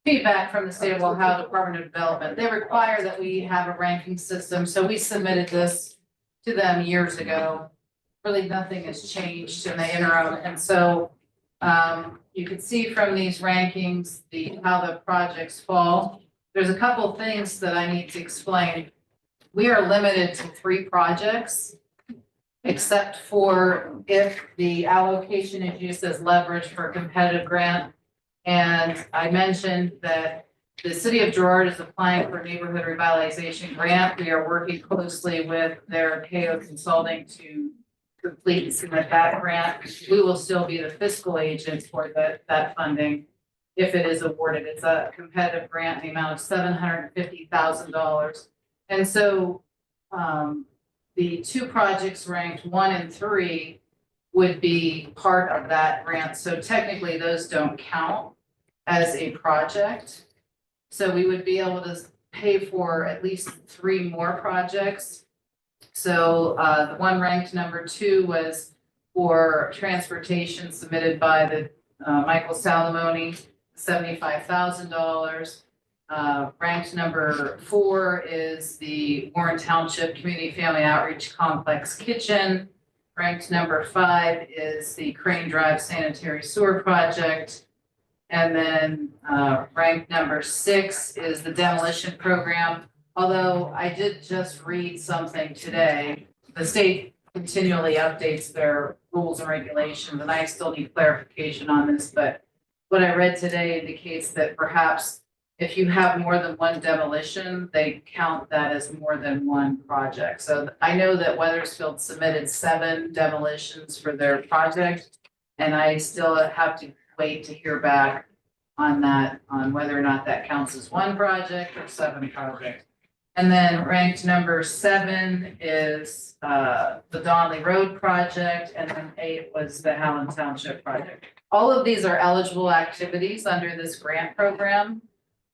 feedback from the state of Ohio Department of Development. They require that we have a ranking system, so we submitted this to them years ago. Really, nothing has changed in the interim, and so you can see from these rankings how the projects fall. There's a couple things that I need to explain. We are limited to 3 projects, except for if the allocation is used as leverage for a competitive grant. And I mentioned that the city of Girard is applying for a neighborhood revitalization grant. We are working closely with their KO Consulting to complete and submit that grant, we will still be the fiscal agent for that funding. If it is awarded, it's a competitive grant in the amount of $750,000. And so, the two projects ranked 1 and 3 would be part of that grant. So technically, those don't count as a project. So we would be able to pay for at least 3 more projects. So the one ranked number 2 was for transportation submitted by the Michael Salamone, $75,000. Ranked number 4 is the Warren Township Community Family Outreach Complex Kitchen. Ranked number 5 is the Crane Drive Sanitary Sewer Project. And then ranked number 6 is the demolition program. Although I did just read something today, the state continually updates their rules and regulations, and I still need clarification on this, but what I read today indicates that perhaps if you have more than one demolition, they count that as more than one project. So I know that Weathersfield submitted 7 demolitions for their project, and I still have to wait to hear back on that, on whether or not that counts as one project or 7 projects. And then ranked number 7 is the Donley Road project, and then 8 was the Howland Township project. All of these are eligible activities under this grant program.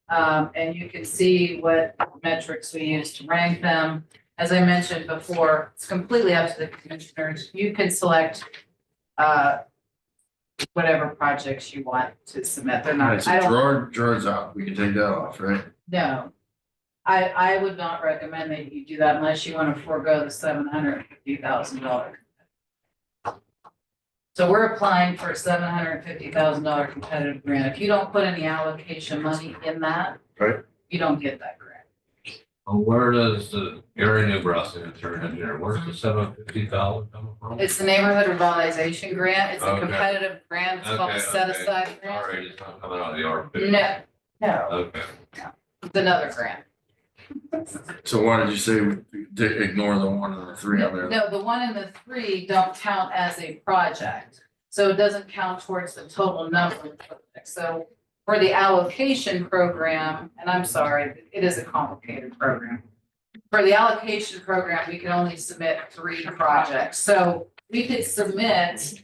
And you can see what metrics we use to rank them. As I mentioned before, it's completely up to the commissioners. You can select whatever projects you want to submit. They're All right, not, so I don't, Gerard's out. We can take that off, right? no. I would not recommend that you do that unless you want to forego the $750,000. So we're applying for a $750,000 competitive grant. If you don't put any allocation money in that, Right. you don't get that grant. Where does the Gary Newbrow signature engineer, where's the $750,000 coming from? It's the neighborhood revitalization grant. It's a Okay. competitive grant. It's called a set aside All grant. right, it's not coming out of the ARP. No, Okay. it's another grant. So why did you say ignore the 1 and the 3 on there? No, the 1 and the 3 don't count as a project. So it doesn't count towards the total number of projects. So for the allocation program, and I'm sorry, it is a complicated program. For the allocation program, we can only submit 3 projects. So we could submit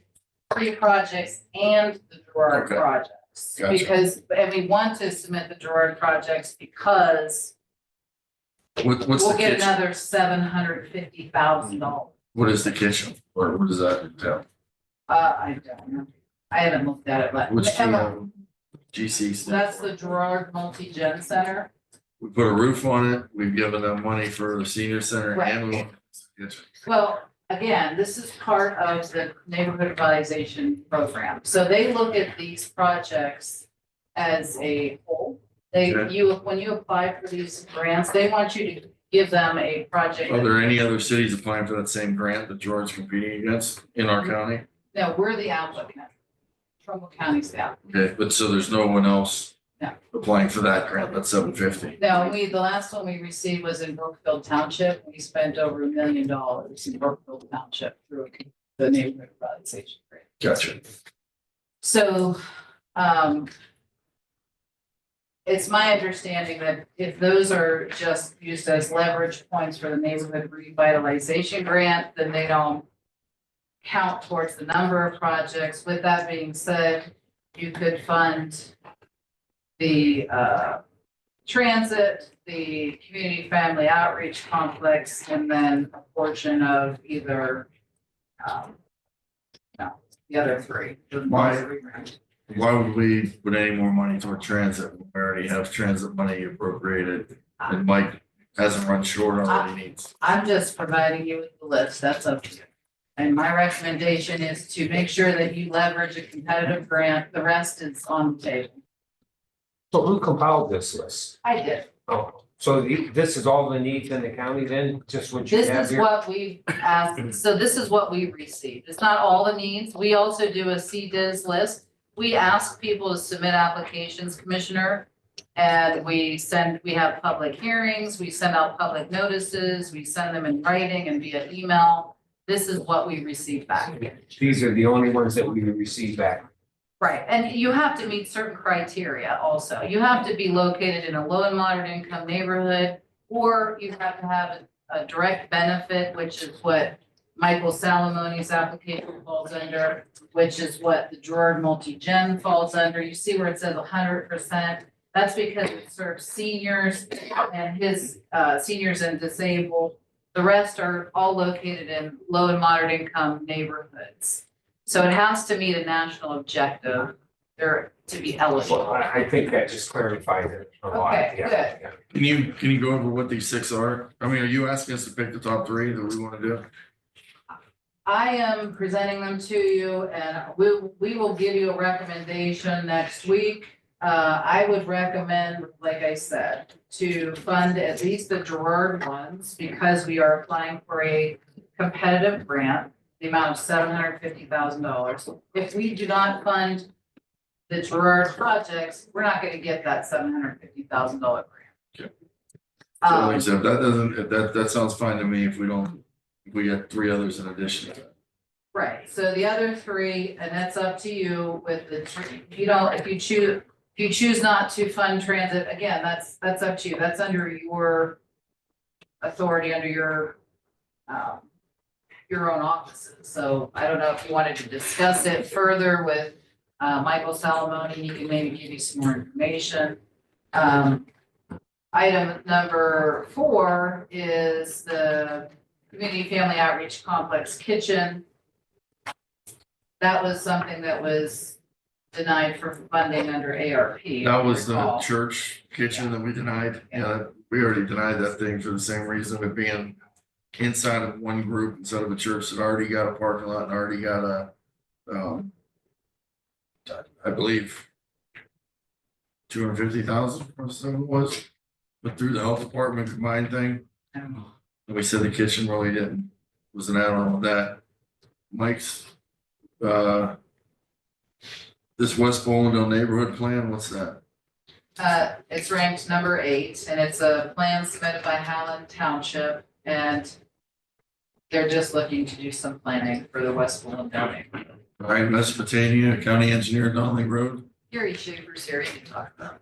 3 projects and the Gerard Okay. projects. Gotcha. Because, and we want to submit the Gerard projects because What's we'll the get kitchen? another $750,000. What is the kitchen? Or what does that entail? I don't know. I haven't looked at it, but Which Emma, GC stand that's for? the Gerard Multi-Gen Center. We put a roof on it. We've given them money for the senior center Right. and we want the kitchen. Well, again, this is part of the neighborhood revitalization program. So they look at these projects as a whole. Okay. When you apply for these grants, they want you to give them a project. Are there any other cities applying for that same grant that Gerard's competing against in our county? No, we're the applicant. Trumbull County's the applicant. Okay, but so there's no one else No. applying for that grant, that's $750. No, the last one we received was in Brookfield Township. We spent over $1 million in Brookfield Township through the neighborhood revitalization grant. Gotcha. So, it's my understanding that if those are just used as leverage points for the neighborhood revitalization grant, then they don't count towards the number of projects. With that being said, you could fund the transit, the community family outreach complex, and then a portion of either the other 3. Why would we put any more money toward transit? when We already have transit money appropriated and Mike hasn't run short on what he needs. I'm just providing you with the list, that's up to you. And my recommendation is to make sure that you leverage a competitive grant, the rest is on the table. So who compiled this list? I did. Oh, so this is all the needs in the county then, just what you have This is here? what we asked, so this is what we received, it's not all the needs, we also do a CDIS list. We ask people to submit applications, Commissioner, and we have public hearings, we send out public notices, we send them in writing and via email. this is what we received back. These are the only ones that we receive back. Right, and you have to meet certain criteria also. You have to be located in a low and moderate income neighborhood, or you have to have a direct benefit, which is what Michael Salamoni's application falls under, which is what the Gerard Multi-Gen falls under. You see where it says 100%. That's because it serves seniors and his seniors and disabled. The rest are all located in low and moderate income neighborhoods. So it has to meet a national objective there to be eligible. Well, I think that just clarifies it a lot. Okay, Yeah, good. yeah. Can you go over what these 6 are? I mean, are you asking us to pick the top 3 that we want to do? I am presenting them to you and we will give you a recommendation next week. I would recommend, like I said, to fund at least the Gerard ones because we are applying for a competitive grant, the amount of $750,000. If we do not fund the Gerard projects, we're not gonna get that $750,000 grant. Okay. So like I said, if that doesn't, if that sounds fine to me if we got 3 others in addition to that. Right, so the other 3, and that's up to you with the, if you choose not to fund transit, again, that's up to you. That's under your authority, under your own offices. So I don't know if you wanted to discuss it further with Michael Salamoni, he can maybe give you some more information. Item number 4 is the Community Family Outreach Complex Kitchen. That was something that was denied for funding under ARP. That was the recall. church kitchen that we denied. Yeah, we already denied that thing for the same reason of being inside of one group instead of a church that already got a parking lot and already got a, I believe 250,000 or so it was, but through the health department combined thing. And we said the kitchen really didn't, was an add-on with that. Mike's, this West Bollandale neighborhood plan, what's that? It's ranked number 8, and it's a plan submitted by Howland Township, and they're just looking to do some planning for the West Bollandale neighborhood. All right, Mesopotamia, County Engineer, Donnelly Road. Gary Schaefer's here, he can talk about it.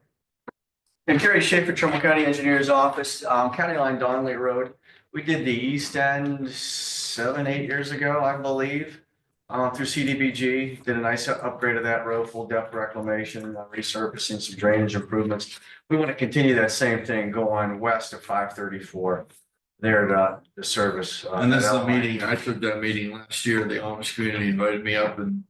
And Gary Schaefer, Trumbull County Engineer's Office, County Line Donnelly Road. We did the east end 7-8 years ago, I believe, through CDBG. Did a nice upgrade of that road, full depth reclamation, resurfacing, some drainage improvements. We want to continue that same thing, go on west of 534 there to the service. And this is a meeting, I took that meeting last year, the Amish community invited me up and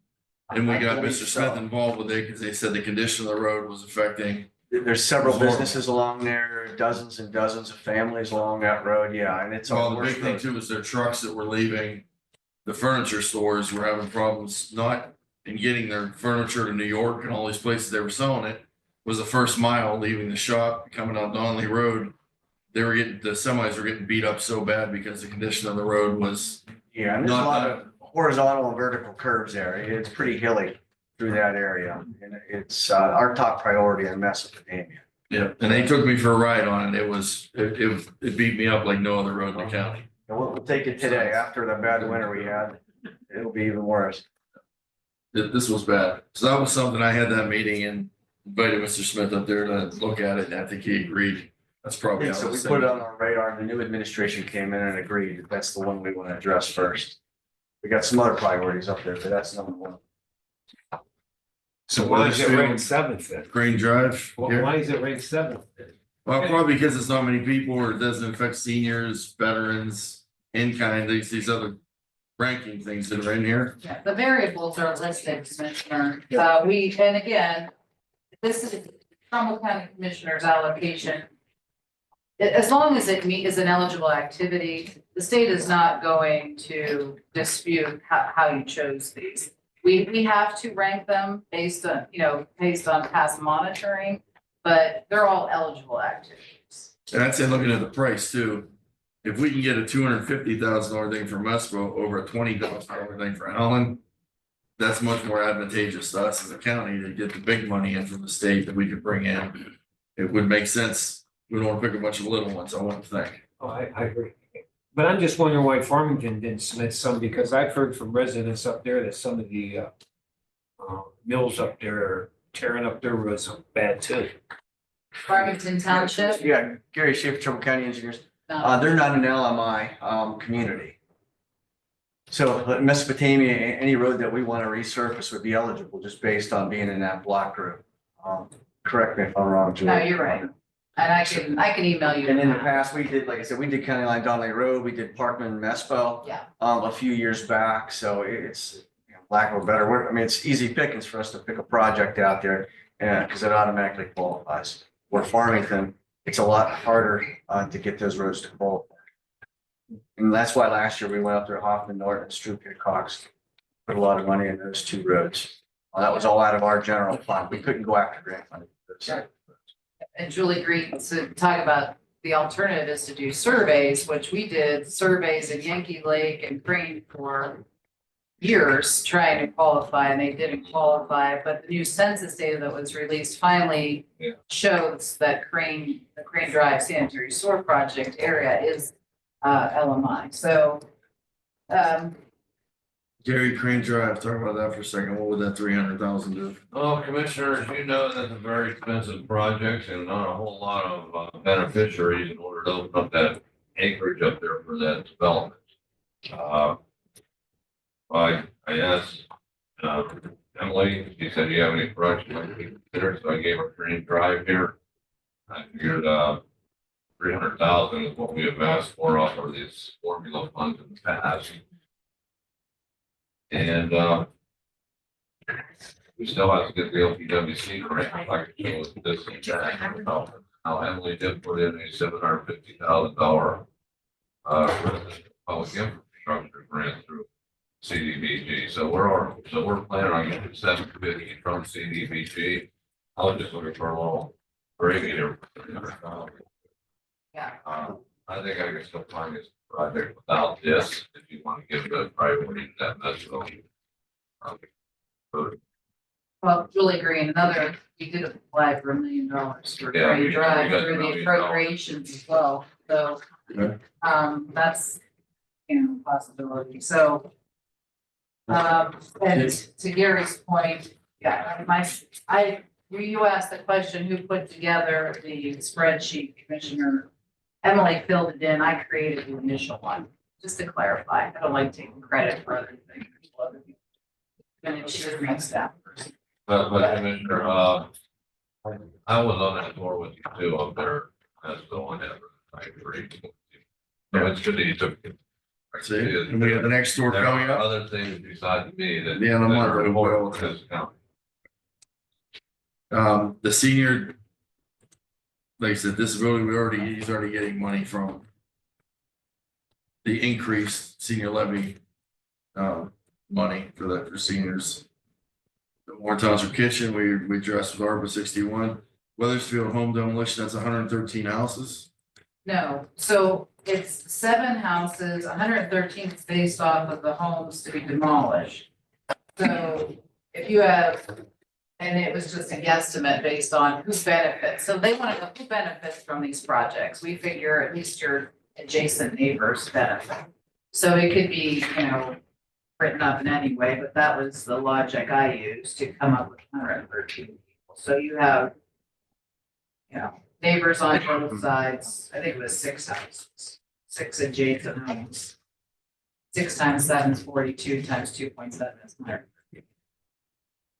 we I got believe Mr. so. Smith involved with it because they said the condition of the road was affecting. There's several Horrible. businesses along there, dozens and dozens of families along that road, yeah, and it's. Well, a the worse big thing road. too is their trucks that were leaving the furniture stores were having problems not in getting their furniture to New York and all these places they were selling it. Was the first mile leaving the shop, coming on Donnelly Road. They were getting, the semis were getting beat up so bad because the condition of the road was Yeah, and there's a not lot that. of horizontal and vertical curves there. It's pretty hilly through that area. And it's our top priority in Mesopotamia. Yeah, and they took me for a ride on it. It beat me up like no other road in the county. And we'll take it today. After the bad winter we had, it'll be even worse. This was bad. So that was something I had that meeting and invited Mr. Smith up there to look at it. And I think he agreed. That's probably. Yeah, how so we this put it thing- on our radar and the new administration came in and agreed that that's the one we want to address first. We got some other priorities up there, but that's number 1. So why is it ranked 7th then? Green Drive. here. Why is it ranked 7th then? Well, probably because it's not many people or it doesn't affect seniors, veterans, in kind, these other ranking things that are in here. Yeah, the variables are listed, Commissioner. And again, this is Trumbull County Commissioner's allocation. As long as it is an eligible activity, the state is not going to dispute how you chose these. We have to rank them based on, based on past monitoring, but they're all eligible activities. And I'd say looking at the price too, if we can get a $250,000 thing for Mesco over a $20,000 thing for Allen. That's much more advantageous to us as a county to get the big money in from the state that we could bring in. It would make sense. We don't want to pick a bunch of little ones, I wouldn't think. Oh, I agree. But I'm just wondering why Farmington didn't submit some, because I've heard from residents up there that some of the mills up there are tearing up their roads bad too. Farmington Township? Yeah, Gary Schaefer, Trumbull County Engineers. No. They're not an LMI community. So Mesopotamia, any road that we want to resurface would be eligible just based on being in that block group. Correct me if I'm wrong, Julie. No, you're right. And I can email you. And in the that. past, we did, like I said, we did County Line Donnelly Road, we did Parkman Mespo. Yeah. A few years back, so it's, lack of a better word, I mean, it's easy pickings for us to pick a project out there, because it automatically qualifies. Where Farmington, it's a lot harder to get those roads to qualify. And that's why last year we went up there, Hoffman, Norton, and Stroop, Cox, put a lot of money in those two roads. That was all out of our general fund. We couldn't go after grant money. Sure. And Julie agreed to talk about the alternative is to do surveys, which we did surveys in Yankee Lake and Crane for years trying to qualify, and they didn't qualify, but the new census data that was released finally shows that the Crane Drive Sanitary Sewer Project area is LMI. So Gary Crane Drive, talk about that for a second. What would that 300,000 do? Well, commissioners, you know that's a very expensive project and not a whole lot of beneficiaries in order to open up that acreage up there for that development. I asked Emily, she said, do you have any projects like we consider? So I gave her Green Drive here. I figured 300,000 is what we have asked for off of these formula funds in the past. And we still have to get the LPWC grant. I could show this and that. Now Emily did put in a $750,000 public infrastructure grant through CDBG. So we're planning on getting 750 from CDBG. I was just looking for a little gravy here. Yeah. I think I can still find this project without this, if you want to give the priority to that message. well, Julie Green, we did apply for $1 million for Yeah, Crane we Drive got through $1 the million. appropriations as well. So that's a possibility. So and to Gary's point, you asked the question, who put together the spreadsheet, Commissioner? Emily filled it in. I created the initial one, just to clarify. I don't like taking credit for other things. And she's a great staff person. But Commissioner, I was on that floor with you too up there, that's the one that I agree. So it's good that you took. See, and we have the next store There coming are up. other things besides me that. The end of the that month, are we will. important to this county. The senior, like I said, disability, he's already getting money from the increased senior levy money for seniors. The Warren Township Kitchen, we addressed with ARPA 61. Weathersfield home demolition, that's 113 houses. No, so it's 7 houses, 113 is based off of the homes to be demolished. So if you have, and it was just a guesstimate based on who benefits. So they want to know who benefits from these projects. We figure at least your adjacent neighbors benefit. So it could be, written up in any way, but that was the logic I used to come up with 113 people. So you have, neighbors on both sides. I think it was 6 houses, 6 adjacent homes. 6 times 7 is 42, times 2.7 is 100.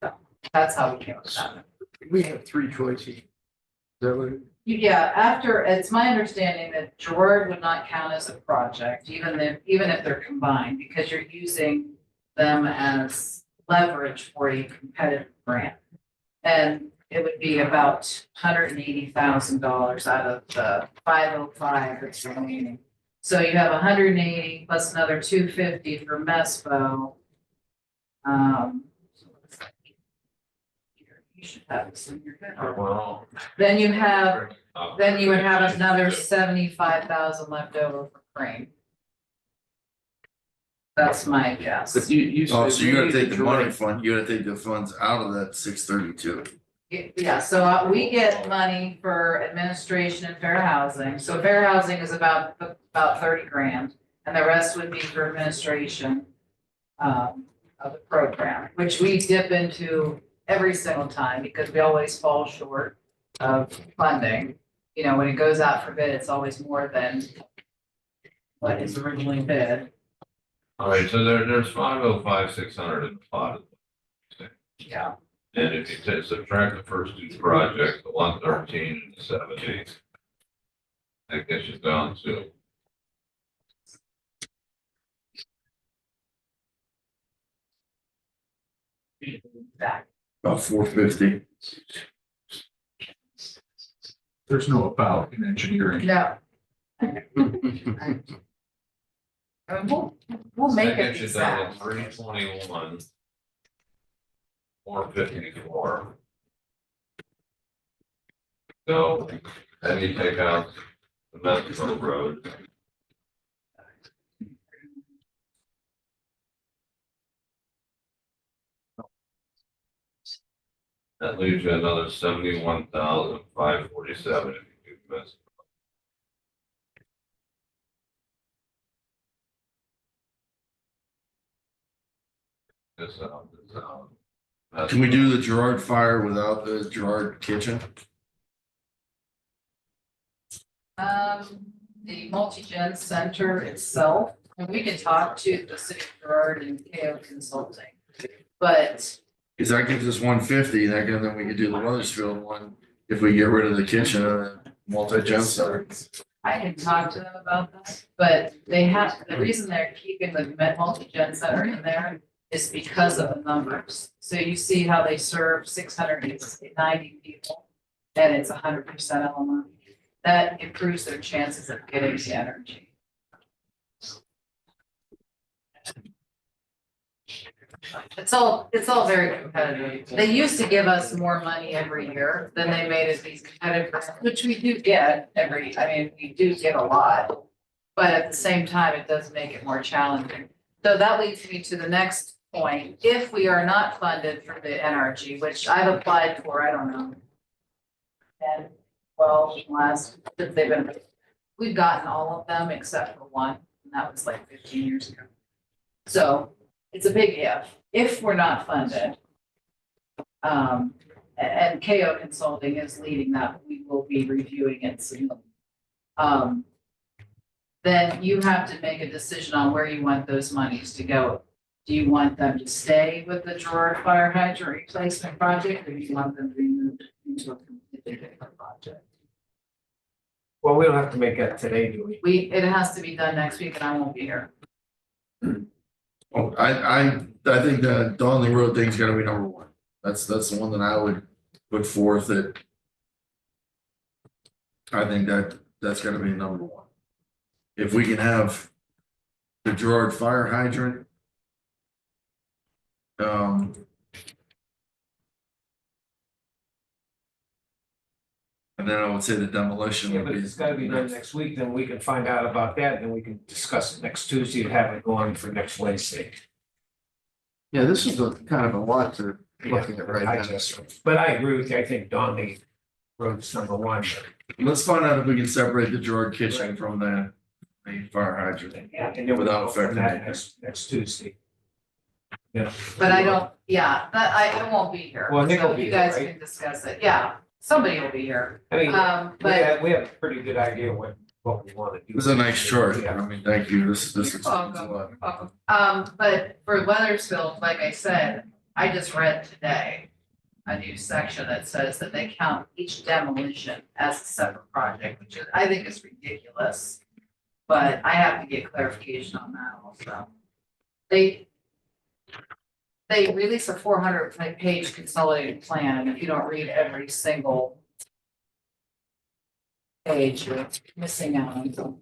So that's how we came up with that. We have 3 choices. Is that what it- Yeah, it's my understanding that Gerard would not count as a project, even if they're combined, because you're using them as leverage for a competitive grant. And it would be about $180,000 out of the 505 that's remaining. So you have 180 plus another 250 for MESPO. You should have this in your head. Well. Then you would have another 75,000 left over for Crane. That's my guess. But you Oh, said so you gotta we take need the money Gerard. fund, you gotta take the funds out of that 632. Yeah, so we get money for administration and fair housing. So fair housing is about 30 grand. and the rest would be for administration of the program, which we dip into every single time because we always fall short of funding. You know, when it goes out for bid, it's always more than what is originally bid. All right, so there's 505, 600 in the pot. Yeah. And if you subtract the first two projects, the 113 and the 70, that gets you down to. About 450. There's no about in engineering. No. I mean, we'll make That it gets you down exact. to 321. 454. So then you take out the Metro Road. That leaves you another 71,547 if you do this. Can we do the Gerard fire without the Gerard kitchen? The multi-gen center itself, and we can talk to the city of Gerard and KO Consulting. But Cause that gives us 150, then we could do the Weathersfield one if we get rid of the kitchen and the multi-gen center. I can talk to them about that, but they have, the reason they're keeping the multi-gen center in there is because of the numbers. So you see how they serve 690 people and it's 100% LMI. That improves their chances of getting the energy. It's all very competitive. They used to give us more money every year, then they made it these competitive, which we do get we do get a lot. But at the same time, it does make it more challenging. So that leads me to the next point. If we are not funded for the NRG, which I've applied for, I don't know. And since they've been, we've gotten all of them except for one, and that was like 15 years ago. So it's a big if we're not funded. And KO Consulting is leading that, we will be reviewing it soon. Then you have to make a decision on where you want those monies to go. Do you want them to stay with the Gerard fire hydrant replacement project, or do you want them to be moved into a completely different project? Well, we don't have to make that today, do we? It has to be done next week and I won't be here. Oh, I think that Donley Road thing's gotta be number one. That's the one that I would put forth that. I think that's gotta be number one. If we can have the Gerard fire hydrant. And then I would say the demolition Yeah, would but be. if it's gotta be done next week, then we can find out about that, then we can discuss it next Tuesday and have it going for next Wednesday. Yeah, this is a kind of a lot to looking at right now. But I agree with you, I think Donley Road's number one. Let's find out if we can separate the Gerard kitchen from the fire hydrant. Yeah, and then Without we'll go from affecting that it. next Tuesday. Yeah. But I don't, I won't be here. Well, Nick will So be you here, guys right? can discuss it. Yeah, somebody will be here. I mean, But we have a pretty good idea what we want to do. It was a nice chart. Yeah. I mean, thank you. This You're explains a welcome. lot. But for Weathersfield, like I said, I just read today a new section that says that they count each demolition as a separate project, which is, I think is ridiculous. But I have to get clarification on that also. They release a 400-page consolidated plan, and if you don't read every single page, you're missing out on something.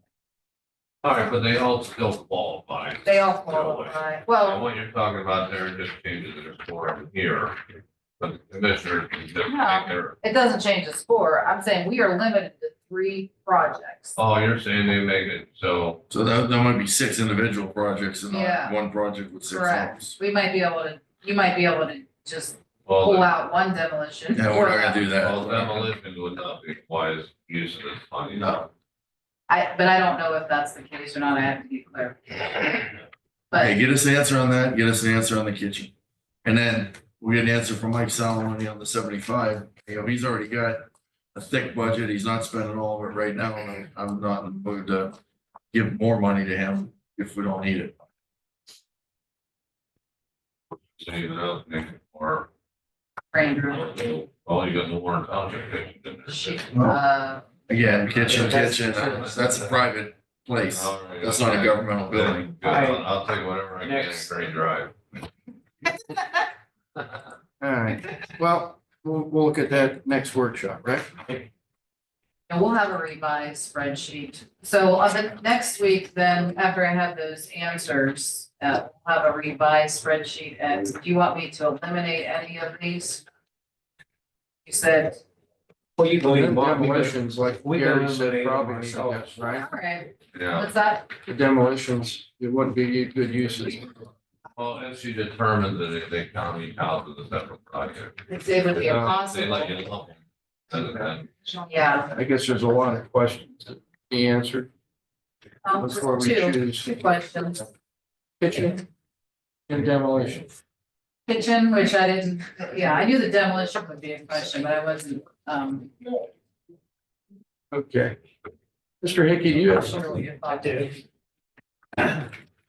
All right, but they all still qualify. They all qualify. And Well, what you're talking about there just changes the score here. But the commissioners can just take No. their, it doesn't change the score. I'm saying we are limited to 3 projects. oh, you're saying they make it, so, So that might be 6 individual projects and Yeah. not one project with 6 Correct. homes. We might be able to, you might be able to just well, pull the, out one demolition. Yeah, we're not gonna do that. well, demolition would not be wise use of this money. No. But I don't know if that's the case or not. I have to get clarification. But Okay, get us an answer on that, get us an answer on the kitchen. And then we get an answer from Mike Solomon on the 75. He's already got a thick budget. He's not spending all of it right now. And I'm not in the mood to give more money to him if we don't need it. Save it up, make it more. Ranger, Well, you got the Warren Township kitchen in there. Again, kitchen, that's a private place. All right, That's not a okay. governmental building. Good, I'll take whatever I can in Next. Green Drive. All right, well, we'll look at that next workshop, right? and we'll have a revised spreadsheet. So the next week, then, after I have those answers, we'll have a revised spreadsheet. And do you want me to eliminate any of these? You said, Well, you Well, can. demolitions, like we Gary can said, eliminate them probably need to ourselves. get, right? all right, Yeah, what's that? The demolitions, it wouldn't be good uses. well, if she determined that they county house is a separate project. It would be They impossible. let you lump them. And Yeah. I guess there's a lot of questions to be answered before we Two choose questions. kitchen and demolition. Kitchen, which I didn't, yeah, I knew the demolition would be a question, but I wasn't, Okay. Mr. Hickey, do you have sure what something? your thought is.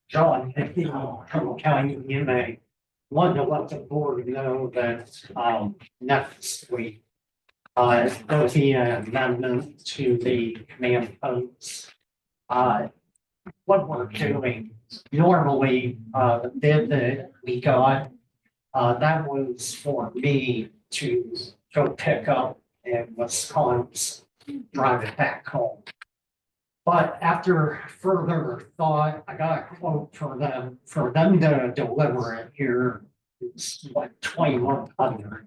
John, Trumbull County EMA, wanted to let the board know that, next week, there'll be an amendment to the command posts. What we're doing, normally, the bid that we got, that was for me to go pick up in Wisconsin, drive it back home. But after further thought, I got a quote for them to deliver it here. It's like 2,100.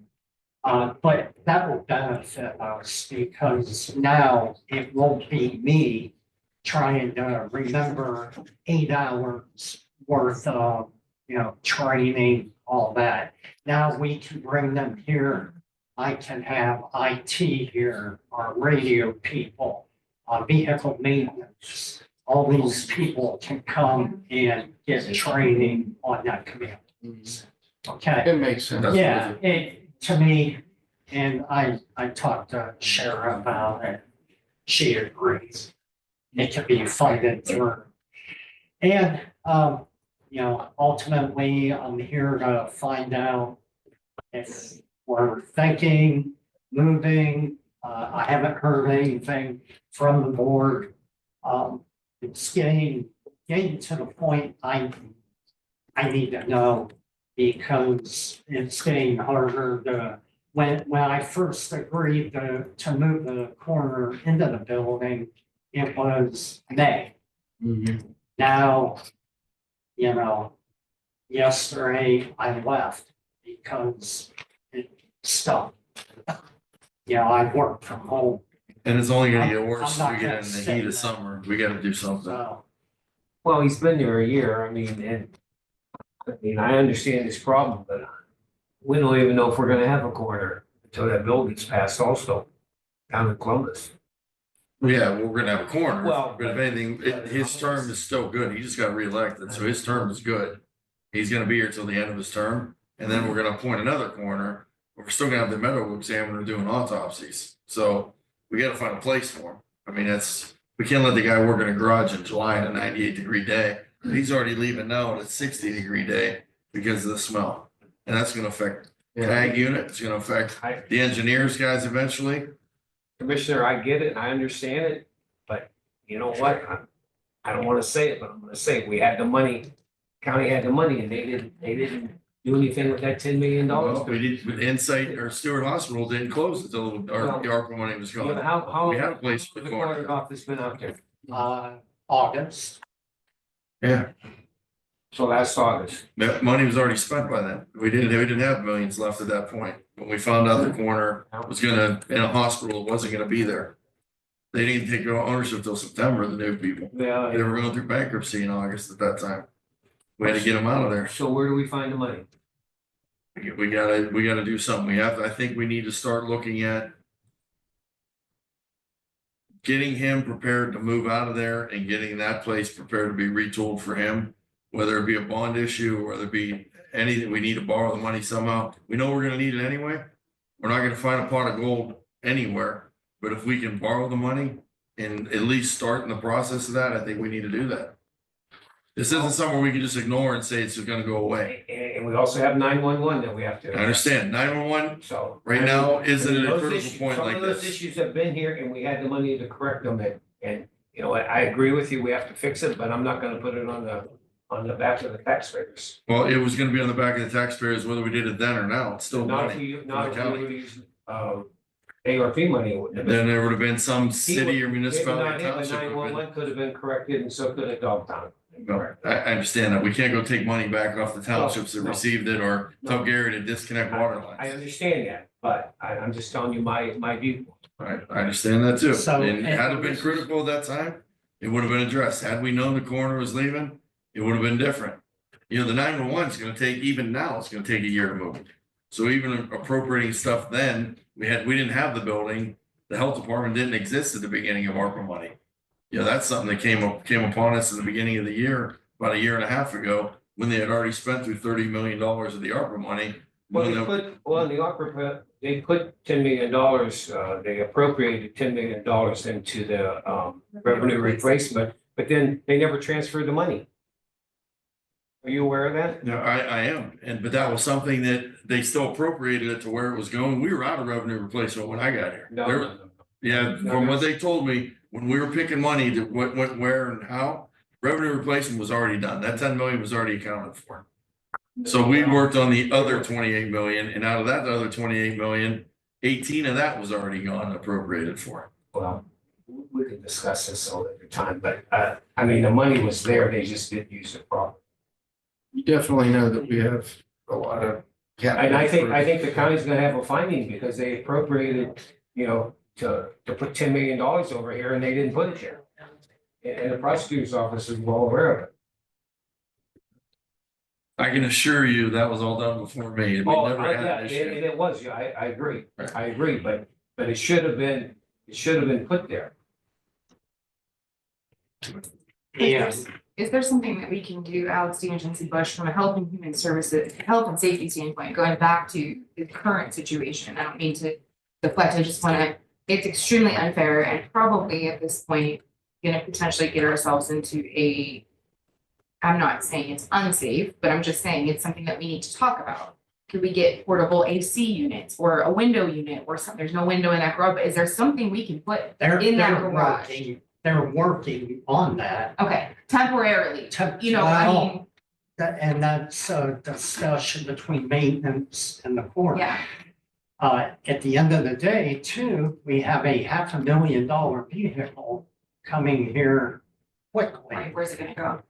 But that will benefit us because now it won't be me trying to remember 8 hours worth of, training, all that. Now we can bring them here. I can have IT here, our radio people, vehicle maintenance. All these people can come and get training on that command. Okay, It makes sense. yeah, to me, and I talked to Shara about it. She agrees. It can be funded through. And, ultimately, I'm here to find out if we're thinking, moving. I haven't heard anything from the board. It's getting to the point I need to know because it's getting harder to, when I first agreed to move the corner into the building, it was May. Now, yesterday I left because it stopped. I work from home, And it's only gonna get worse if I'm we not get gonna in the say heat of that. summer. We gotta do something. so. Well, he's been there a year, I understand his problem, but we don't even know if we're gonna have a corner until that bill gets passed also down in Columbus. Yeah, well, we're gonna have a corner, Well, but if anything, his term is still good. He just got reelected, so his term is good. He's gonna be here till the end of his term, and then we're gonna appoint another corner. We're still gonna have the medical examiner doing autopsies, so we gotta find a place for him. I mean, we can't let the guy work in a garage in July on a 98-degree day. He's already leaving now on a 60-degree day because of the smell. And that's gonna affect the ag unit, it's gonna affect the engineers guys eventually. Commissioner, I get it and I understand it, but you know what? I don't wanna say it, but I'm gonna say it. We had the money, county had the money and they didn't do anything with that $10 million. Well, we did, with Insight or Stewart Hospital didn't close until the ARPA money was Yeah, gone. How We long had a place for the the corner. corner office been out there? August. Yeah, So last August. that money was already spent by then. We didn't have millions left at that point. When we found out the corner was gonna, in a hospital, it wasn't gonna be there. They didn't take ownership till September, the new people. Yeah. They were going through bankruptcy in August at that time. We had to get them out of there. So where do we find the money? We gotta do something. I think we need to start looking at getting him prepared to move out of there and getting that place prepared to be retooled for him, whether it be a bond issue, or whether it be anything, we need to borrow the money somehow. We know we're gonna need it anyway. We're not gonna find a pot of gold anywhere, but if we can borrow the money and at least start in the process of that, I think we need to do that. This isn't somewhere we can just ignore and say it's just gonna go away. And we also have 911 that we have to. I understand, 911 So. right I mean, now isn't at a those critical issues- point like Some of those this. issues have been here and we had the money to correct them and, you know, I agree with you, we have to fix it, but I'm not gonna put it on the back of the taxpayers. Well, it was gonna be on the back of the taxpayers, whether we did it then or now, it's still Not if money. we, not for if the we county. were using, ARP money. it wouldn't have been. Then there would have been some city or Maybe municipality. not him, but township would have been- 911 could have been corrected and so could have Dogtown. No, I understand that. We can't go take money back off the townships that No. received it or tell No. Gary to disconnect water I lines. understand that, but I'm just telling you my view. I understand that too. So- And had it been critical at that time, it would have been addressed. Had we known the coroner was leaving, it would have been different. You know, the 911 is gonna take, even now, it's gonna take a year to move it. So even appropriating stuff then, we didn't have the building. The health department didn't exist at the beginning of ARPA money. You know, that's something that came upon us at the beginning of the year, about a year and a half ago, when they had already spent through $30 million of the ARPA money. Well, When they the- put, well, in the opera, they put $10 million, they appropriated $10 million into the revenue replacement, but then they never transferred the money. Are you aware of that? No, I am, but that was something that they still appropriated it to where it was going. We were out of revenue replacement when I got here. No, There- no, no. Yeah, No, from what there's- they told me, when we were picking money to what went where and how, revenue replacement was already done. That 10 million was already accounted for. So we worked on the other 28 million, and out of that other 28 million, 18 of that was already gone appropriated for. Well, we could discuss this all at the time, but I mean, the money was there, they just didn't use it properly. You definitely know that we have a lot of. And I think the county's gonna have a finding because they appropriated, you know, to put $10 million over here and they didn't put it there. And the prosecutor's office is well aware of it. I can assure you that was all done before me. We Oh, never yeah, had an and issue. it was, yeah, I agree, Right. I agree, but it should have been put there. Yeah. Is there something that we can do, Alex Stevens Bush, from a health and human services, health and safety standpoint, going back to the current situation? I don't mean to deflect, I just wanna, it's extremely unfair and probably at this point, gonna potentially get ourselves into a, I'm not saying it's unsafe, but I'm just saying it's something that we need to talk about. Could we get portable AC units or a window unit or something? There's no window in that garage, but is there something we can put They're in that garage? they're working on that. Okay, temporarily, you know, I Well, mean, And that's a discussion between maintenance and the court. yeah, At the end of the day, too, we have a $500,000 vehicle coming here quickly. right, where's it gonna go?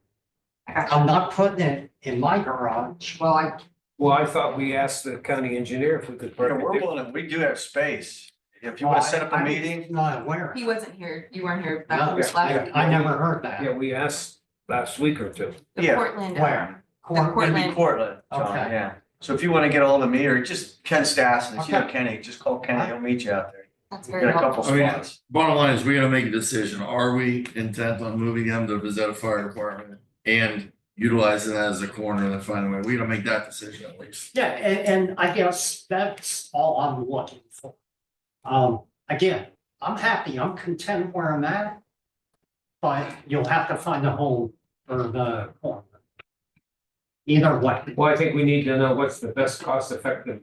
I got I'm you. not putting it in my garage. Well, I, Well, I thought we asked the county engineer if we could. Yeah, we're willing, to- we do have space. If you wanna set up a I'm meeting, Not aware. he wasn't here, you weren't here No, that was last. I never heard that. Yeah, we asked last week or two. The yeah. Portland, Where? the it'd be Portland, Portland, John, Okay. yeah. So if you wanna get all the me, or just Ken Stassen, if you know Okay. Kenny, just call Kenny, he'll meet you out there. that's Got very a couple helpful. I mean, spots. Bottom line is, we gotta make a decision. Are we intent on moving them to Bezetta Fire Department and utilizing that as a corner and then finding a way? We gotta make that decision at least. Yeah, and I guess that's all I'm looking for. Again, I'm happy, I'm content where I'm at. But you'll have to find a home for the corner. Either way. Well, I think we need to know what's the best cost effective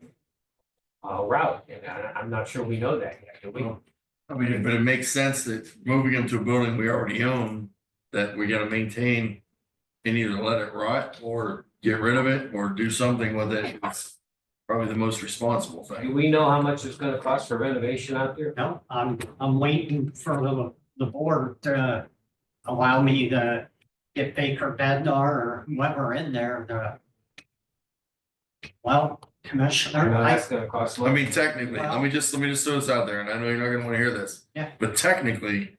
route, and I'm not sure we know that yet, do we? I mean, but it makes sense that moving them to a building we already own, that we gotta maintain and either let it rot or get rid of it or do something with it. It's probably the most responsible Do thing. we know how much it's gonna cost for renovation out there? No, I'm waiting for the board to allow me to get Baker Bednar or whoever in there to. Well, I Commissioner, know that's gonna cost I money. mean, technically, let me just throw this out there, and I know you're not gonna wanna hear this. Yeah. But technically,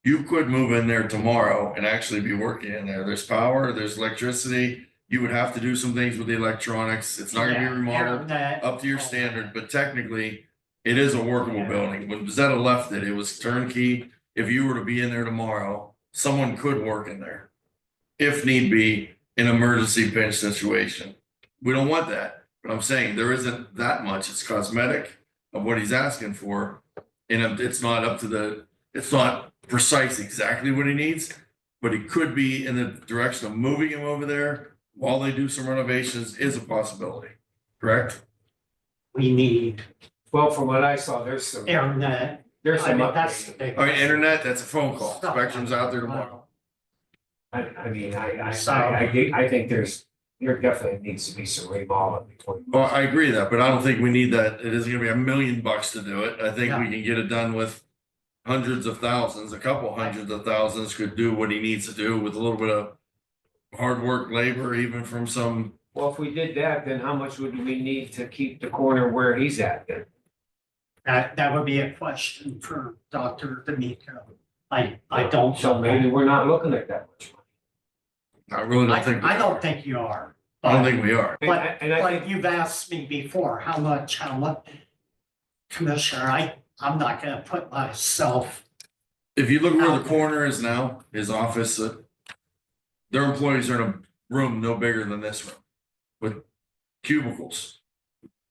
you could move in there tomorrow and actually be working in there. There's power, there's electricity. You would have to do some things with the electronics. It's not gonna be Yeah, remodeled internet. up to your standard, but technically, it is a workable Yeah. building. When Bezetta left it, it was turnkey. if you were to be in there tomorrow, someone could work in there. If need be, in emergency pinch situation. We don't want that, but I'm saying there isn't that much. It's cosmetic of what he's asking for. And it's not up to it's not precise exactly what he needs, but he could be in the direction of moving him over there while they do some renovations is a possibility, correct? We need Well, from what I saw, there's some, internet. there's I some mean, that's the upgrades. big. All right, internet, that's a phone call. Spectrum's out there tomorrow. I mean, I think there definitely needs to be some remodeling between. Well, I agree that, but I don't think we need that. It isn't gonna be $1 million to do it. I think we can get it done with hundreds of thousands, a couple hundreds of thousands could do what he needs to do with a little bit of hard work, labor, even from some. Well, if we did that, then how much would we need to keep the corner where he's at then? That would be a question for Dr. D'Amico. I don't. So maybe we're not looking at that much money. I really don't think. I don't think you are. I don't think we are. And I think But you've asked me before, how much, Commissioner, I'm not gonna put myself. If you look where the corner is now, his office, their employees are in a room no bigger than this room with cubicles.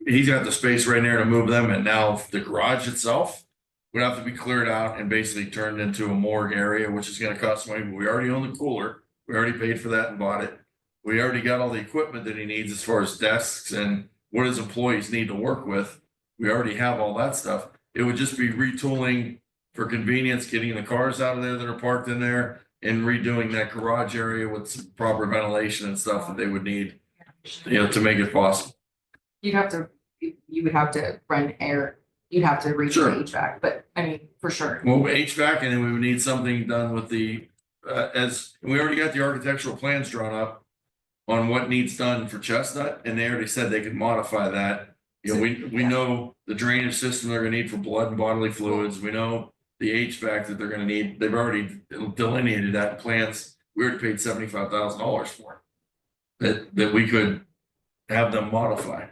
He's got the space right there to move them, and now the garage itself would have to be cleared out and basically turned into a morgue area, which is gonna cost money, but we already own the cooler. We already paid for that and bought it. We already got all the equipment that he needs as far as desks and what his employees need to work with. We already have all that stuff. It would just be retooling for convenience, getting the cars out of there that are parked in there and redoing that garage area with some proper ventilation and stuff that they would need, to make it possible. You would have to run air, you'd have to reach the Sure. HVAC, but I mean, for sure. Well, HVAC, and then we would need something done with the, we already got the architectural plans drawn up on what needs done for Chestnut, and they already said they could modify that. We know the drainage system they're gonna need for blood and bodily fluids. We know the HVAC that they're gonna need. They've already delineated that in plans. We already paid $75,000 for it. That we could have them modify.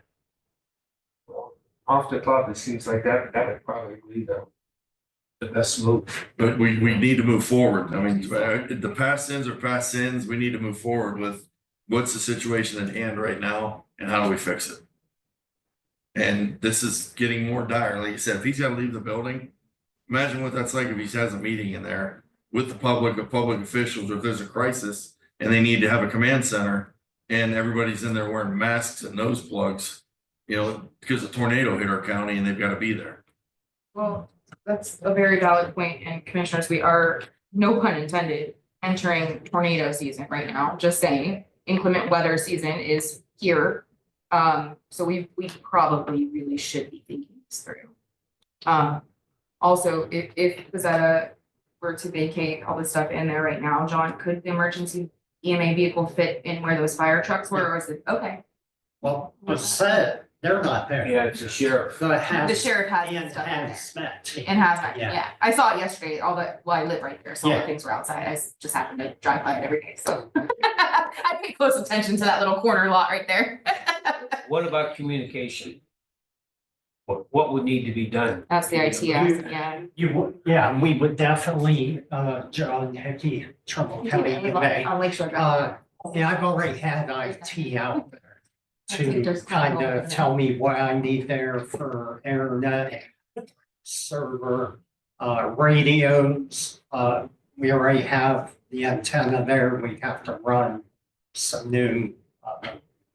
off the top, it seems like that would probably be the best move. But we need to move forward. I mean, the past sins are past sins. We need to move forward with what's the situation at hand right now and how do we fix it? And this is getting more dire. Like you said, if he's got to leave the building, imagine what that's like if he has a meeting in there with the public or public officials, or if there's a crisis and they need to have a command center and everybody's in there wearing masks and nose plugs, because a tornado hit our county and they've got to be there. Well, that's a very valid point, and commissioners, we are, no pun intended, entering tornado season right now, just saying. Inclement weather season is here. So we probably really should be thinking this through. Also, if Bezetta were to vacate all the stuff in there right now, John, could the emergency EMA vehicle fit in where those fire trucks were, or is it, okay? Well, said, they're not there. Yeah, it's a sheriff. The The sheriff has and that stuff in there. hazmat. And hazmat, Yeah. yeah. I saw it yesterday, well, I live right there, so all the Yeah. things were outside. I just happened to drive by it every day, so. I pay close attention to that little corner lot right there. What about communication? What would need to be done? That's the IT, yeah. We would definitely, John Hickey, Trumbull County, On Lakeshore Drive. I've already had IT out there I think to there's kind couple of tell me what I need there for internet, server, radios. We already have the antenna there. We have to run some new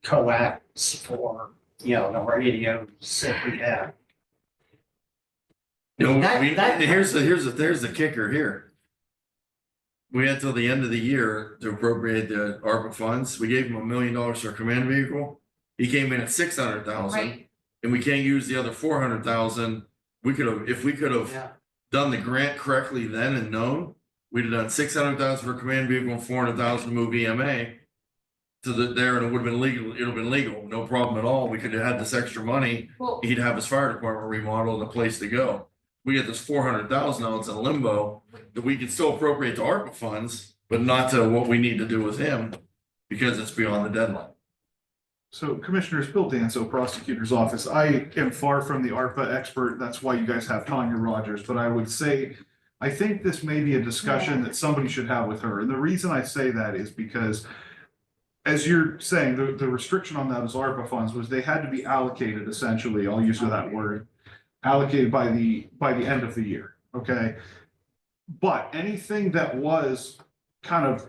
coax for, the radios that we have. Here's the kicker here. We had till the end of the year to appropriate the ARPA funds. We gave him $1 million for a command vehicle. He came in at 600,000, Right. and we can't use the other 400,000. If we could have done the grant correctly then and known, we'd have done 600,000 for a command vehicle and 400,000 to move EMA to there, and it would have been legal. It would have been legal, no problem at all. We could have had this extra money. Well, He'd have his fire department remodeled and a place to go. We get this 400,000 now, it's in limbo, that we can still appropriate to ARPA funds, but not to what we need to do with him because it's beyond the deadline. So Commissioners, Bill Danzo, Prosecutor's Office. I am far from the ARPA expert. That's why you guys have Tanya Rogers. But I would say I think this may be a discussion that somebody should have with her. And the reason I say that is because as you're saying, the restriction on those ARPA funds was they had to be allocated essentially, I'll use that word, allocated by the end of the year, okay? But anything that was kind of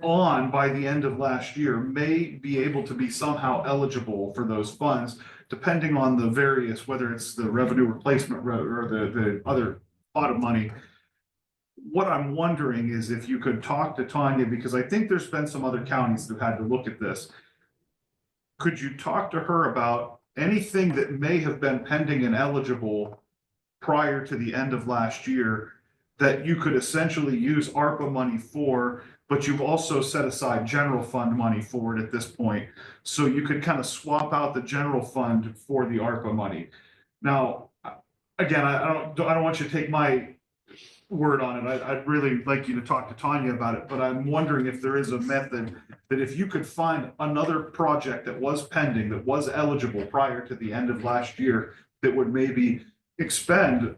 on by the end of last year may be able to be somehow eligible for those funds, depending on the various, whether it's the revenue replacement or the other pot of money. What I'm wondering is if you could talk to Tanya, because I think there's been some other counties that have had to look at this. Could you talk to her about anything that may have been pending and eligible prior to the end of last year that you could essentially use ARPA money for, but you've also set aside general fund money for it at this point. So you could kind of swap out the general fund for the ARPA money. Now, again, I don't want you to take my word on it. I'd really like you to talk to Tanya about it, but I'm wondering if there is a method that if you could find another project that was pending, that was eligible prior to the end of last year, that would maybe expend,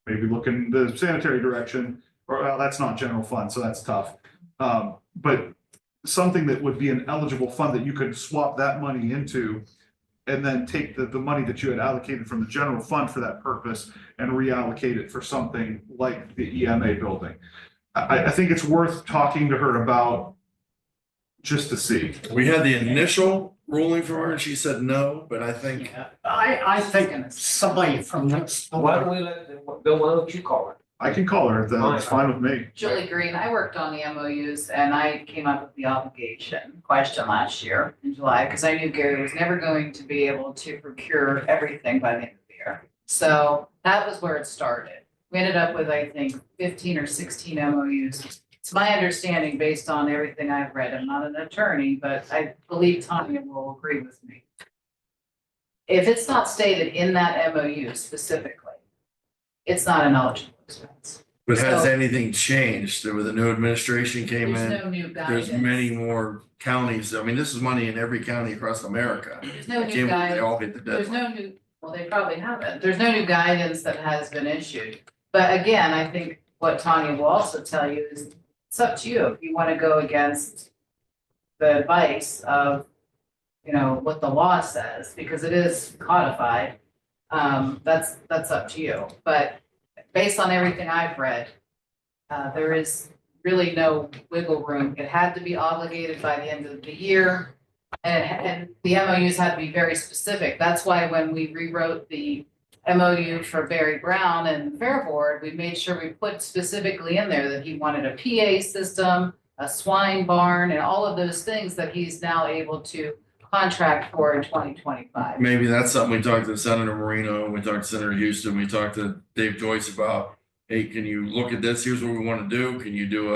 maybe look in the sanitary direction, or that's not general fund, so that's tough. But something that would be an eligible fund that you could swap that money into and then take the money that you had allocated from the general fund for that purpose and reallocate it for something like the EMA building. I think it's worth talking to her about just to see. We had the initial ruling from her and she said no, but I think, I think somebody from next. Why don't we let, Bill, why don't you call her? I can call her, that's fine with me. Julie Green, I worked on the MOUs and I came up with the obligation question last year in July, because I knew Gary was never going to be able to procure everything by the end of the year. So that was where it started. We ended up with, I think, 15 or 16 MOUs. It's my understanding, based on everything I've read, I'm not an attorney, but I believe Tanya will agree with me. If it's not stated in that MOU specifically, it's not an eligible expense. but has So- anything changed? There was a new administration came There's in. no new There's guidance. many more counties. I mean, this is money in every county across America. There's no I new can't believe they all guidance. hit the There's deadline. no new, well, they probably haven't. There's no new guidance that has been issued. But again, I think what Tanya will also tell you is it's up to you if you want to go against the advice of, you know, what the law says, because it is codified. That's up to you. But based on everything I've read, there is really no wiggle room. It had to be obligated by the end of the year. And the MOUs had to be very specific. That's why when we rewrote the MOU for Barry Brown and Fair Board, we made sure we put specifically in there that he wanted a PA system, a swine barn, and all of those things that he's now able to contract for in 2025. Maybe that's something we talked to Senator Moreno, we talked to Senator Houston, we talked to Dave Joyce about, hey, can you look at this? Here's what we want to do. Can you do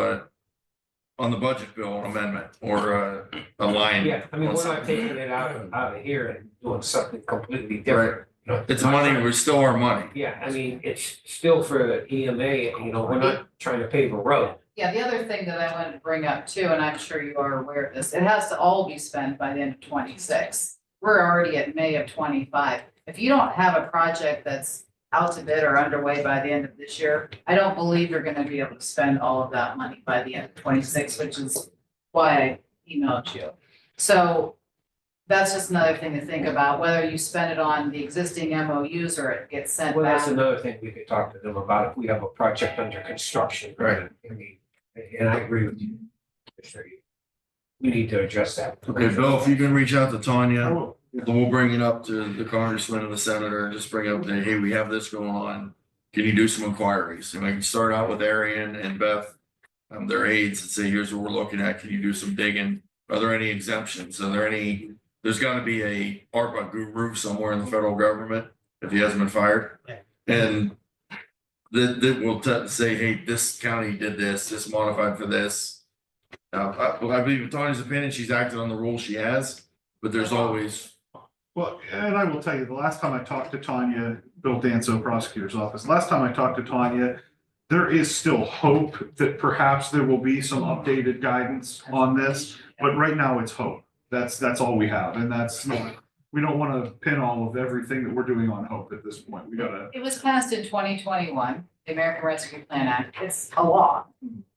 on the budget bill amendment or a line? Yeah, I mean, we're not taking it out of here and doing something completely different. You know, It's money, we're still our money. Yeah, I mean, it's still for the EMA, you know, we're not trying to pave a road. Yeah, the other thing that I wanted to bring up too, and I'm sure you are aware of this, it has to all be spent by the end of 26. We're already at May of 25. If you don't have a project that's out to bid or underway by the end of this year, I don't believe you're gonna be able to spend all of that money by the end of 26, which is why I emailed you. So that's just another thing to think about, whether you spend it on the existing MOUs or it gets sent Well, that's back. another thing we could talk to them about if we have a project under construction. Right. I mean, and I agree with you. Commissioner. We need to address that. Okay, Bill, if you can reach out to Tanya, we'll bring it up to the congressman and the senator and just bring up that, hey, we have this going on. Can you do some inquiries? And I can start out with Arian and Beth, their aides, and say, here's what we're looking at. Can you do some digging? Are there any exemptions? Are there any, there's gotta be a ARPA guru somewhere in the federal government if he hasn't been fired. And that will say, hey, this county did this modified for this. I believe in Tanya's opinion, she's acted on the rule she has, but there's always. Well, and I will tell you, the last time I talked to Tanya, Bill Danso, prosecutor's office, last time I talked to Tanya, there is still hope that perhaps there will be some updated guidance on this, but right now it's hope. That's all we have, and that's not, we don't want to pin all of everything that we're doing on hope at this point. We gotta, It was passed in 2021, the American Rescue Plan Act. It's a law.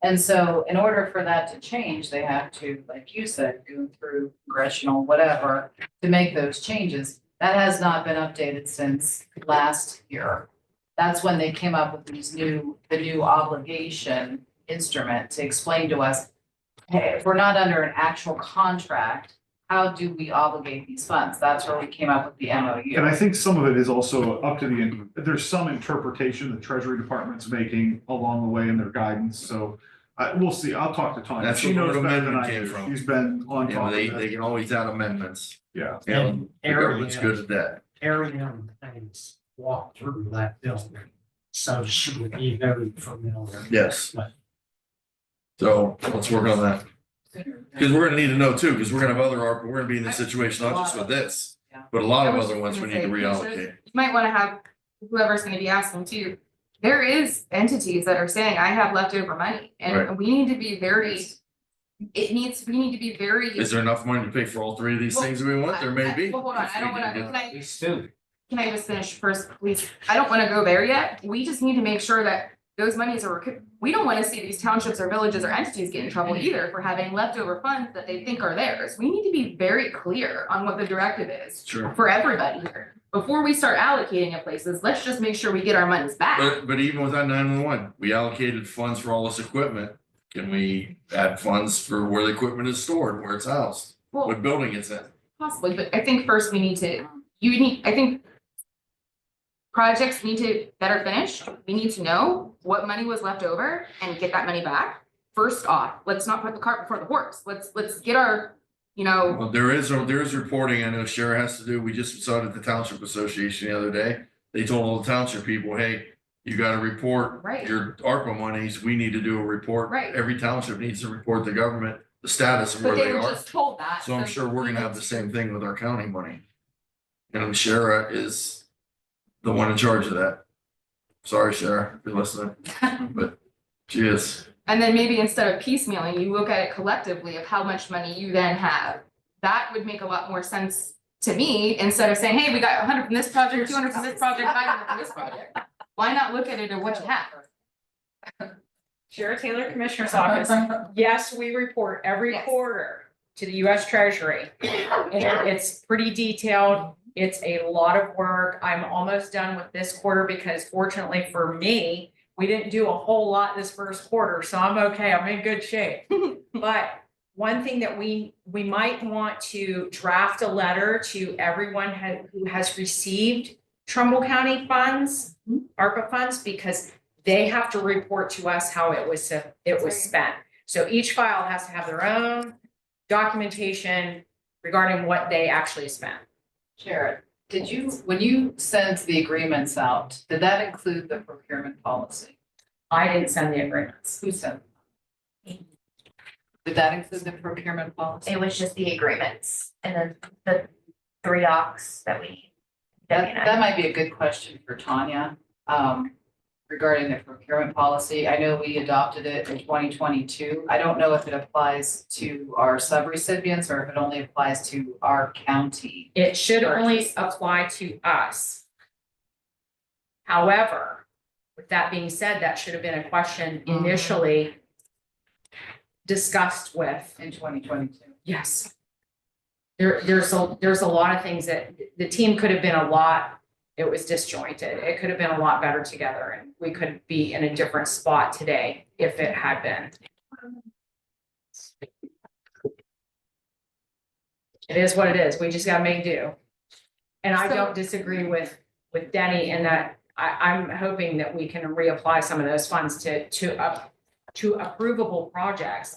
And so in order for that to change, they have to, like you said, go through congressional whatever to make those changes. That has not been updated since last year. That's when they came up with the new obligation instrument to explain to us, hey, if we're not under an actual contract, how do we obligate these funds? That's where we came up with the and MOU. I think some of it is also up to there's some interpretation the Treasury Department's making along the way in their guidance. So we'll see. I'll talk to Tanya. That's She where knows the better than amendment I came do. from. She's been on Yeah, top they of that. can always add amendments. Yeah. And the government's good at that. Ariane things walk through that building, so she would be very familiar. Yes. So let's work on that. Because we're gonna need to know too, because we're gonna have other ARPA, we're gonna be in this situation, not just with this, but a lot of other ones we need to reallocate. You might wanna have whoever's gonna be asking too. There is entities that are saying, I have leftover money, Right. and we need to be very, we need to be very. Is there enough money to pay for all three of these things we want? There may be. Well, hold on, I don't wanna, can I just finish first, please? I don't wanna go there yet. We just need to make sure that those monies are, we don't wanna see these townships or villages or entities get in trouble either for having leftover funds that they think are theirs. We need to be very clear on what the directive is Sure. for everybody here. Before we start allocating it places, let's just make sure we get our monies back. But even with that 911, we allocated funds for all this equipment. Can we add funds for where the equipment is stored, where it's housed, Well, what building it's in? possibly, but I think first we need to, I think projects need to, that are finished, we need to know what money was left over and get that money back. First off, let's not put the cart before the horse. Let's get our, Well, there is reporting I know Shara has to do. We just saw it at the Township Association the other day. They told all the township people, hey, you gotta report Right. your ARPA monies. We need to do a report. Right. Every township needs to report the government, the status of but where they they were are. just told that. So I'm sure we're gonna have the same thing with our county money. And Shara is the one in charge of that. Sorry, Shara, if you're listening, but she is. And then maybe instead of piecemealing, you look at it collectively of how much money you then have. That would make a lot more sense to me, instead of saying, hey, we got 100 from this project, 200 from this project, 500 from this project. Why not look at it at what you have? Sheriff Taylor Commissioner's Office, yes, we report every Yes. quarter to the US Treasury. And it's pretty detailed. It's a lot of work. I'm almost done with this quarter because fortunately for me, we didn't do a whole lot this first quarter, so I'm okay. I'm in good shape. But one thing that we might want to draft a letter to everyone who has received Trumbull County funds, ARPA funds, because they have to report to us how it was spent. So each file has to have their own documentation regarding what they actually spent. Jared, when you sent the agreements out, did that include the procurement policy? I didn't send the agreements. Who sent? Did that include the procurement policy? It was just the agreements and then the three docs that we need. That might be a good question for Tanya, regarding the procurement policy. I know we adopted it in 2022. I don't know if it applies to our subrecipients or if it only applies to our county. It should only apply to us. However, with that being said, that should have been a question initially discussed with. In 2022. Yes. There's a lot of things that the team could have been a lot, it was disjointed. It could have been a lot better together and we could be in a different spot today if it had been. It is what it is. We just gotta make do. And I don't disagree with Denny in that I'm hoping that we can reapply some of those funds to approvable projects.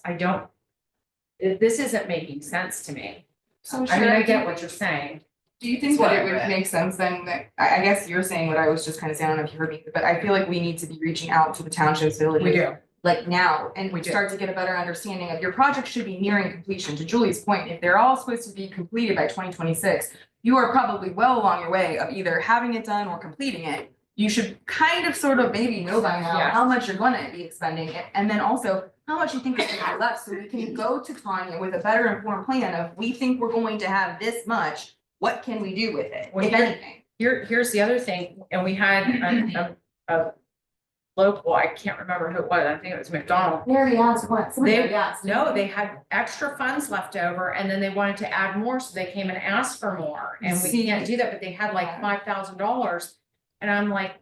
This isn't making sense to me. So I mean, Sharon, I get what you're saying. do you think That's what that I it would read. make sense then that, I guess you're saying what I was just kind of saying, I don't know if you heard me, but I feel like we need to be reaching out to the townships, villages. We do. Like now, and We do. start to get a better understanding of your project should be nearing completion. To Julie's point, if they're all supposed to be completed by 2026, you are probably well along your way of either having it done or completing it. You should kind of sort of maybe know by now Yes. how much you're gonna be expending and then also how much you think is gonna be left, so we can go to Tanya with a better informed plan of, we think we're going to have this much. what can we do with it, Well, if anything? Here's the other thing, and we had a local, I can't remember who it was, I think it was McDonald. Mary asked what, They, no, they had extra funds left over and then they wanted to add more, so they came and asked for more. And we See. can't do that, but they had like $5,000. And I'm like,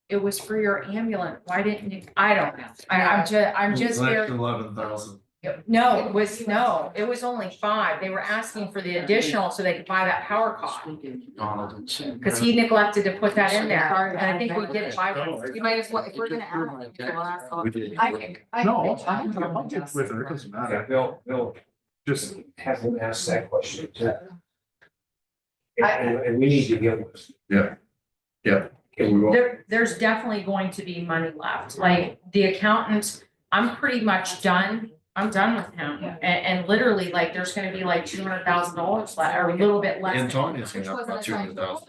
it was for your ambulance. Why didn't you? I don't know. I'm just very. 11,000. No, it was only 5. They were asking for the additional so they could buy that power car. Cause he neglected to put that in there. And I think we did buy one. You might as well, if we're gonna ask, we'll ask. No, I'll get with her, it doesn't matter. They'll Just, have them ask that question too. And we need to give us. There's definitely going to be money left. Like the accountant, I'm pretty much done. I'm done with him. And literally like, there's gonna be like $200,000 left or a little bit less. And Tanya's gonna have about 200,000.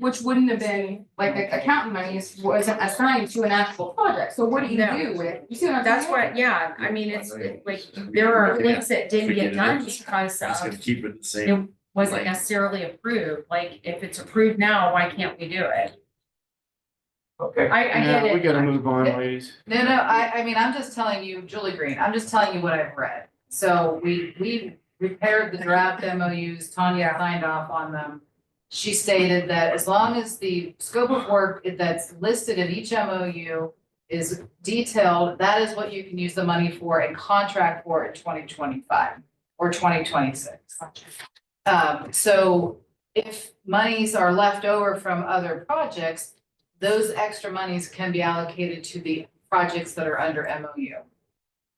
Which wouldn't have been, like, the accountant money wasn't assigned to an actual project, so what do you No. do with, you see what I'm saying? That's what, yeah, I mean, it's like, there are things that didn't get done because He's gonna of, keep it the same. it wasn't necessarily approved. Like, if it's approved now, why can't we do it? Okay. I get it. We gotta move on, ladies. No, I mean, I'm just telling you, Julie Green, I'm just telling you what I've read. So we repaired the draft MOUs, Tanya signed off on them. She stated that as long as the scope of work that's listed in each MOU is detailed, that is what you can use the money for and contract for in 2025 or 2026. So if monies are left over from other projects, those extra monies can be allocated to the projects that are under MOU.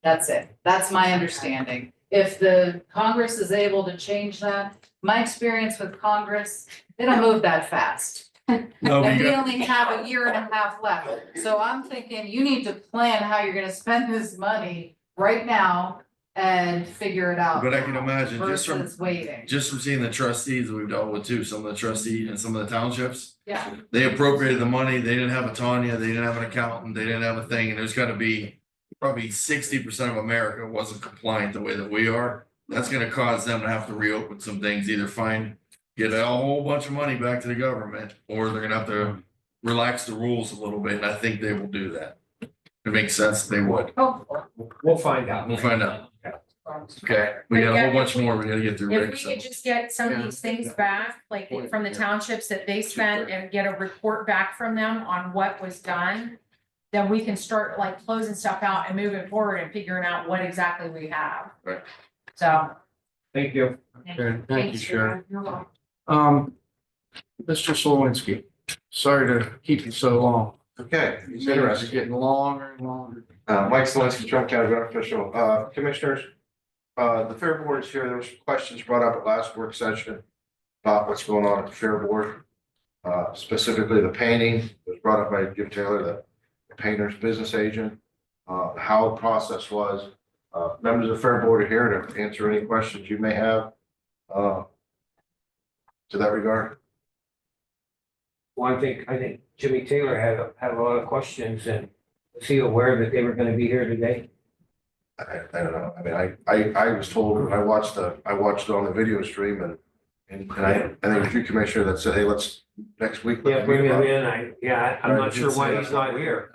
That's it. That's my understanding. If the Congress is able to change that, my experience with Congress, they don't move that fast. No, but And you we got- only have a year and a half left. So I'm thinking you need to plan how you're gonna spend this money right now and figure it out. But I can imagine Versus waiting. just from seeing the trustees that we've dealt with too, some of the trustees and some of the townships. Yeah. They appropriated the money, they didn't have a Tanya, they didn't have an accountant, they didn't have a thing, and there's gotta be probably 60% of America wasn't compliant the way that we are. That's gonna cause them to have to reopen some things, either get a whole bunch of money back to the government, or they're gonna have to relax the rules a little bit, and I think they will do that. It makes sense, they would. We'll find out. We'll find out. Okay, we got a whole bunch more we gotta get through. If Rick, we so. could just get some of these things back, like from the townships that they spent and get a report back from them on what was done. Then we can start like closing stuff out and moving forward and figuring out what exactly we have. Right. So. Thank you. Okay, thank you, Sharon. You're welcome. Mr. Slawinski, sorry to keep you so long. Okay, it's It's interesting. getting longer and longer. Mike Zelinski, Trumbull County Road Official. Commissioners, the Fair Board is here. There was questions brought up at last work session about what's going on at the Fair Board. Specifically the painting was brought up by Jim Taylor, the painter's business agent, how the process was. Members of the Fair Board are here to answer any questions you may have to that regard. Well, I think Jimmy Taylor had a lot of questions, and was he aware that they were gonna be here today? I don't know. I mean, I was told, I watched it on the video stream and I think it was you, Commissioner, that said, hey, let's next week. Yeah, bring him in. I'm not sure why he's not here.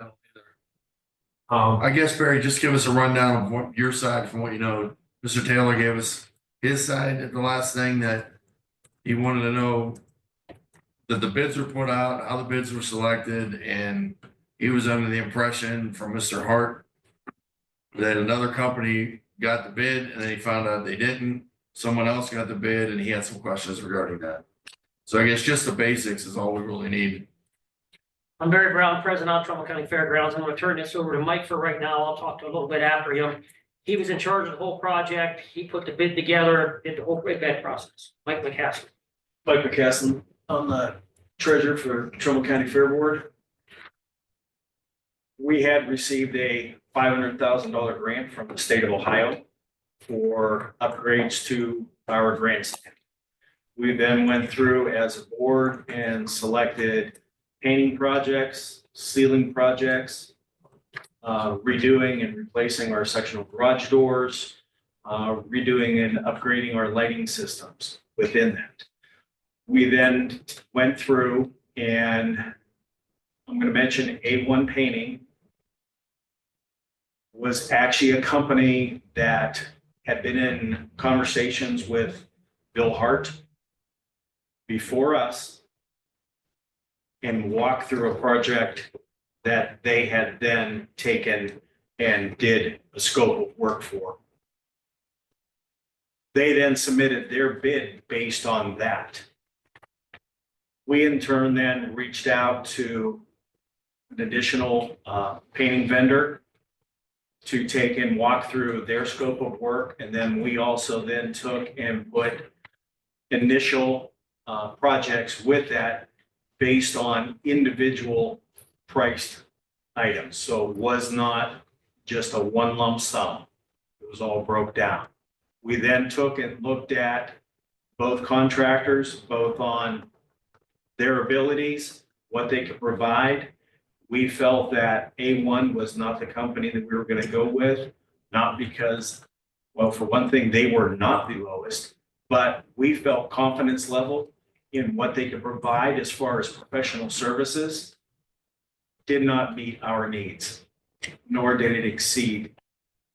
I guess Barry, just give us a rundown of what your side from what you know. Mr. Taylor gave us his side at the last thing that he wanted to know that the bids were put out, how the bids were selected, and he was under the impression from Mr. Hart that another company got the bid and then he found out they didn't. Someone else got the bid and he had some questions regarding that. So I guess just the basics is all we really need. I'm Barry Brown, President of Trumbull County Fairgrounds. I'm gonna turn this over to Mike for right now. I'll talk to him a little bit after him. He was in charge of the whole project. He put the bid together, did the whole bid process. Mike McCaskey. Mike McCaslin, I'm the treasurer for Trumbull County Fair Board. We had received a $500,000 grant from the state of Ohio for upgrades to our grandstand. We then went through as a board and selected painting projects, ceiling projects, redoing and replacing our sectional garage doors, redoing and upgrading our lighting systems within that. We then went through and I'm going to mention A1 Painting was actually a company that had been in conversations with Bill Hart before us and walked through a project that they had then taken and did a scope of work for. They then submitted their bid based on that. We in turn then reached out to an additional painting vendor to take and walk through their scope of work. And then we also then took and put initial projects with that based on individual priced items. So it was not just a one lump sum. It was all broke down. We then took and looked at both contractors, both on their abilities, what they could provide. We felt that A1 was not the company that we were going to go with, not because, well, for one thing, they were not the lowest, but we felt confidence level in what they could provide as far as professional services did not meet our needs, nor did it exceed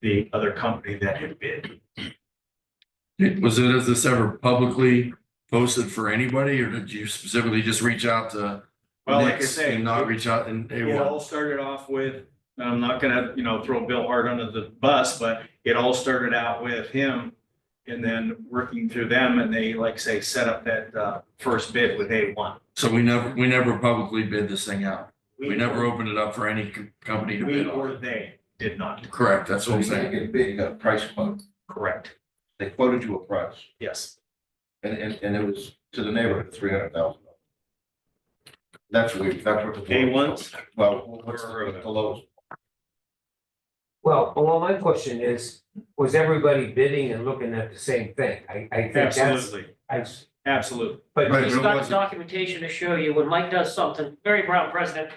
the other company that had bid. Was this ever publicly posted for anybody, or did you specifically just reach out to Well, like I Nick's say, and not reach out and it all started off with, I'm not gonna, throw Bill Hart under the bus, but it all started out with him. And then working through them, and they, like say, set up that first bid with A1. So we never publicly bid this thing out. We never opened it up for any company to We bid or on. they did not. Correct, that's what I'm You saying. get a bid, you got a price quote. Correct. They quoted you a price, Yes. and it was to the neighborhood of $300,000. That's what the. A1s? Well, what's the lowest? Well, my question is, was everybody bidding and looking at the same thing? I think that's. Absolutely. I, Absolutely. But Right, he's but it got the wasn't- documentation to show you when Mike does something, very proud president.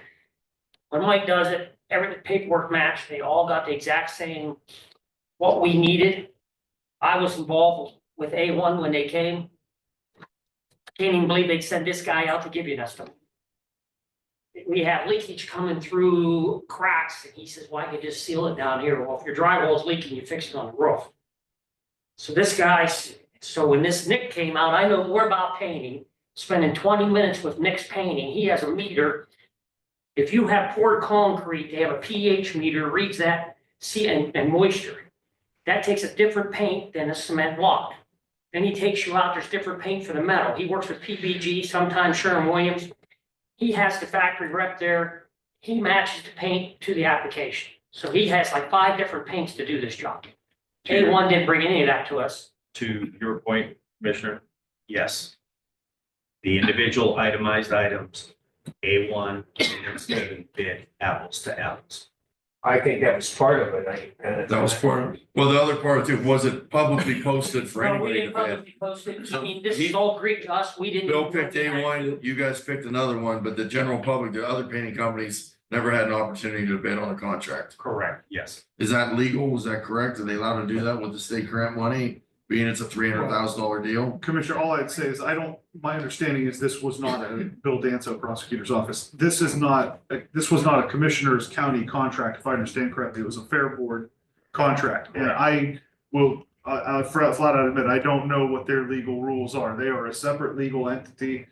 When Mike does it, every paperwork matched, they all got the exact same, what we needed. I was involved with A1 when they came. Can't even believe they'd send this guy out to give you an estimate. We have leakage coming through cracks, and he says, why don't you just seal it down here? Well, if your drywall is leaking, you fix it on the roof. So this guy, so when this Nick came out, I know more about painting, spending 20 minutes with Nick's painting. He has a meter. If you have poured concrete, they have a pH meter, reads that, and moisture. That takes a different paint than a cement block. Then he takes you out, there's different paint for the metal. He works with PPG, sometimes Sherwin-Williams. He has the factory rep there. He matches the paint to the application. So he has like 5 different paints to do this job. A1 didn't bring any of that to us. To your point, Commissioner, yes. The individual itemized items, A1, bid apples to apples. I think that was part of it. That was part of it. Well, the other part too, was it publicly posted for No, we anybody didn't to bid? publicly post it. I So mean, this he- is all Greek to us. We didn't. Bill picked A1, you guys picked another one, but the general public, the other painting companies never had an opportunity to bid on a contract. Correct, yes. Is that legal? Was that correct? Are they allowed to do that with the state grant money, being it's a $300,000 deal? Commissioner, all I'd say is my understanding is this was not a Bill Danzo prosecutor's office. This was not a commissioner's county contract, if I understand correctly. It was a fair board contract. And I will, flat out admit, I don't know what their legal rules are. They are a separate legal entity.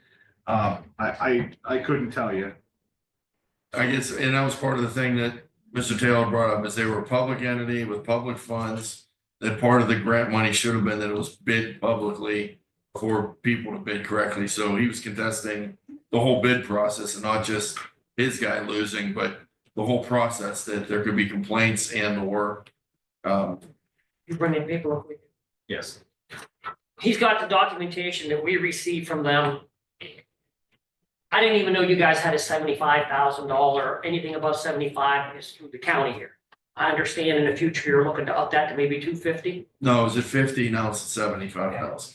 I couldn't tell you. I guess, and that was part of the thing that Mr. Taylor brought up, is they were a public entity with public funds. That part of the grant money should have been that it was bid publicly for people to bid correctly. So he was contesting the whole bid process and not just his guy losing, but the whole process, that there could be complaints and or. You bring in paperwork with you. Yes. He's got the documentation that we received from them. I didn't even know you guys had a $75,000, anything above 75 is through the county here. I understand in the future you're looking to up that to maybe 250. No, it was at 50, now it's at 75,000.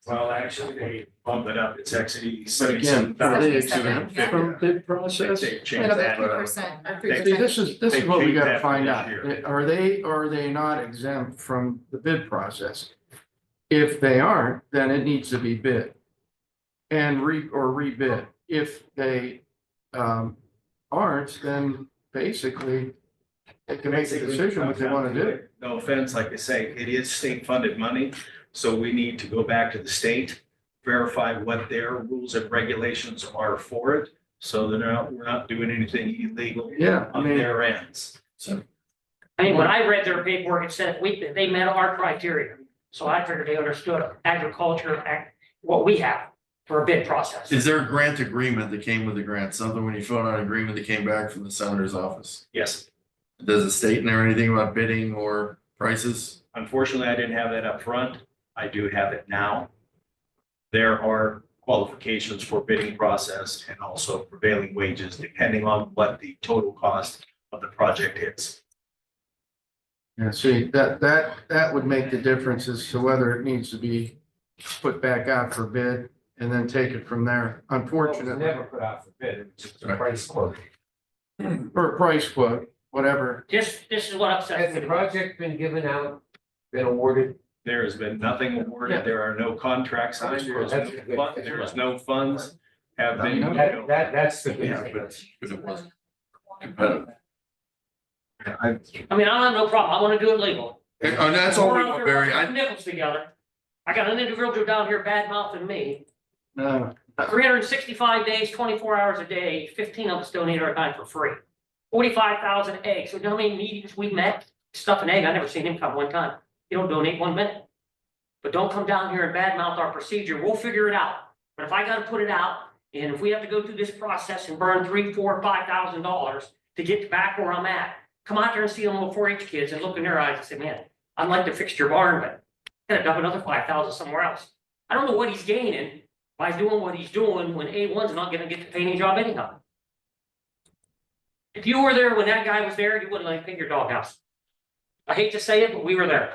Well, actually, they bumped it up. It's actually But again, are they 77, exempt from bid process? They've changed Another that. 3% or They- 3%. See, this is what we changed gotta that find for out. this year. Are they or are they not exempt from the bid process? If they aren't, then it needs to be bid and rebid. If they aren't, then basically they can make a decision what they want to do. No offense, like I say, it is state funded money, so we need to go back to the state, verify what their rules and regulations are for it, so that we're not doing anything illegal Yeah, I on mean, their ends. I mean, when I read their paperwork, it said they met our criteria. So I figured they understood agriculture, what we have for a bid process. Is there a grant agreement that came with the grant? Something when you filled out an agreement that came back from the senator's office? Yes, Does it state in there anything about bidding or prices? unfortunately, I didn't have that up front. I do have it now. There are qualifications for bidding process and also prevailing wages, depending on what the total cost of the project is. yeah, see, that would make the difference as to whether it needs to be put back out for bid and then take it from there. Well, it was Unfortunately, never put out for bid, it was just a price quote. or a price quote, whatever. This is what upsets Has me. the project been given out, been awarded? There has been nothing awarded. There are no contracts signed. There is no funds have been. That's the. Yeah, but it wasn't competitive. I mean, I have no problem. I want to do it legal. And that's all we want, Barry. Nickels together. I got an individual down here bad mouthing me. No, 365 days, 24 hours a day, 15 of us donate our time for free. 45,000 eggs. So you know how many meetings we met? Stuff an egg. I never seen him come one time. You don't donate 1 minute. But don't come down here and badmouth our procedure. We'll figure it out. But if I gotta put it out, and if we have to go through this process and burn $3,000, $4,000, $5,000 to get back where I'm at, come out there and see them little 4-H kids and look in their eyes and say, man, I'd like to fix your barn, but I gotta dump another 5,000 somewhere else. I don't know what he's gaining by doing what he's doing when A1's not gonna get the painting job anyhow. If you were there when that guy was there, you wouldn't like paint your doghouse. I hate to say it, but we were there.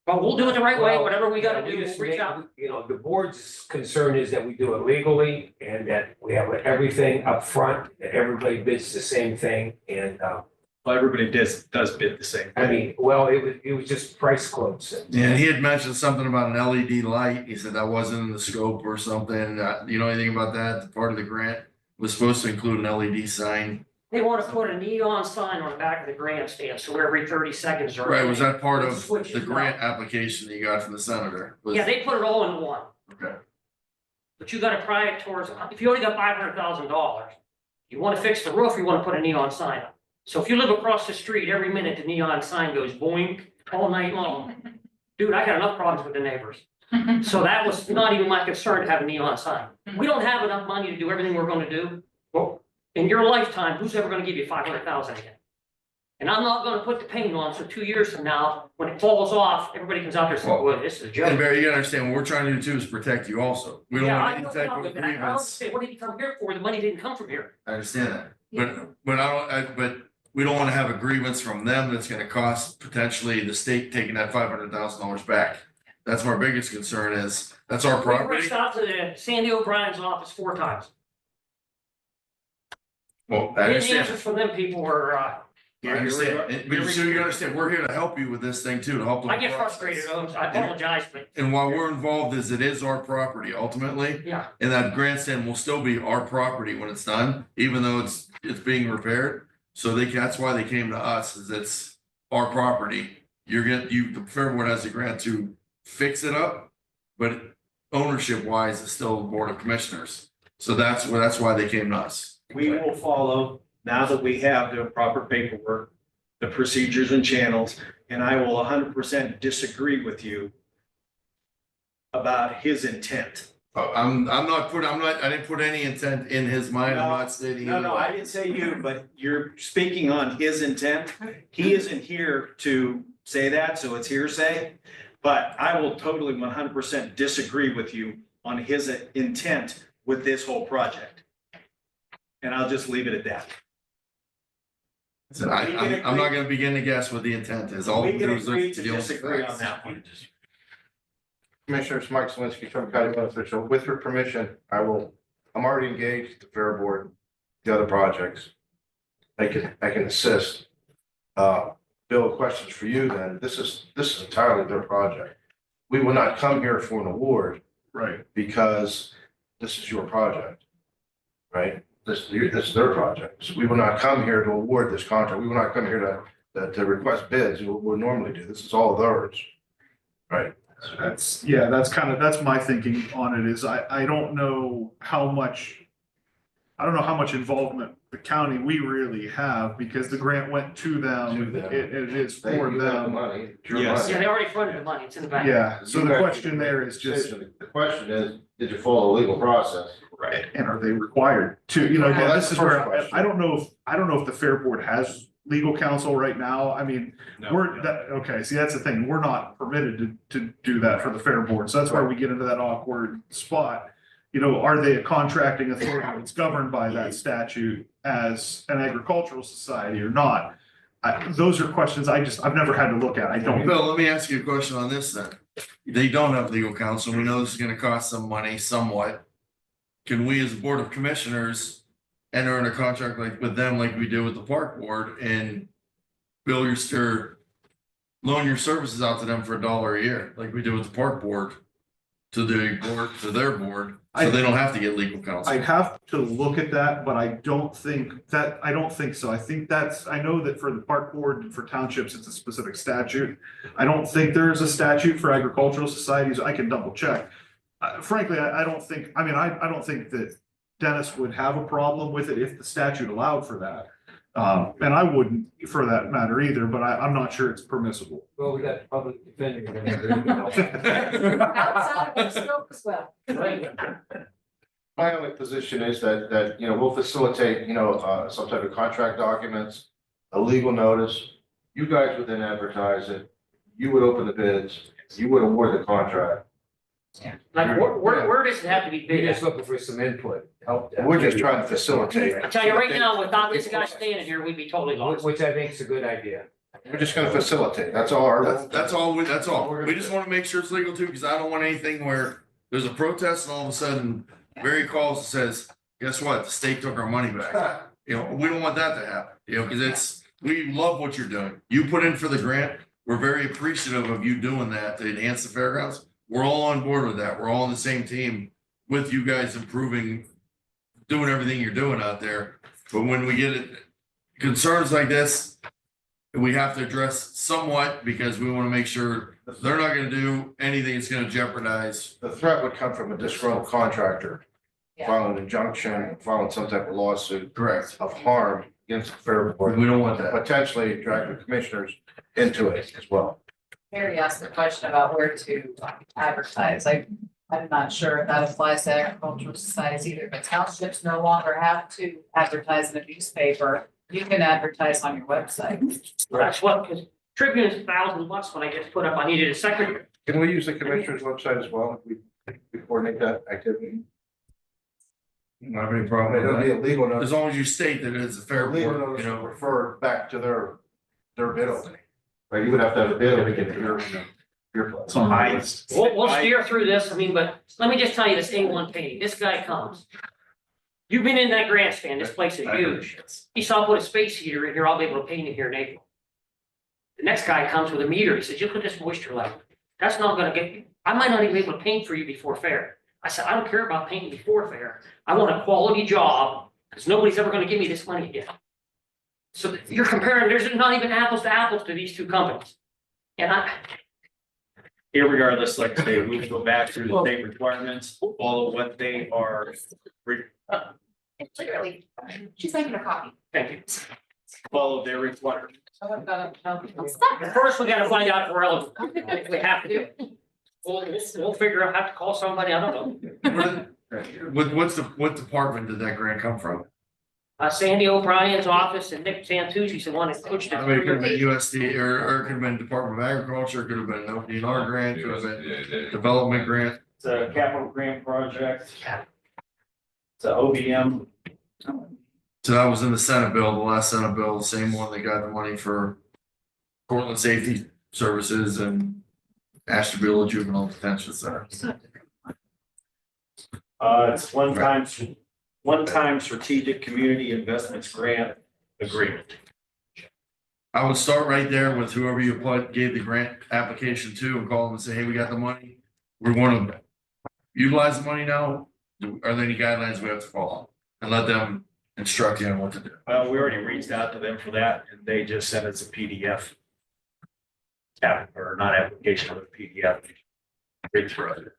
But we'll do it the right way, whatever we gotta do, we'll reach out. You know, the board's concern is that we do it legally and that we have everything up front, that everybody bids the same thing and, Well, everybody does bid the same. I mean, well, it was just price quotes. Yeah, he had mentioned something about an LED light. He said that wasn't in the scope or something. You know anything about that? The part of the grant was supposed to include an LED sign. They wanna put a neon sign on the back of the grandstand, so every 30 seconds or. Right, was that part of Switches the it grant up. application that you got from the senator? Was- Yeah, they put it all in one, Okay. but you gotta pry it towards, if you only got $500,000, you wanna fix the roof, you wanna put a neon sign up. So if you live across the street, every minute the neon sign goes boink all night long. Dude, I got enough problems with the neighbors. So that was not even my concern to have a neon sign. We don't have enough money to do everything we're gonna do. Well, in your lifetime, who's ever gonna give you 500,000 again? And I'm not gonna put the paint on, so 2 years from now, when it falls off, everybody comes out there and says, well, this is a And joke. Barry, you gotta understand, what we're trying to do too is protect you also. We don't Yeah, want I any know type about of it, but I don't grievance. say, what did you come here for? The money didn't come from here. I understand that, but but we don't wanna have a grievance from them that's gonna cost potentially the state taking that $500,000 back. That's my biggest concern is, that's our We property. reached out to the Sandy O'Brien's office 4 times. Well, I The understand. answers from them people were, I understand, but so you understand, we're here to help you with this thing too, to help. with I the get process. frustrated, I apologize, but And while we're involved, is it is our property ultimately, yeah. and that grandstand will still be our property when it's done, even though it's being repaired. So that's why they came to us, is it's our property. The fair board has a grant to fix it up, but ownership wise, it's still the board of commissioners. So that's why they came to us. We will follow, now that we have the proper paperwork, the procedures and channels, and I will 100% disagree with you about his intent. I didn't put any intent in his mind. I'm not stating. No, I didn't say you, but you're speaking on his intent. He isn't here to say that, so it's hearsay. But I will totally 100% disagree with you on his intent with this whole project. And I'll just leave it at that. So I'm not gonna begin to guess what the intent is. All We we can do is agree look to to deal with disagree on facts. that one. Commissioners, Mike Selinsky, Trumbull County Beneficial. With your permission, I'm already engaged with the Fair Board, the other projects. I can assist. Bill, questions for you then. This is entirely their project. We will not come here for an award Right. because this is your project. Right? This is their project. So we will not come here to award this contract. We will not come here to request bids, what we normally do. This is all theirs. Right? That's that's my thinking on it is I don't know how much. I don't know how much involvement the county we really have because the grant went to them. To them. It is They for you have the them. money. It's your Yes. money. Yeah, they already funded the money, it's in the bank. Yeah, so You the guys question can make there the is just, decision. The question is, did you follow the legal process? right, and are they required to, you know, again, Well, this that's is the first where, question. I don't know if the Fair Board has legal counsel right now. I mean, okay, see, that's the thing. We're not permitted to do that for the Fair Board. So that's where we get into that awkward spot. You know, are they a contracting authority that's governed by that statute as an agricultural society or not? Those are questions I've never had to look at. I don't. Bill, let me ask you a question on this then. They don't have legal counsel. We know this is gonna cost some money somewhat. Can we as a Board of Commissioners enter in a contract like with them, like we did with the Park Board and bill loan your services out to them for $1 a year, like we did with the Park Board to their board, so they don't have to get legal counsel. I'd have to look at that, but I don't think so. I think I know that for the park board and for townships, it's a specific statute. I don't think there's a statute for agricultural societies. I can double check. Frankly, I don't think that Dennis would have a problem with it if the statute allowed for that. And I wouldn't for that matter either, but I'm not sure it's permissible. Well, we got public defender. Outside of the scope as well. My only position is that, you know, we'll facilitate, you know, some type of contract documents, a legal notice. You guys would then advertise it. You would open the bids, you would award the contract. Like, where does it have to be You're bid just at? looking for some input, help. We're just trying to facilitate. I tell you right now, without this guy standing here, we'd be totally lost. Which I think is a good idea. We're just gonna facilitate. That's all That's all. We just wanna make sure it's legal too, because I don't want anything where there's a protest and all of a sudden Barry calls and says, guess what? The state took our money back. You know, we don't want that to happen, you know, because we love what you're doing. You put in for the grant. We're very appreciative of you doing that to enhance the fairgrounds. We're all on board with that. We're all on the same team with you guys improving, doing everything you're doing out there. But when we get concerns like this, we have to address somewhat because we want to make sure they're not going to do anything that's going to jeopardize. The threat would come from a disgruntled contractor filing an injunction, filing some type of lawsuit. Correct. Of harm against the Fair Board. We don't want that. Potentially drag the commissioners into it as well. Mary asked the question about where to advertise. I'm not sure if that applies to agricultural societies either, but townships no longer have to advertise in a newspaper. You can advertise on your website. That's what, because Tribune is $1,000 when I get put up, I needed a secretary. Can we use the commissioner's website as well if we coordinate that activity? Not have any problem It'll with be that. a legal notice. As long as you state that it's a fair Legal board, notice you will know. refer back to their bid opening. Right, you would have to have a bid opening to your place. So We'll steer through this, I mean, but let me just tell you this A1 painting, this guy comes. You've been in that grandstand, this place is huge. He saw I put a space heater in here, I'll be able to paint it here in April. The next guy comes with a meter, he says, you put this moisture level, that's not gonna get you, I might not even be able to paint for you before fair. I said, I don't care about painting before fair, I want a quality job, because nobody's ever gonna give me this money again. So you're comparing, there's not even apples to these two companies. And Irregardless, like I say, we will go back through the state requirements, follow what they are, It's literally, she's making a copy. thank you. follow their requirements. First, we gotta find out if we're eligible, if we have to do it. We'll figure out, have to call somebody, I don't know. What department did that grant come from? Sandy O'Brien's office and Nick Santucci's the one that pushed it. I mean, it could have been USD or it could have been Department of Agriculture, it could have been an ODNR grant, could have been development grant. It's a capital grant project. It's a OBM. So that was in the Senate bill, the last Senate bill, the same one that got the money for Portland Safety Services and Ashtabula Juvenile Detention Center. It's one-time strategic community investments grant agreement. I would start right there with whoever you gave the grant application to and call them and say, hey, we got the money. We're going to utilize the money now. Are there any guidelines we have to follow? And let them instruct you on what to do. Well, we already reached out to them for that and they just sent us a PDF. Or not application, but a PDF. Read through it.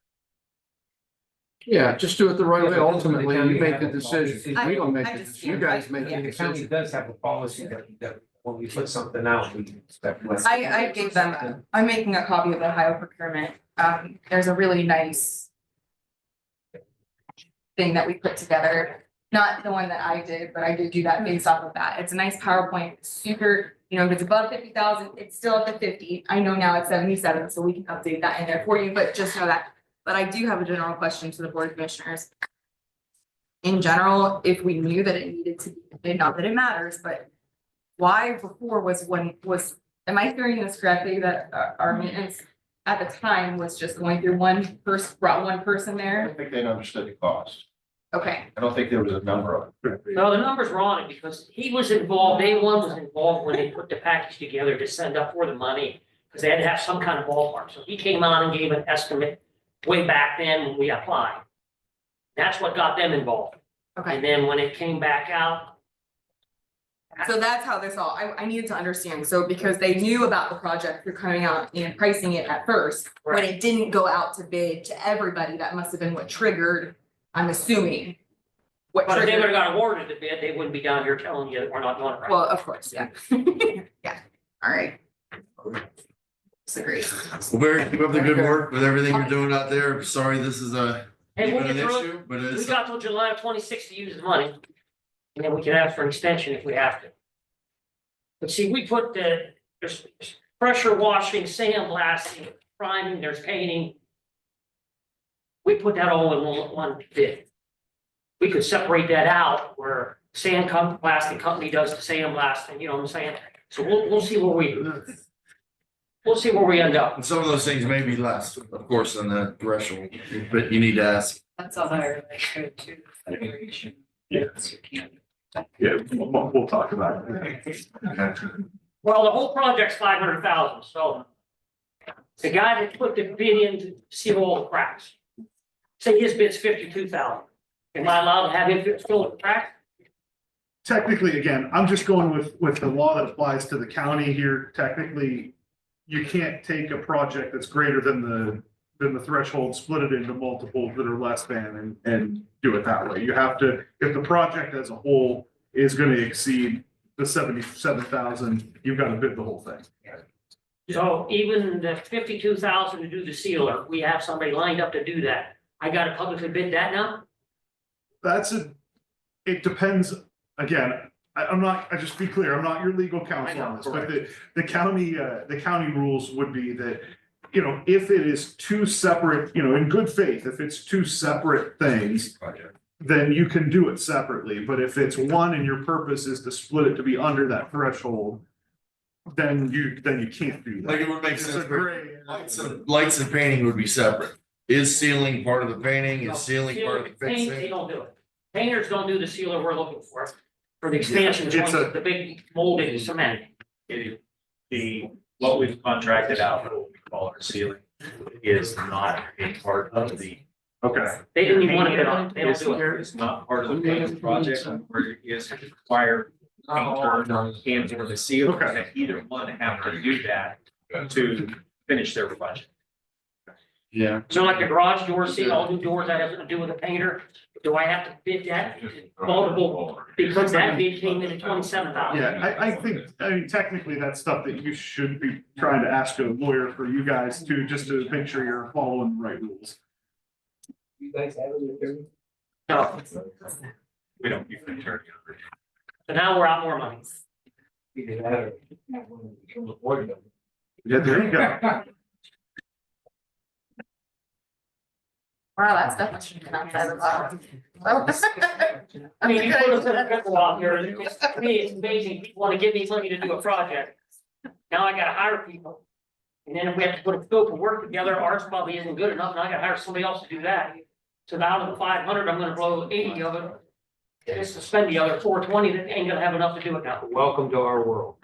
Yeah, just do it the right way. Ultimately, you make the decision. We don't make I the just- decision. You guys make the The county decision. does have a policy that when we put something out, we expect less. I gave them, I'm making a copy of the Ohio procurement. There's a really nice thing that we put together, not the one that I did, but I did do that based off of that. It's a nice PowerPoint, super, if it's above 50,000, it's still at the 50. I know now it's 77, so we can update that in there for you, but just know that. But I do have a general question to the board of commissioners. In general, if we knew that it needed to be, not that it matters, but why before am I hearing this correctly, that our maintenance at the time was just going through brought one person I there? don't think they understood the cost. Okay, I don't think there was a number of it. No, the numbers were on it because he was involved, day one was involved when they put the package together to send up for the money. Because they had to have some kind of ballpark. So he came on and gave an estimate way back then when we applied. That's what got them involved. okay. And then when it came back out, So that's how this all, I needed to understand, so because they knew about the project, they're coming out and pricing it at first. When Right. it didn't go out to bid to everybody, that must have been what triggered, I'm assuming. What but if they would have triggered, got awarded the bid, they wouldn't be down here telling you that we're not doing it right. well, of course, yeah. Yeah, all right. Disagree. Well, Barry, keep up the good work with everything you're doing out there. Sorry, this is Hey, we'll even get an through it. issue, but We it's. got till July of 26 to use the money. And then we can ask for an extension if we have to. But see, we put there's pressure washing, sandblasting, priming, there's painting. We put that all in one bid. We could separate that out where blasting company does the sandblasting, you know what I'm saying? So we'll see where we end up. And some of those things may be less, of course, than the threshold, but you need to ask. That's all I really could to the Federation. Yes. Yeah, we'll talk about it. Well, the whole project's 500,000, so. The guy that put the bid in to seal all the cracks. Say his bid's 52,000. Am I allowed to have him fill the crack? Technically, again, I'm just going with the law that applies to the county here. Technically, you can't take a project that's greater than the threshold, split it into multiples that are less than and do it that way. You have to, if the project as a whole is gonna exceed the 77,000, you've got to bid the whole thing. So even the 52,000 to do the sealer, we have somebody lined up to do that. I gotta publicly bid that now? It depends, again, I just be clear, I'm not your legal counsel on this, but the county rules would be that, if it is two separate, in good faith, if it's two separate things, then you can do it separately, but if it's one and your purpose is to split it to be under that threshold, then you can't do that. Like it would make It's sense. a gray. Lights and painting would be separate. Is sealing part of the painting? Is sealing part of the Paint, they fixing? don't do it. Painters don't do the sealer we're looking for the expansion It's joints, a- the big molded cement. What we've contracted out for what we call our ceiling is not a part of the. Okay. They didn't even want to bid on it, they don't do it. It's not part of the project, where it is required. And for the sealer, Okay. that either one have to do that to finish their project. Yeah. So like the garage door seal, all new doors, that has to do with a painter, do I have to bid that multiple, because that bid came in at 27,000? Yeah, I mean, technically, that's stuff that you should be trying to ask a lawyer for you guys to, just to make sure you're following the right rules. You guys have it? No, We don't use the attorney. so now we're out more money. Either that or. Yeah, there you go. Wow, that's definitely should have been outside the box. I mean, you put us in a pickle out here, to me, it's amazing, people want to give me money to do a project. Now I gotta hire people. And then if we have to put a scope of work together, ours probably isn't good enough, and I gotta hire somebody else to do that. So out of the 500, I'm gonna blow 80 of it. Just to spend the other 420, that ain't gonna have enough to do it now. Welcome to our world.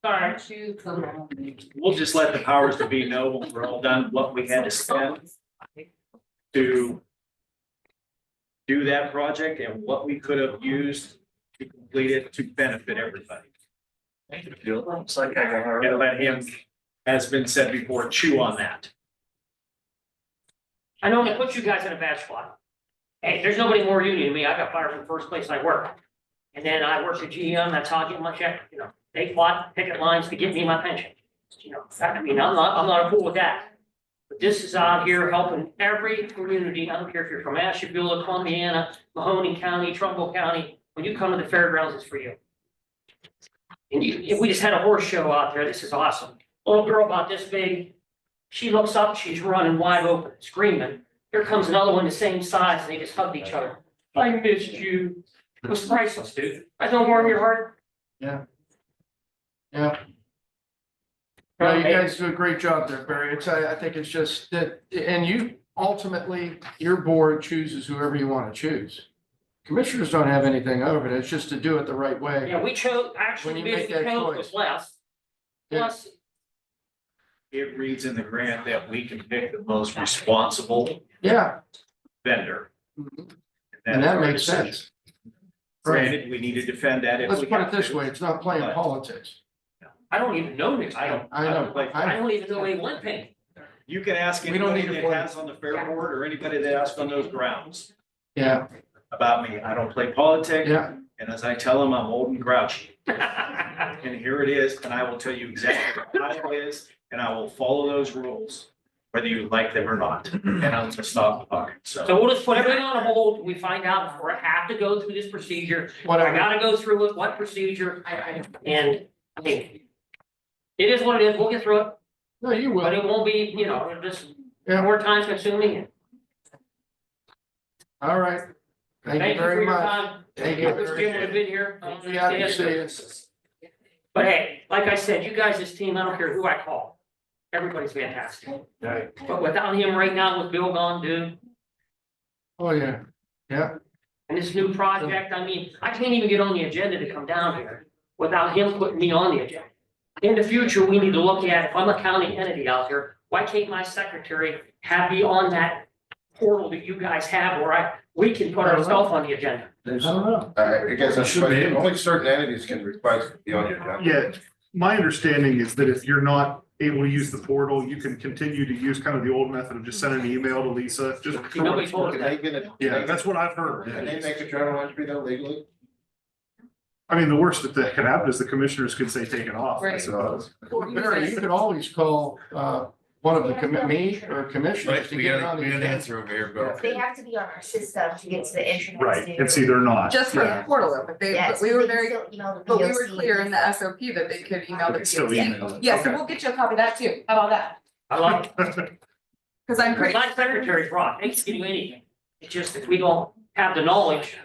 Sorry. We'll just let the powers to be know when we're all done what we had to spend to do that project and what we could have used to complete it to benefit everybody. Looks like I got her. And let him, as been said before, chew on that. I know they put you guys in a bad spot. Hey, there's nobody more union than me. I got fired from the first place I worked. And then I worked at GM, that's how I get my check, you know, they fought picket lines to get me my pension. You know, I mean, I'm not cool with that. But this is out here helping every community. I don't care if you're from Asheville, Columbiana, Mahoney County, Trumbull County. When you come to the fairgrounds, it's for you. And if we just had a horse show out there, this is awesome. Little girl about this big, she looks up, she's running wide open, screaming. Here comes another one the same size, and they just hugged each other. I missed you. It was priceless, dude. I don't warm your heart. Yeah. Yeah. No, you guys do a great job there, Barry. I think it's just that, and you ultimately, your board chooses whoever you want to choose. Commissioners don't have anything over it. It's just to do it the right way. Yeah, we chose, actually, When the you bid make we that chose choice. was less. Yeah. Plus, It reads in the grant that we can pick the most responsible Yeah. vendor. Mhm. And that is our makes decision. sense. Right. Granted, we need to defend that if Let's we put it have this to. way, it's not playing But- politics. I don't even know this. I know. I don't even know A1 pay. You can ask We don't anybody need to that play. has on the fair board or anybody that asked on those grounds Yeah, about me. I don't play politics. yeah. And as I tell them, I'm old and grouchy. And here it is, and I will tell you exactly how it is, and I will follow those rules, whether you like them or not. And I'm gonna stop talking, So so. we'll just put everything on hold. We find out if we have to go through this procedure. I Whatever. gotta go through it, what procedure, and I mean, it is what it is. We'll get through it, No, you but it will. won't be, you know, it'll just Yeah. more time consuming. All right. Thank you Thank you for very your much. time. Thank you. I wish Jim would have been here. I don't Be happy to understand. see you. But hey, like I said, you guys, this team, I don't care who I call. Everybody's fantastic. But without him right now with Bill gone, dude, Oh, yeah. Yeah. and this new project, I mean, I can't even get on the agenda to come down here without him putting me on the agenda. In the future, we need to look at, if I'm a county entity out there, why can't my secretary have me on that portal that you guys have where we can put ourselves on the agenda? I don't know. I guess that's, Should be. only certain entities can request to be on your agenda. Yeah, my understanding is that if you're not able to use the portal, you can continue to use kind of the old method of just sending an email to Lisa, just. Nobody told us Can that. they get it? Yeah, that's what I've heard. Can they make a journal entry though legally? I mean, the worst that can happen is the commissioners could say take it off, I Right. suppose. Well, Barry, you could always call, one of the me or commissioners Right, to we get it got on the an agenda. answer over here, Bill. They have to be on our system to get to the internet. Right, and see, they're not. Just for the portal, though, but Yes, we were they can very, still email the but we were VOC. clear in the SOP that they could email the They still POC. email it. Yeah, so Okay. we'll get you a copy of that too. How about that? I love it. Cause I'm pretty. My secretary's right. They can give you anything. It's just if we don't have the knowledge.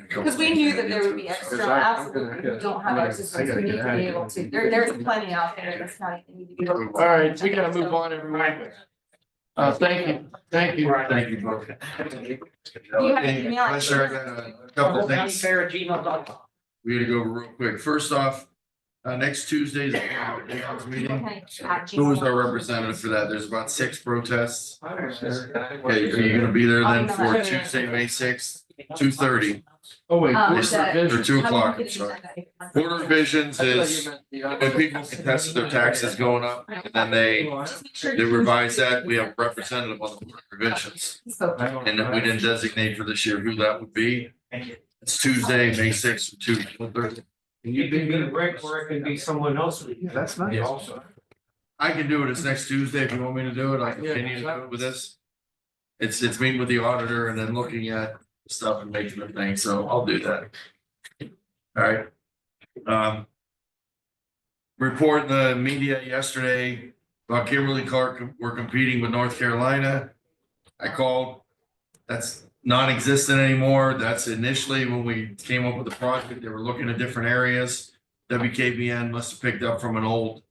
Cause we knew that there would be extra, Because I'm absolutely, gonna- we don't have our systems, we need to be able to, there's plenty out there that's not, you need to be able to. All right, we gotta move on, everyone. Thank you, thank you. Thank you, both. Do you have an email? Commissioner, I got a couple things Countyfair@gmail.com. we gotta go over real quick. First off, next Tuesday's meeting. Who was our representative for that? There's about 6 protests. Okay, are you gonna be there then for Tuesday, May 6th, 2:30 Oh, wait. Yes, board or revision. 2 o'clock, I'm sorry. Board revisions I thought is you meant the other- when people contested their taxes going up, and then they revise that, we have a representative on the board of revisions. And then we didn't designate for this year who that would be. It's Tuesday, May 6th, 2:30. Can you give me a break where it can be someone else? Yeah, that's nice. Also. I can do it. It's next Tuesday if you want me to do it. I can continue to do it with this. It's meeting with the auditor and then looking at stuff and making the thing, so I'll do that. All right. Report in the media yesterday about Kimberly Clark, we're competing with North Carolina. I called, that's non-existent anymore. That's initially when we came up with the project, they were looking at different areas. WKBN must have picked up from an old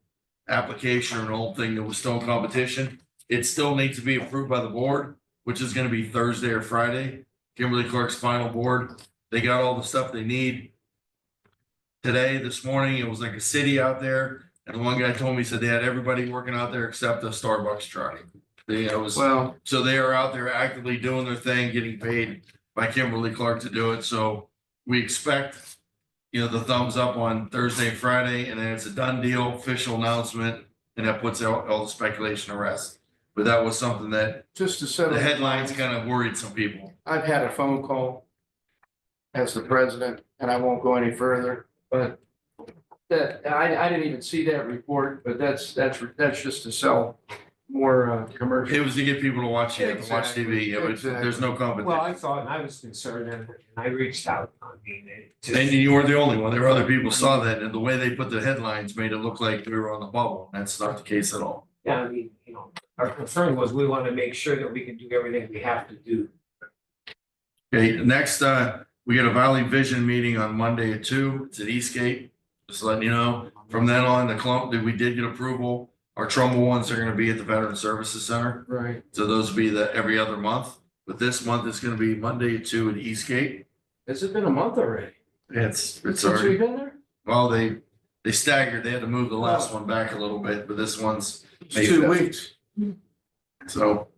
application or an old thing that was still in competition. It still needs to be approved by the board, which is gonna be Thursday or Friday. Kimberly Clark's final board, they got all the stuff they need. today, this morning, it was like a city out there. And the one guy told me, he said they had everybody working out there except the Starbucks truck. It was, Well, so they are out there actively doing their thing, getting paid by Kimberly Clark to do it. So we expect, the thumbs up on Thursday and Friday, and then it's a done deal, official announcement, and that puts all the speculation to rest. But that was something that just to settle. the headlines kind of worried some people. I've had a phone call as the president, and I won't go any further, but that, I didn't even see that report, but that's just to sell more commercials. It was to get people to watch, watch Exactly, TV. There's no competition. Well, I thought, and I was concerned, and I reached out, I mean, it just. And you weren't the only one. There were other people saw that, and the way they put the headlines made it look like we were on the bubble. That's not the case at all. Yeah, I mean, our concern was we want to make sure that we can do everything we have to do. Okay, next, we got a Valley Vision meeting on Monday at 2:00. It's at Eastgate. Just letting you know. From then on, we did get approval. Our Trumbull ones are gonna be at the Veteran Services Center. Right. So those will be every other month. But this month is gonna be Monday at 2:00 at Eastgate. Has it been a month already? It's Since already, we've been there? well, they staggered. They had to move the last one back a little bit, but this one's May It's 2 5th. weeks. So,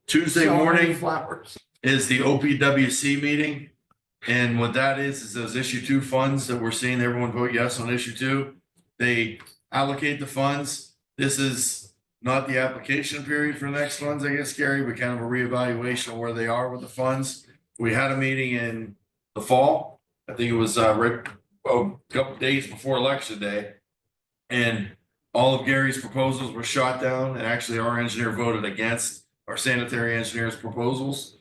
Tuesday So many morning flowers. is the OPWC meeting. And what that is those issue 2 funds that we're seeing everyone vote yes on issue 2. They allocate the funds. This is not the application period for the next funds, I guess, Gary, but kind of a reevaluation of where they are with the funds. We had a meeting in the fall. I think it was a couple days before election day. And all of Gary's proposals were shot down, and actually our engineer voted against our sanitary engineer's proposals.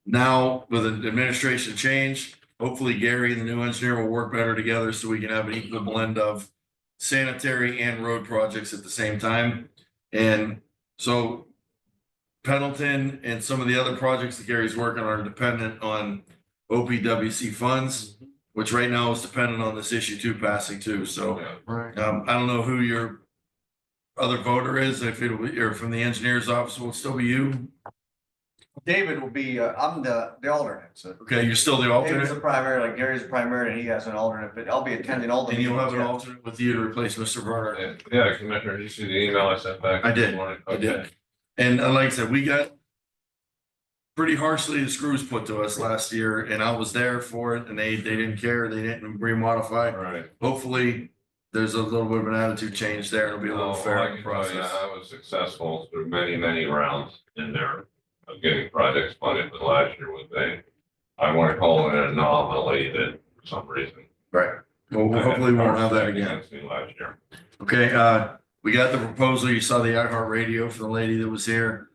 Now, with an administration change, hopefully Gary and the new engineer will work better together so we can have an equal blend of sanitary and road projects at the same time. And so Pendleton and some of the other projects that Gary's working on are dependent on OPWC funds, which right now is dependent on this issue 2 passing too. So Right. I don't know who your other voter is, if it'll be, or from the engineer's office, will it still be you? David will be, I'm the alternate, so. Okay, you're still the David's alternate, the primary, like Gary's the primary, and he has an alternate, but I'll be attending all the. and you'll have an meetings, yeah. alternate with you to replace Mr. Varner. Yeah, Commissioner, did you see the email I sent back? I did. this morning? I did. And like I said, we got pretty harshly the screws put to us last year, and I was there for it, and they didn't care, they didn't remodify. Right. Hopefully, there's a little bit of an attitude change there, it'll be a little Oh, I fairer can tell you, process. I was successful through many rounds in there of getting projects funded, but last year was I want to call it an anomaly that for some reason. Right, well, hopefully we won't have that again. Against me last year. Okay, we got the proposal, you saw the iHeartRadio for the lady that was here.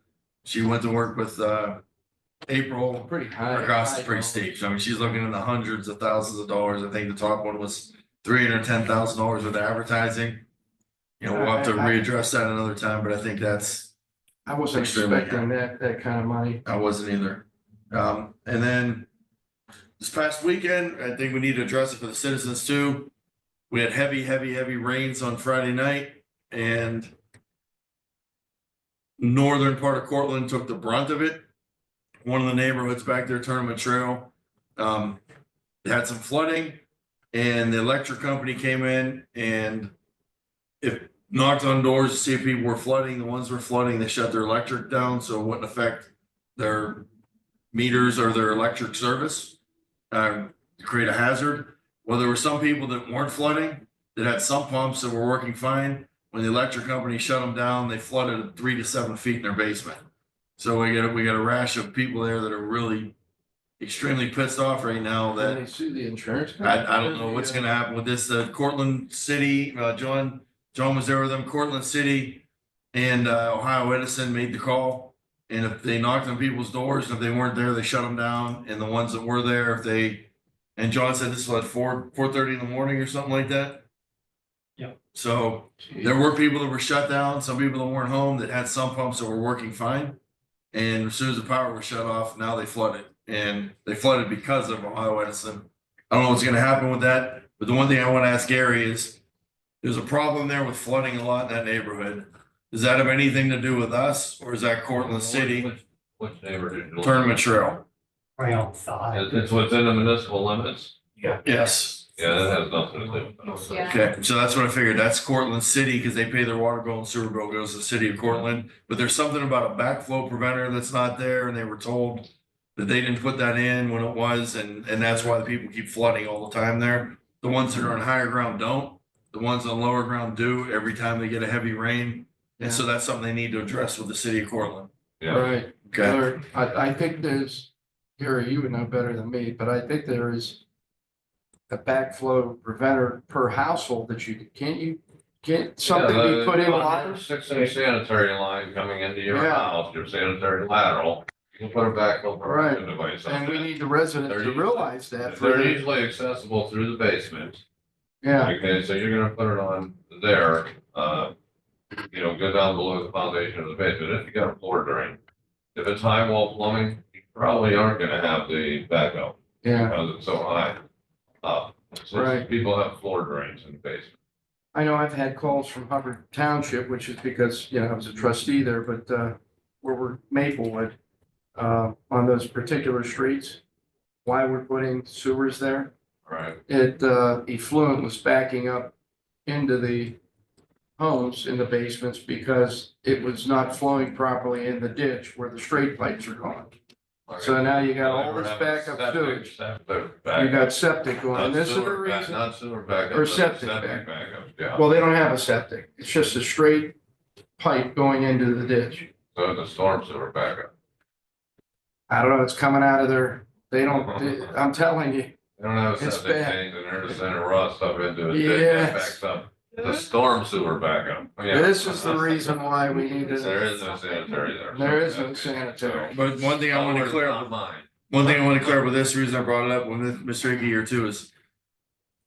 She went to work with, April. Pretty high. Her cost is pretty steep. So I mean, she's looking in the hundreds of thousands of dollars. I think the top one was $310,000 with advertising. We'll have to readdress that another time, but I think that's, I wasn't Extremely expecting that kind of money. I wasn't either. And then this past weekend, I think we need to address it for the citizens too. We had heavy rains on Friday night, and northern part of Cortland took the brunt of it. One of the neighborhoods back there, Tournament Trail, they had some flooding, and the electric company came in and it knocked on doors to see if people were flooding. The ones were flooding, they shut their electric down so it wouldn't affect their meters or their electric service, to create a hazard. Well, there were some people that weren't flooding, that had sump pumps that were working fine. When the electric company shut them down, they flooded 3 to 7 feet in their basement. So we got a rash of people there that are really extremely pissed off right now Then that they sue the insurance. I don't know what's gonna happen with this. Cortland City, John was there with them. Cortland City and Ohio Edison made the call. And if they knocked on people's doors, and if they weren't there, they shut them down. And the ones that were there, and John said this was at 4:30 in the morning or something like that. Yeah. So there were people that were shut down, some people that weren't home that had sump pumps that were working fine. And as soon as the power was shut off, now they flooded, and they flooded because of Ohio Edison. I don't know what's gonna happen with that, but the one thing I want to ask Gary is, there's a problem there with flooding a lot in that neighborhood. Does that have anything to do with us, or is that Cortland City? Which neighborhood? Tournament Trail. Right outside. It's within the municipal limits. Yeah. Yes. Yeah, that has nothing to do with it. Yeah. Okay, so that's what I figured. That's Cortland City because they pay their water bill and sewer bill goes to the city of Cortland. But there's something about a backflow preventer that's not there and they were told that they didn't put that in when it was, and that's why the people keep flooding all the time there. The ones that are on higher ground don't. The ones on lower ground do every time they get a heavy rain. And so that's something they need to address with the city of Cortland. Yeah. Right. Okay. Or, I think there's, Gary, you would know better than me, but I think there is a backflow preventer per household that can't you get something be put in water? 6-inch sanitary line coming into your Yeah. house, your sanitary lateral, you can put a backflow prevention device on And we that. need the residents to realize that. They're easily accessible through the basement. Yeah, Okay, so you're gonna put it on there, go down below the foundation of the basement, if you got a floor drain. If it's high wall plumbing, you probably aren't gonna have the backup. Yeah. Because it's so high up. Right. Since people have floor drains in the basement. I know I've had calls from Hubbard Township, which is because, I was a trustee there, but, where we're Maplewood, on those particular streets, why we're putting sewers there. Right. Effluent was backing up into the homes in the basements because it was not flowing properly in the ditch where the straight pipes are going. So now you got all this backup sewage. You got septic going, and this is the reason. Not sewer backup. Or but septic backup, yeah. Well, they don't have a septic. It's just a straight pipe going into the ditch. So the storm sewer backup. I don't know, it's coming out of their, I'm telling you, They don't have a It's septic bad. tank in there to send a raw stuff into it. Yes. That backs up. The storm sewer backup. Yeah. this is the reason why we need to. There is no sanitary there. There is no sanitary. But one thing I want to clear up. Not mine. One thing I want to clear up with this, the reason I brought it up with Mr. Hickey here too is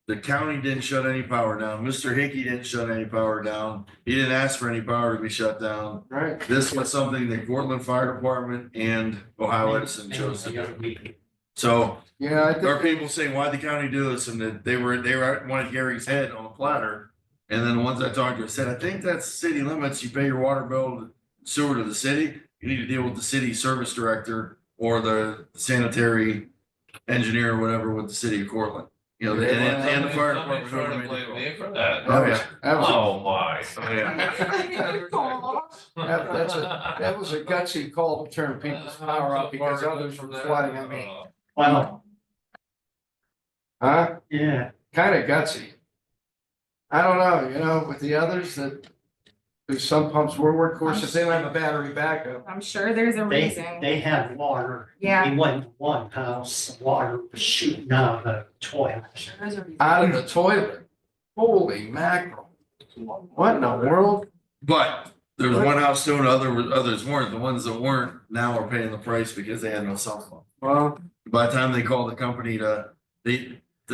the county didn't shut any power down. Mr. Hickey didn't shut any power down. He didn't ask for any power to be shut down. Right. This was something that Portland Fire Department and Ohio Edison chose to do. So Yeah, I there are think, people saying, why'd the county do this? And that they wanted Gary's head on a platter. And then the ones I talked to said, I think that's city limits. You pay your water bill, sewer to the city. You need to deal with the city service director or the sanitary engineer or whatever with the city of Cortland. And the fire department. Somebody's trying to blame me for that. Oh, yeah. Oh, my. that was a gutsy call to turn people's power off because others were flooding. I mean, Well, huh? yeah, Kind of gutsy. I don't know, with the others that, there's some pumps will work, of course, if they don't have a battery backup. I'm sure there's a reason. they have water. Yeah. We went to one house, the water was shooting out of the toilet. Sure there's a reason. Out of the toilet. Holy mackerel. What in the world? But there was one house doing, others weren't. The ones that weren't now are paying the price because they had no cell phone. Well, By the time they called the company to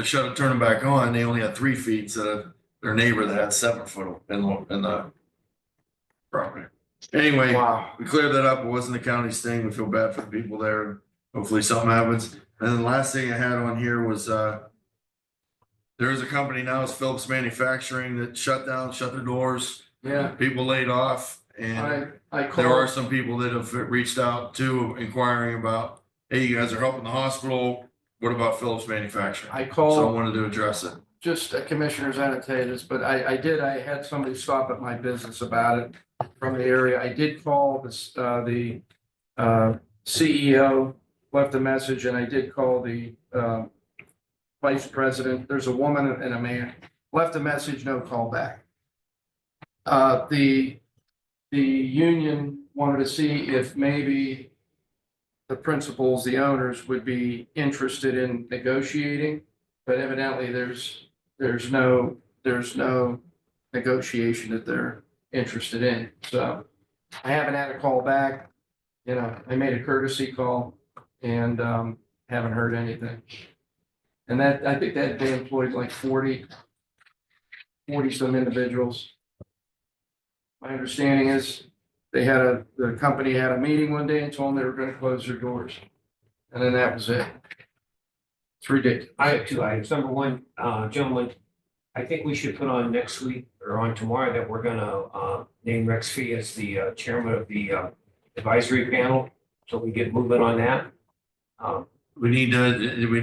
shut it, turn them back on, they only had 3 feet instead of their neighbor that had 7 foot in the property. Anyway, wow. we cleared that up. It wasn't the county's thing. We feel bad for the people there. Hopefully something happens. And then the last thing I had on here was, there is a company now, it's Phillips Manufacturing, that shut their doors. Yeah. People laid off, and I there are called, some people that have reached out to inquiring about, hey, you guys are helping the hospital. What about Phillips Manufacturing? I So I called, wanted to address it. just commissioners annotated, but I had somebody stop at my business about it from the area. I did call the CEO, left a message, and I did call the vice president. There's a woman and a man, left a message, no call back. The union wanted to see if maybe the principals, the owners would be interested in negotiating, but evidently there's no negotiation that they're interested in. So I haven't had a call back. I made a courtesy call and haven't heard anything. And I think that they employed like 40 some individuals. My understanding is the company had a meeting one day and told them they were going to close their doors. And then that was it. It's ridiculous. I have 2 items. Number one, gentlemen, I think we should put on next week or on tomorrow that we're gonna name Rex Fee as the chairman of the advisory panel. So we get moving on that. We need to,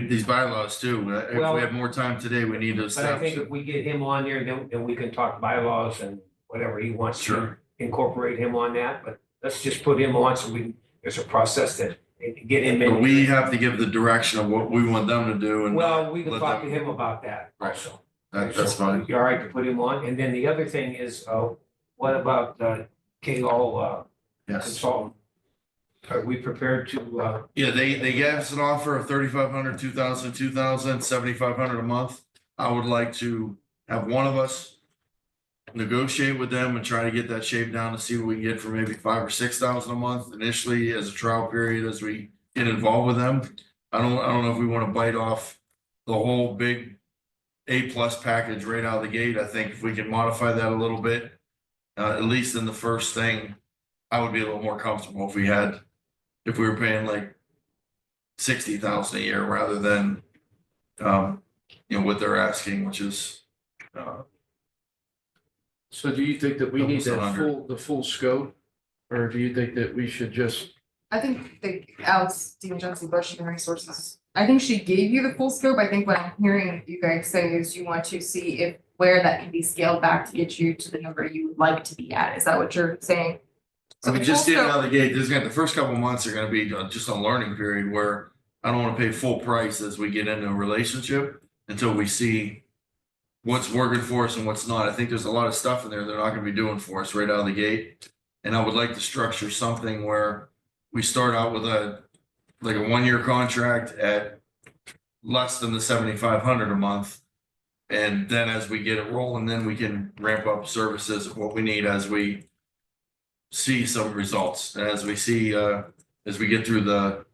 these bylaws too. If Well- we have more time today, we need those But I think steps. if we get him on there, then we can talk bylaws and whatever he wants to Sure. incorporate him on that, but let's just put him on so there's a process that get him in. But we have to give the direction of what we want them to do and. Well, we can let talk to them- him about that also. That's So, fine. You all right to put him on? And then the other thing is, what about K-All Yes. consultant? Are we prepared to, Yeah, they gave us an offer of 3,500, 2,000, 2,000, 7,500 a month. I would like to have one of us negotiate with them and try to get that shape down to see what we can get for maybe 5,000 or 6,000 a month initially as a trial period as we get involved with them. I don't know if we want to bite off the whole big A+ package right out of the gate. I think if we can modify that a little bit, at least in the first thing, I would be a little more comfortable if we were paying like 60,000 a year rather than, what they're asking, which is, So do you think that we need Almost that 100. the full scope? Or do you think that we should just, I think Alex DiVincenzi, Bush Human Resources, I think she gave you the full scope. I think what I'm hearing you guys say is you want to see if where that can be scaled back to get you to the number you would like to be at. Is that what you're saying? I mean, the just full getting scope- out of the gate, the first couple of months are gonna be just a learning period where I don't wanna pay full price as we get into a relationship until we see what's working for us and what's not. I think there's a lot of stuff in there they're not gonna be doing for us right out of the gate. And I would like to structure something where we start out with like a 1-year contract at less than the 7,500 a month. And then as we get it rolling, then we can ramp up services of what we need as we see some results, as we see, as we get through the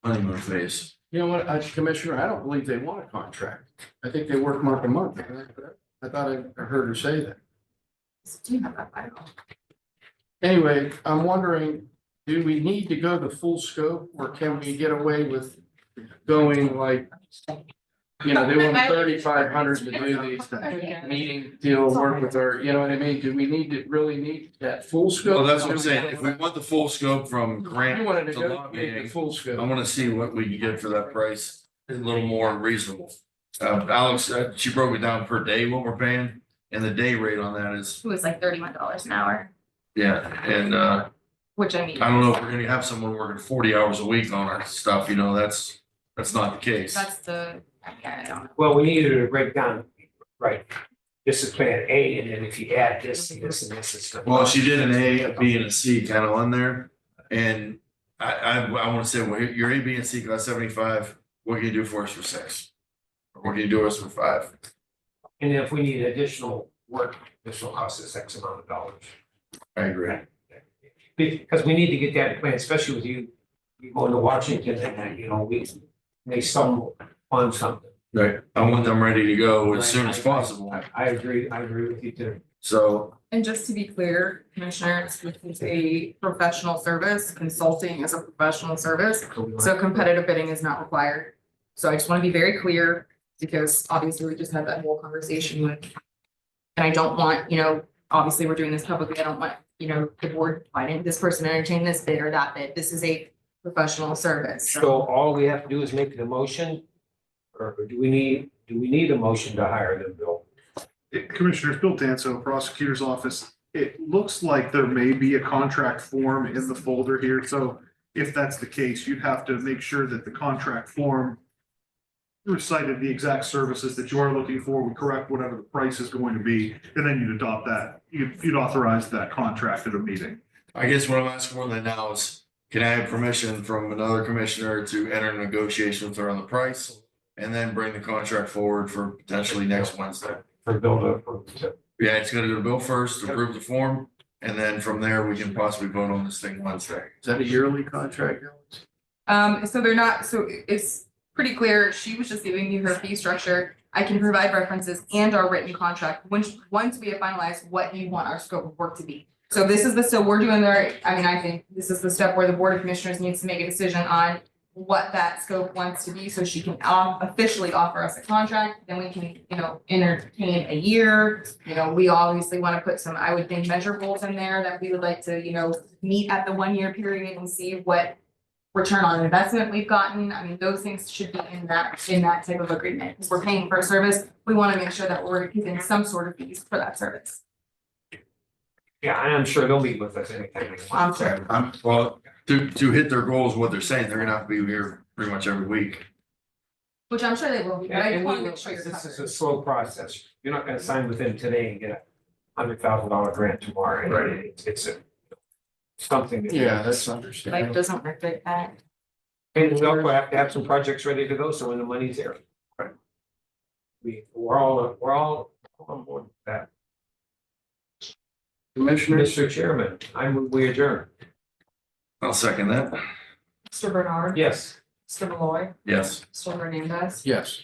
honeymoon phase. you know what, Commissioner, I don't believe they want a contract. I think they work month to month. I thought I heard her say that. Do you have that bylaw? Anyway, I'm wondering, do we need to go the full scope or can we get away with going like, they want 3,500 to do these meeting deal, work with our, you know what I mean? Do we really need that full scope? Well, that's what I'm saying. If we want the full scope from You grant want to to negotiate the lobbying, full I scope. wanna see what we can get for that price, a little more reasonable. Alex, she broke it down per day what we're paying, and the day rate on that is, It was like $31 an hour, yeah, and which I mean. I don't know if we're gonna have someone working 40 hours a week on our stuff, that's not the case. That's the, I don't know. well, we needed to break down, right? This is plan A, and then if you add this and this and this and stuff. Well, she did an A, a B, and a C kind of on there, and I wanna say, well, your A, B, and C cost 75, what can you do for us for 6? Or what can you do for us for 5? And if we need additional work, this will cost us X amount of dollars. I agree. Because we need to get that plan, especially with you going to Washington and, we may stumble on something. Right, I want them ready to go as soon as possible, I agree with you too. so. And just to be clear, Commissioners, this is a professional service, consulting is a professional service, so competitive bidding is not required. So I just want to be very clear, because obviously we just had that whole conversation with. And I don't want, obviously we're doing this publicly, I don't want, the board, why didn't this person entertain this bid or that bid? This is a professional service. So all we have to do is make the motion, or do we need a motion to hire them, Bill? Commissioners, Bill Danso, Prosecutor's Office. It looks like there may be a contract form in the folder here, so if that's the case, you'd have to make sure that the contract form recited the exact services that you are looking for, would correct whatever the price is going to be, and then you'd adopt that. You'd authorize that contract at a meeting. I guess what I'm asking for then now is, can I have permission from another commissioner to enter negotiations with her on the price? And then bring the contract forward for potentially next Wednesday? For Bill to approve it. Yeah, it's gonna go to Bill first, to approve the form, and then from there, we can possibly vote on this thing Wednesday. Is that a yearly contract, Alex? So they're not, so it's pretty clear, she was just giving you her fee structure. I can provide references and our written contract, once we have finalized what you want our scope of work to be. So this is we're doing I think this is the step where the Board of Commissioners needs to make a decision on what that scope wants to be, so she can officially offer us a contract, then we can, entertain a year. We obviously want to put some, I would think, measurables in there that we would like to, meet at the 1-year period and see what return on investment we've gotten. I mean, those things should be in that type of agreement. Because we're paying for a service, we want to make sure that we're keeping some sort of fees for that service. Yeah, and I'm sure they'll meet with us anytime. I'm sure. Well, to hit their goals, what they're saying, they're gonna have to be here pretty much every week. Which I'm sure they will be, but I And just want we- to make sure you're this is covered. a slow process. You're not gonna sign with them today and get $100,000 grant tomorrow. Right. It's something. that- Yeah, that's Life understandable. doesn't work like that. And we also have to have some projects ready to go, so when the money's there. Right. We're all on board with that. Commissioners, Mr. Chairman, I move we adjourn. I'll second that. Mr. Bernard. Yes. Mr. Malloy. Yes. Mr. Hernandez. yes.